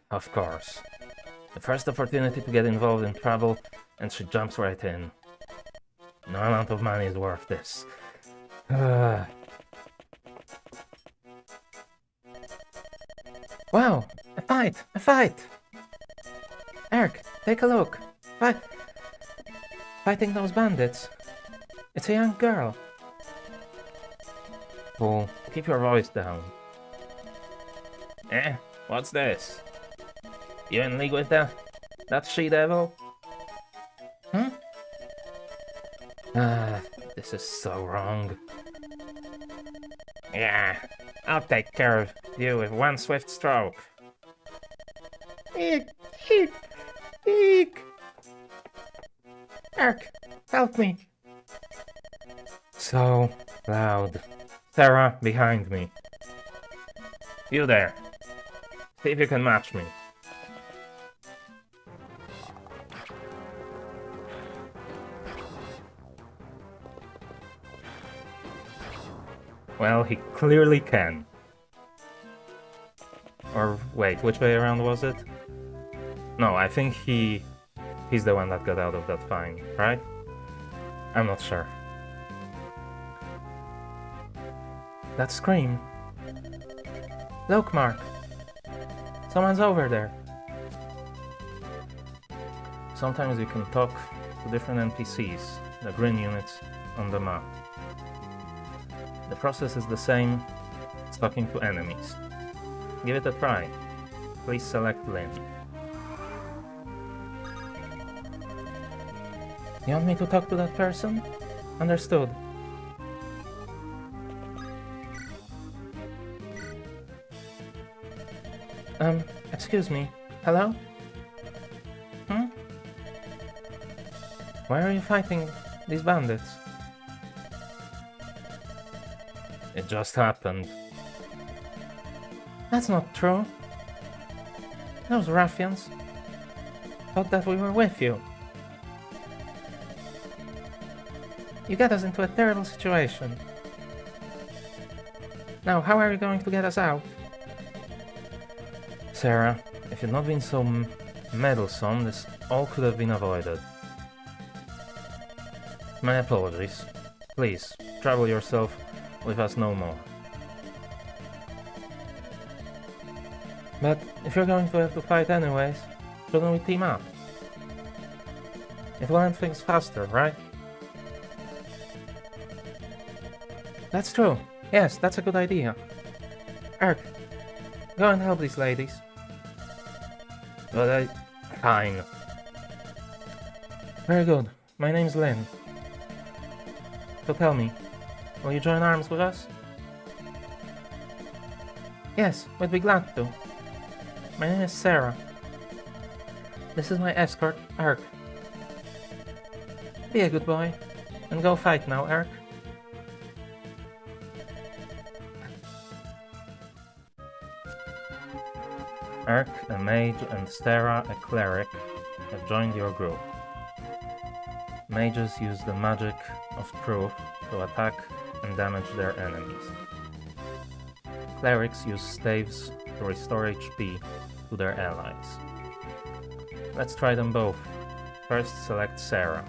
Of course. The first opportunity to get involved in trouble, and she jumps right in. No amount of money is worth this. Wow! A fight! A fight! Eric, take a look. Fighting those bandits. It's a young girl. Fool, keep your voice down. What's this? You in league with that she-devil? This is so wrong. Yeah, I'll take care of you with one swift stroke. Eek! Eek! Eek! Eric, help me! So loud. Sarah, behind me. You there. See if you can match me. Well, he clearly can. Or wait, which way around was it? No, I think he's the one that got out of that fine, right? I'm not sure. That scream. Look, Mark. Someone's over there. Sometimes you can talk to different NPCs, the green units on the map. The process is the same as talking to enemies. Give it a try. Please select Lynn. You want me to talk to that person? Understood. Excuse me. Hello? Why are you fighting these bandits? It just happened. That's not true. Those ruffians thought that we were with you. You got us into a terrible situation. Now, how are you going to get us out? Sarah, if you'd not been so meddlesome, this all could have been avoided. My apologies. Please, trouble yourself with us no more. But if you're going to have to fight anyways, shouldn't we team up? It will end things faster, right? That's true. Yes, that's a good idea. Eric, go and help these ladies. But fine. Very good. My name's Lynn. So tell me, will you join arms with us? Yes, we'd be glad to. My name is Sarah. This is my escort, Eric. Be a good boy, and go fight now, Eric. Eric, a mage, and Sarah, a cleric, have joined your group. Mages use the magic of truth to attack and damage their enemies. Clerics use staves to restore HP to their allies. Let's try them both. First, select Sarah.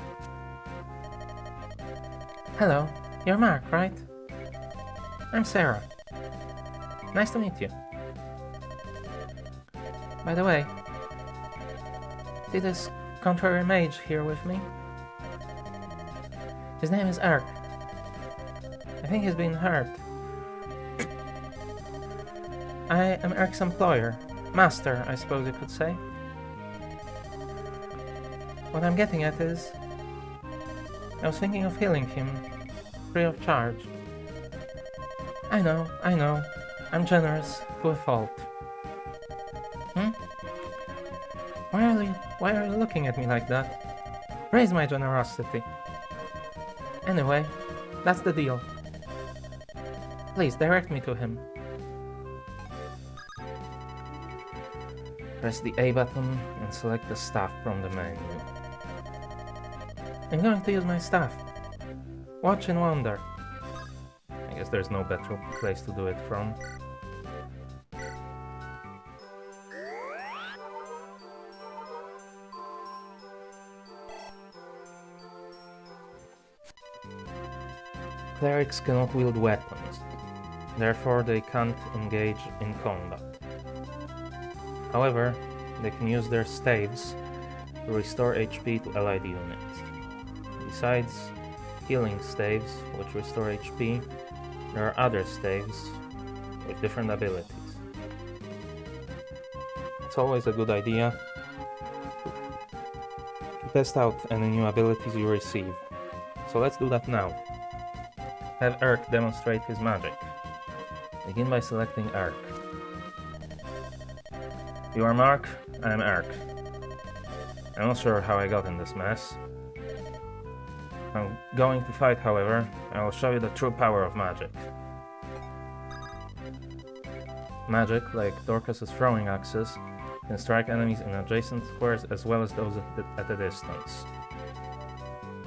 Hello, you're Mark, right? I'm Sarah. Nice to meet you. By the way, see this contrary mage here with me? His name is Erk. I think he's been hurt. I am Erk's employer. Master, I suppose you could say. What I'm getting at is, I was thinking of healing him, free of charge. I know, I'm generous to a fault. Why are you looking at me like that? Praise my generosity. Anyway, that's the deal. Please, direct me to him. Press the A button and select the staff from the menu. I'm going to use my staff. Watch and wonder. I guess there's no better place to do it from. Clerics cannot wield weapons, therefore they can't engage in combat. However, they can use their staves to restore HP to allied units. Besides healing staves, which restore HP, there are other staves with different abilities. It's always a good idea to test out any new abilities you receive. So let's do that now. Have Erk demonstrate his magic. Begin by selecting Erk. You are Mark, I am Erk. I'm not sure how I got in this mess. I'm going to fight, however. I will show you the true power of magic. Magic, like Dorcas's throwing axes, can strike enemies in adjacent squares as well as those at a distance.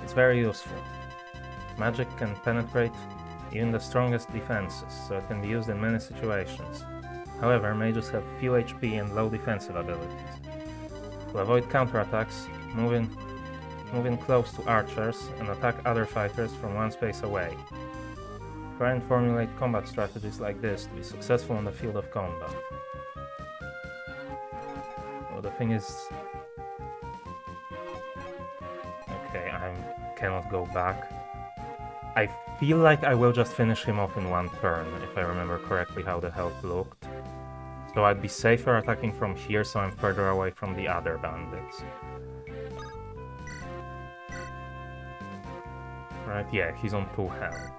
It's very useful. Magic can penetrate even the strongest defenses, so it can be used in many situations. However, mages have few HP and low defensive abilities. To avoid counterattacks, move in close to archers and attack other fighters from one space away. Try and formulate combat strategies like this to be successful in the field of combat. Well, the thing is... Okay, I cannot go back. I feel like I will just finish him off in one turn, if I remember correctly how the health looked. So I'd be safer attacking from here so I'm further away from the other bandits. Right, yeah, he's on 2 health.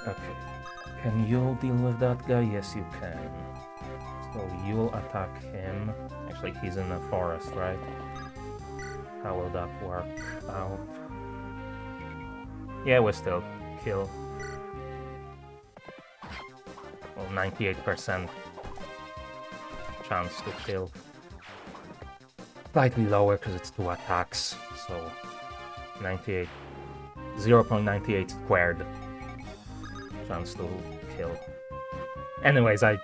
Okay. Can you deal with that guy? Yes, you can. So you'll attack him. Actually, he's in the forest, right? How will that work out? Yeah, we still kill. Well, 98% chance to kill. Slightly lower because it's 2 attacks, so 98, 0.98 squared chance to kill. Anyways, I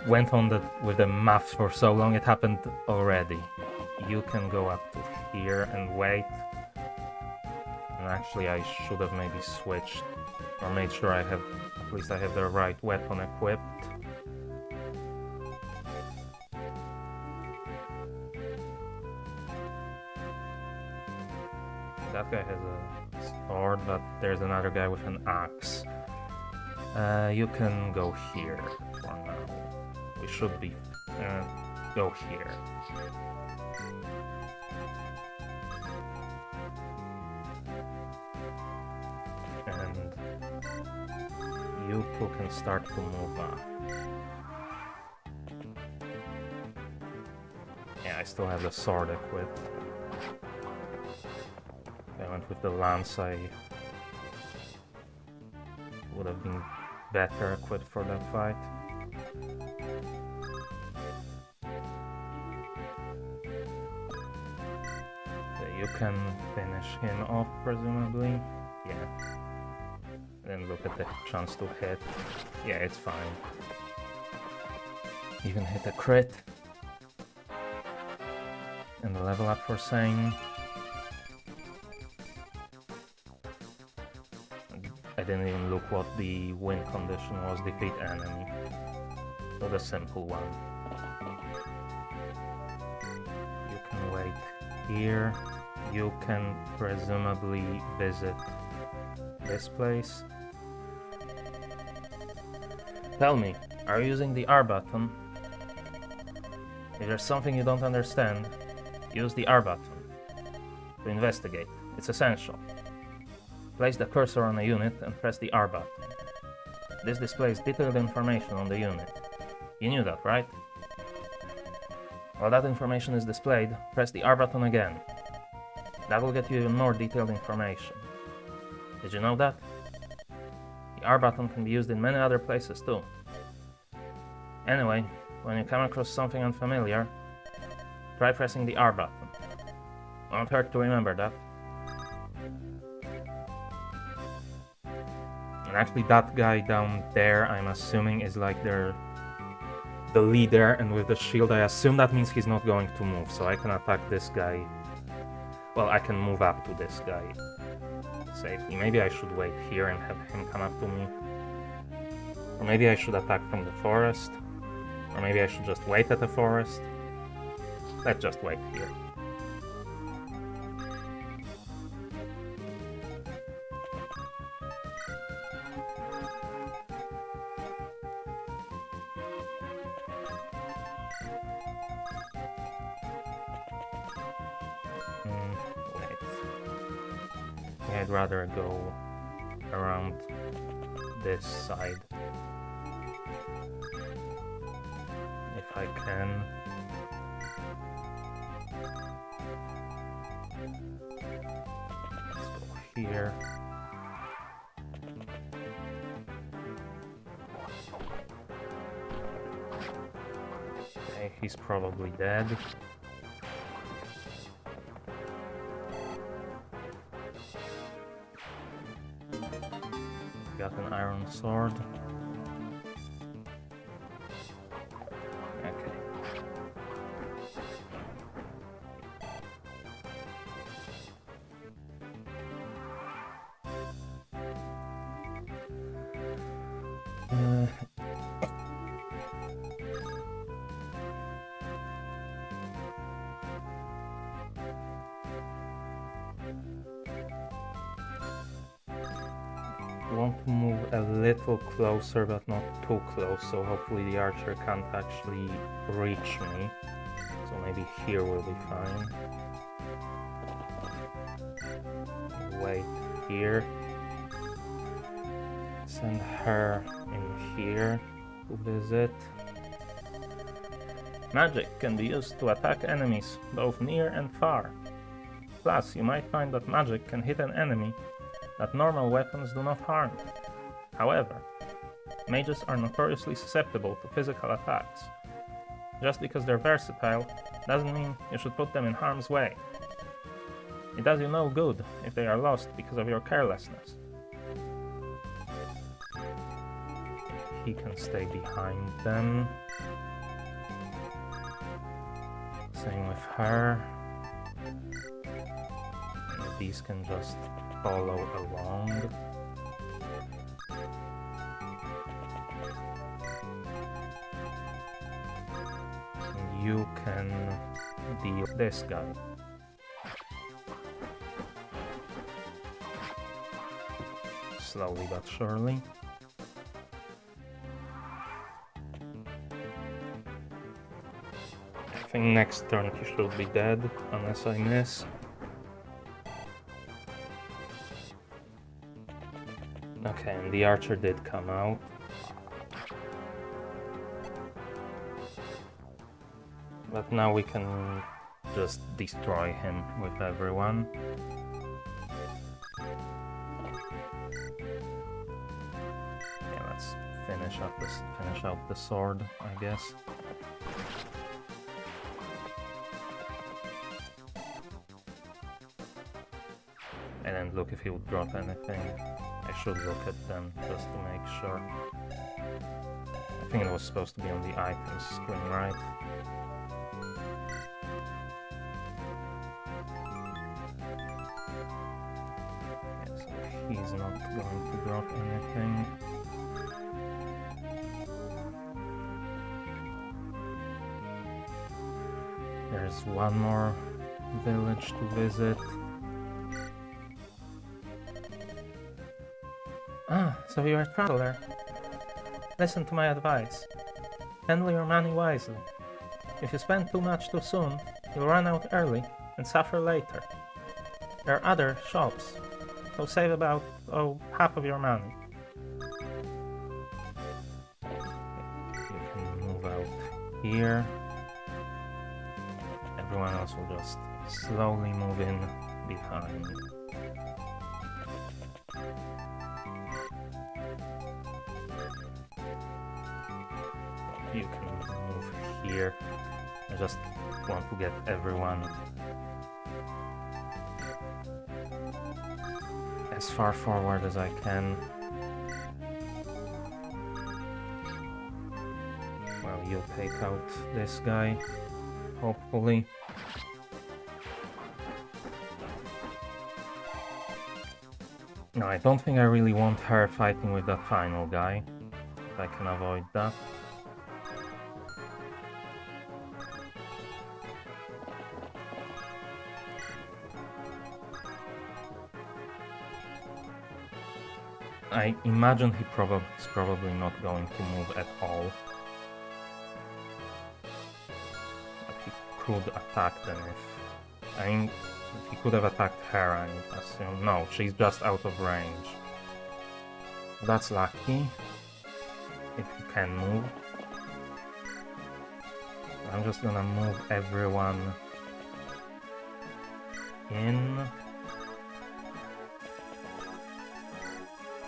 went on with the math for so long, it happened already. You can go up to here and wait. And actually I should have maybe switched, or made sure at least I have the right weapon equipped. That guy has a sword, but there's another guy with an axe. You can go here for now. We should be... go here. And you two can start to move up. Yeah, I still have the sword equipped. I went with the lance, I would have been better equipped for that fight. Okay, you can finish him off, presumably. Yeah. Then look at the chance to hit. Yeah, it's fine. Even hit a crit. And the level up for Sane. I didn't even look what the win condition was. Defeat enemy. So the simple one. You can wait here. You can presumably visit this place. Tell me, are you using the R button? If there's something you don't understand, use the R button to investigate. It's essential. Place the cursor on a unit and press the R button. This displays detailed information on the unit. You knew that, right? While that information is displayed, press the R button again. That will get you even more detailed information. Did you know that? The R button can be used in many other places too. Anyway, when you come across something unfamiliar, try pressing the R button. Won't hurt to remember that. And actually that guy down there, I'm assuming, is like the leader, and with the shield I assume that means he's not going to move, so I can attack this guy. Well, I can move up to this guy safely. Maybe I should wait here and have him come up to me. Or maybe I should attack from the forest. Or maybe I should just wait at the forest. Let's just wait here. Wait. Yeah, I'd rather go around this side. If I can. Let's go here. Okay, he's probably dead. Got an iron sword. Okay. Want to move a little closer, but not too close, so hopefully the archer can't actually reach me. So maybe here will be fine. Wait here. Send her in here to visit. Magic can be used to attack enemies, both near and far. Plus, you might find that magic can hit an enemy that normal weapons do not harm. However, mages are notoriously susceptible to physical attacks. Just because they're versatile doesn't mean you should put them in harm's way. It does you no good if they are lost because of your carelessness. He can stay behind them. Same with her. And these can just follow along. And you can deal with this guy. Slowly but surely. I think next turn he should be dead, unless I miss. Okay, and the archer did come out. But now we can just destroy him with everyone. let's finish out the sword, I guess. And then look if he would drop anything. I should look at them just to make sure. I think it was supposed to be on the items screen, right? Yeah, so he's not going to drop anything. There's one more village to visit. Ah, so you're a traveler. Listen to my advice. Handle your money wisely. If you spend too much too soon, you'll run out early and suffer later. There are other shops, so save about, half of your money. You can move out here. Everyone else will just slowly move in behind. You can move here. I just want to get everyone as far forward as I can. Well, you'll take out this guy, hopefully. No, I don't think I really want her fighting with that final guy, if I can avoid that. I imagine he's probably not going to move at all. But he could attack them if... I mean, if he could have attacked her, I assume. No, she's just out of range. That's lucky. If he can move. I'm just gonna move everyone in.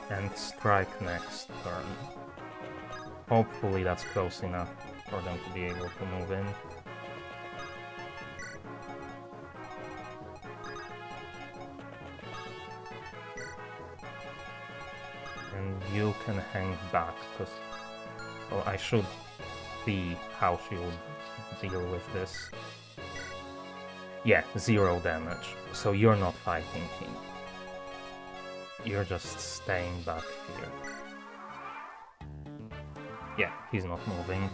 And strike next turn. Hopefully that's close enough for them to be able to move in. And you can hang back, because well, I should see how she would deal with this. Yeah, 0 damage, so you're not fighting him. You're just staying back here. Yeah, he's not moving.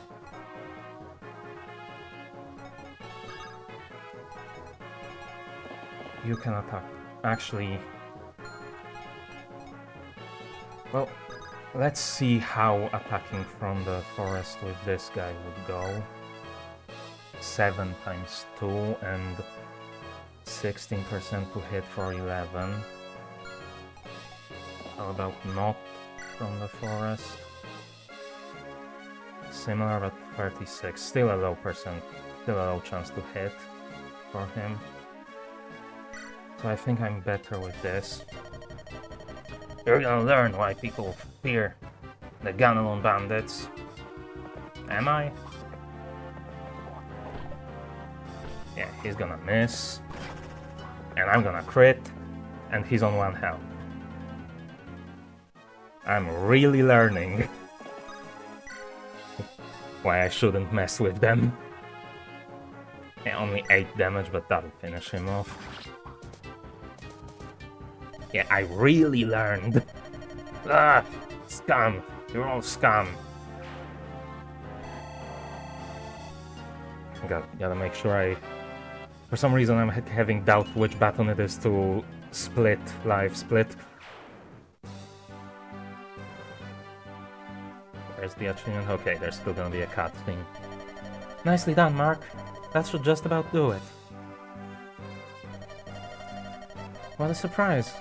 You can attack. Actually... Well, let's see how attacking from the forest with this guy would go. 7 times 2 and 16% to hit for 11. How about not from the forest? Similar but 36. Still a low chance to hit for him. So I think I'm better with this. You're gonna learn why people fear the Ganelon bandits. Am I? Yeah, he's gonna miss. And I'm gonna crit. And he's on 1 health. I'm really learning why I shouldn't mess with them. Yeah, only 8 damage, but that'll finish him off. Yeah, I really learned. Ah, scum. You're all scum. Gotta make sure I... For some reason I'm having doubt which button it is to split, live split. Where's the achievement? Okay, there's still gonna be a cut thing. Nicely done, Mark. That should just about do it. What a surprise.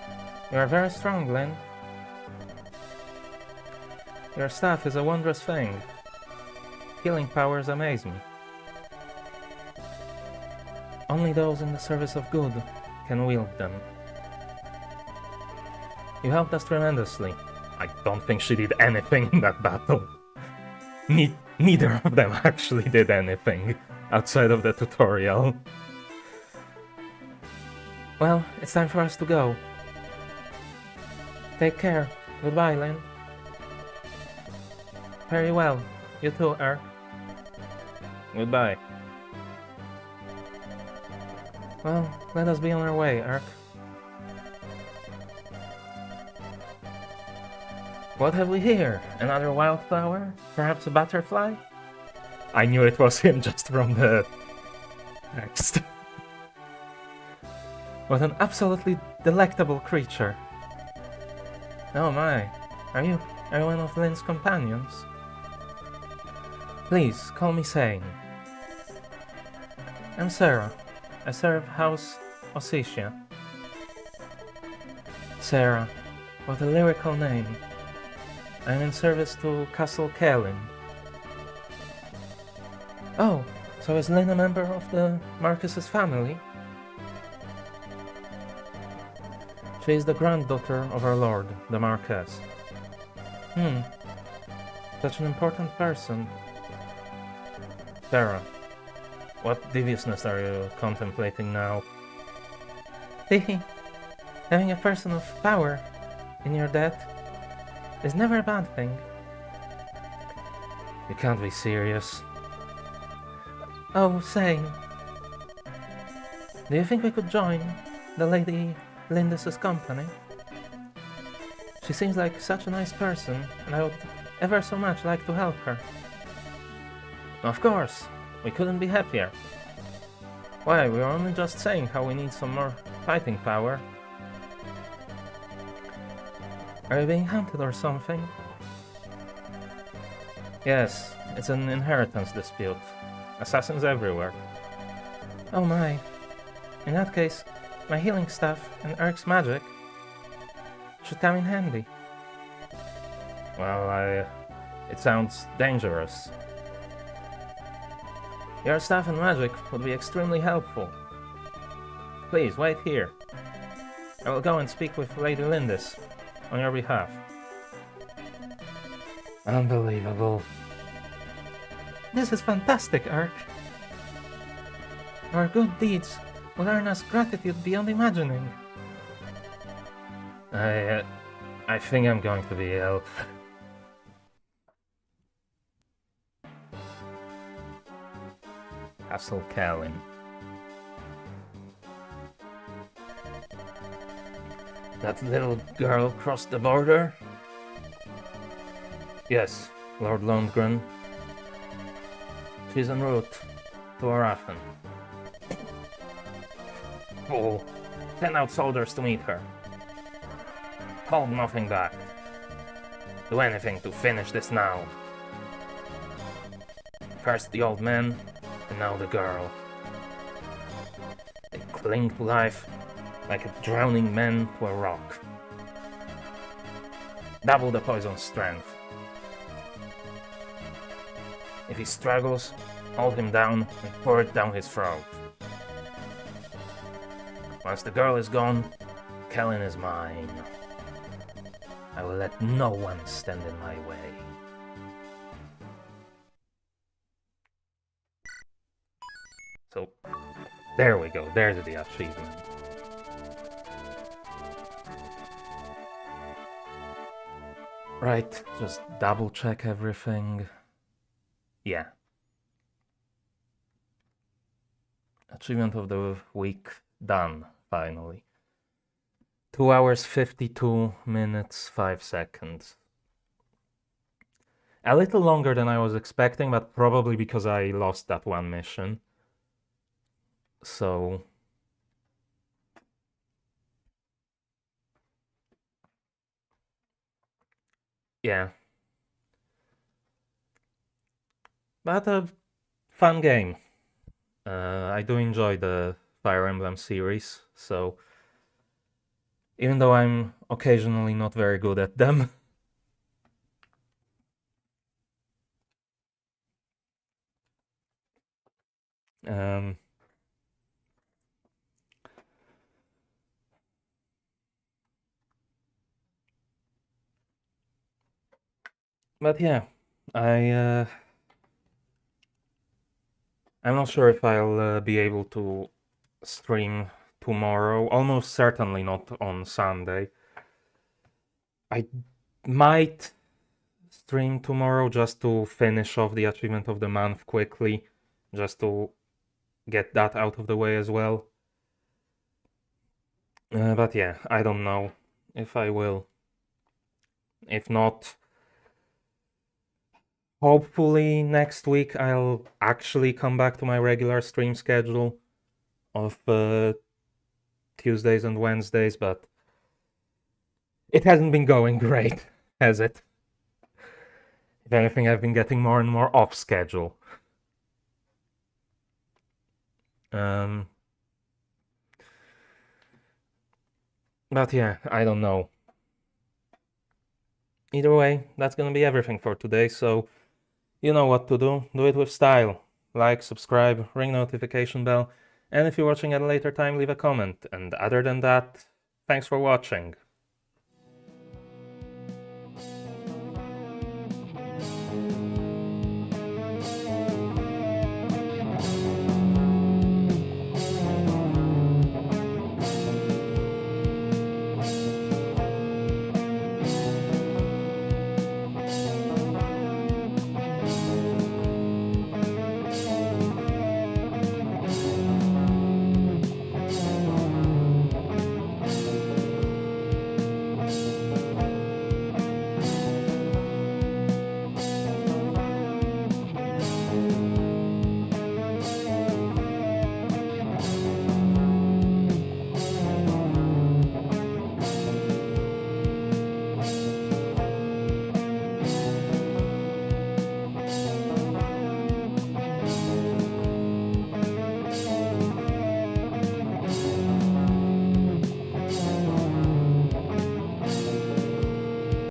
You are very strong, Glenn. Your staff is a wondrous thing. Healing powers amaze me. Only those in the service of good can wield them. You helped us tremendously. I don't think she did anything in that battle. Neither of them actually did anything outside of the tutorial. Well, it's time for us to go. Take care. Goodbye, Lynn. Very well. You too, Erk. Goodbye. Well, let us be on our way, Erk. What have we here? Another wildflower? Perhaps a butterfly? I knew it was him just from the text. What an absolutely delectable creature. Oh my, are you one of Lynn's companions? Please, call me Sane. I'm Sarah. I serve House Lycia. Sarah, what a lyrical name. I'm in service to Castle Kellyn. Oh, so is Lynn a member of the Marcus's family? She is the granddaughter of our lord, the Marquess. Such an important person. Sarah, what deviousness are you contemplating now? Hehe, having a person of power in your debt is never a bad thing. You can't be serious. Oh, Sane. Do you think we could join the Lady Lindis's company? She seems like such a nice person, and I would ever so much like to help her. Of course, we couldn't be happier. Why, we were only just saying how we need some more fighting power. Are you being hunted or something? Yes, it's an inheritance dispute. Assassins everywhere. Oh my. In that case, my healing staff and Erk's magic should come in handy. Well, it sounds dangerous. Your staff and magic would be extremely helpful. Please, wait here. I will go and speak with Lady Lindis on your behalf. Unbelievable. This is fantastic, Erk. Our good deeds will earn us gratitude beyond imagining. I think I'm going to be ill. Castle Kellyn. That little girl crossed the border? Yes, Lord Lundgren. She's en route to Arafen. Oh, send out soldiers to meet her. Hold nothing back. Do anything to finish this now. First the old man, and now the girl. They cling to life like a drowning man to a rock. Double the poison's strength. If he struggles, hold him down and pour it down his throat. Once the girl is gone, Kellyn is mine. I will let no one stand in my way. So, there we go, there's the achievement. Right, just double check everything. Yeah. Achievement of the week done, finally. 2 hours 52 minutes 5 seconds. A little longer than I was expecting, but probably because I lost that one mission. So... yeah. But a fun game. I do enjoy the Fire Emblem series, so even though I'm occasionally not very good at them. um, But yeah, I'm not sure if I'll be able to stream tomorrow. Almost certainly not on Sunday. I might stream tomorrow just to finish off the achievement of the month quickly, just to get that out of the way as well. But yeah, I don't know if I will. If not, hopefully next week I'll actually come back to my regular stream schedule of Tuesdays and Wednesdays, but it hasn't been going great, has it? If anything, I've been getting more and more off schedule. But yeah, I don't know. Either way, that's gonna be everything for today, so you know what to do. Do it with style. Like, subscribe, ring notification bell, and if you're watching at a later time, leave a comment. And other than that, thanks for watching.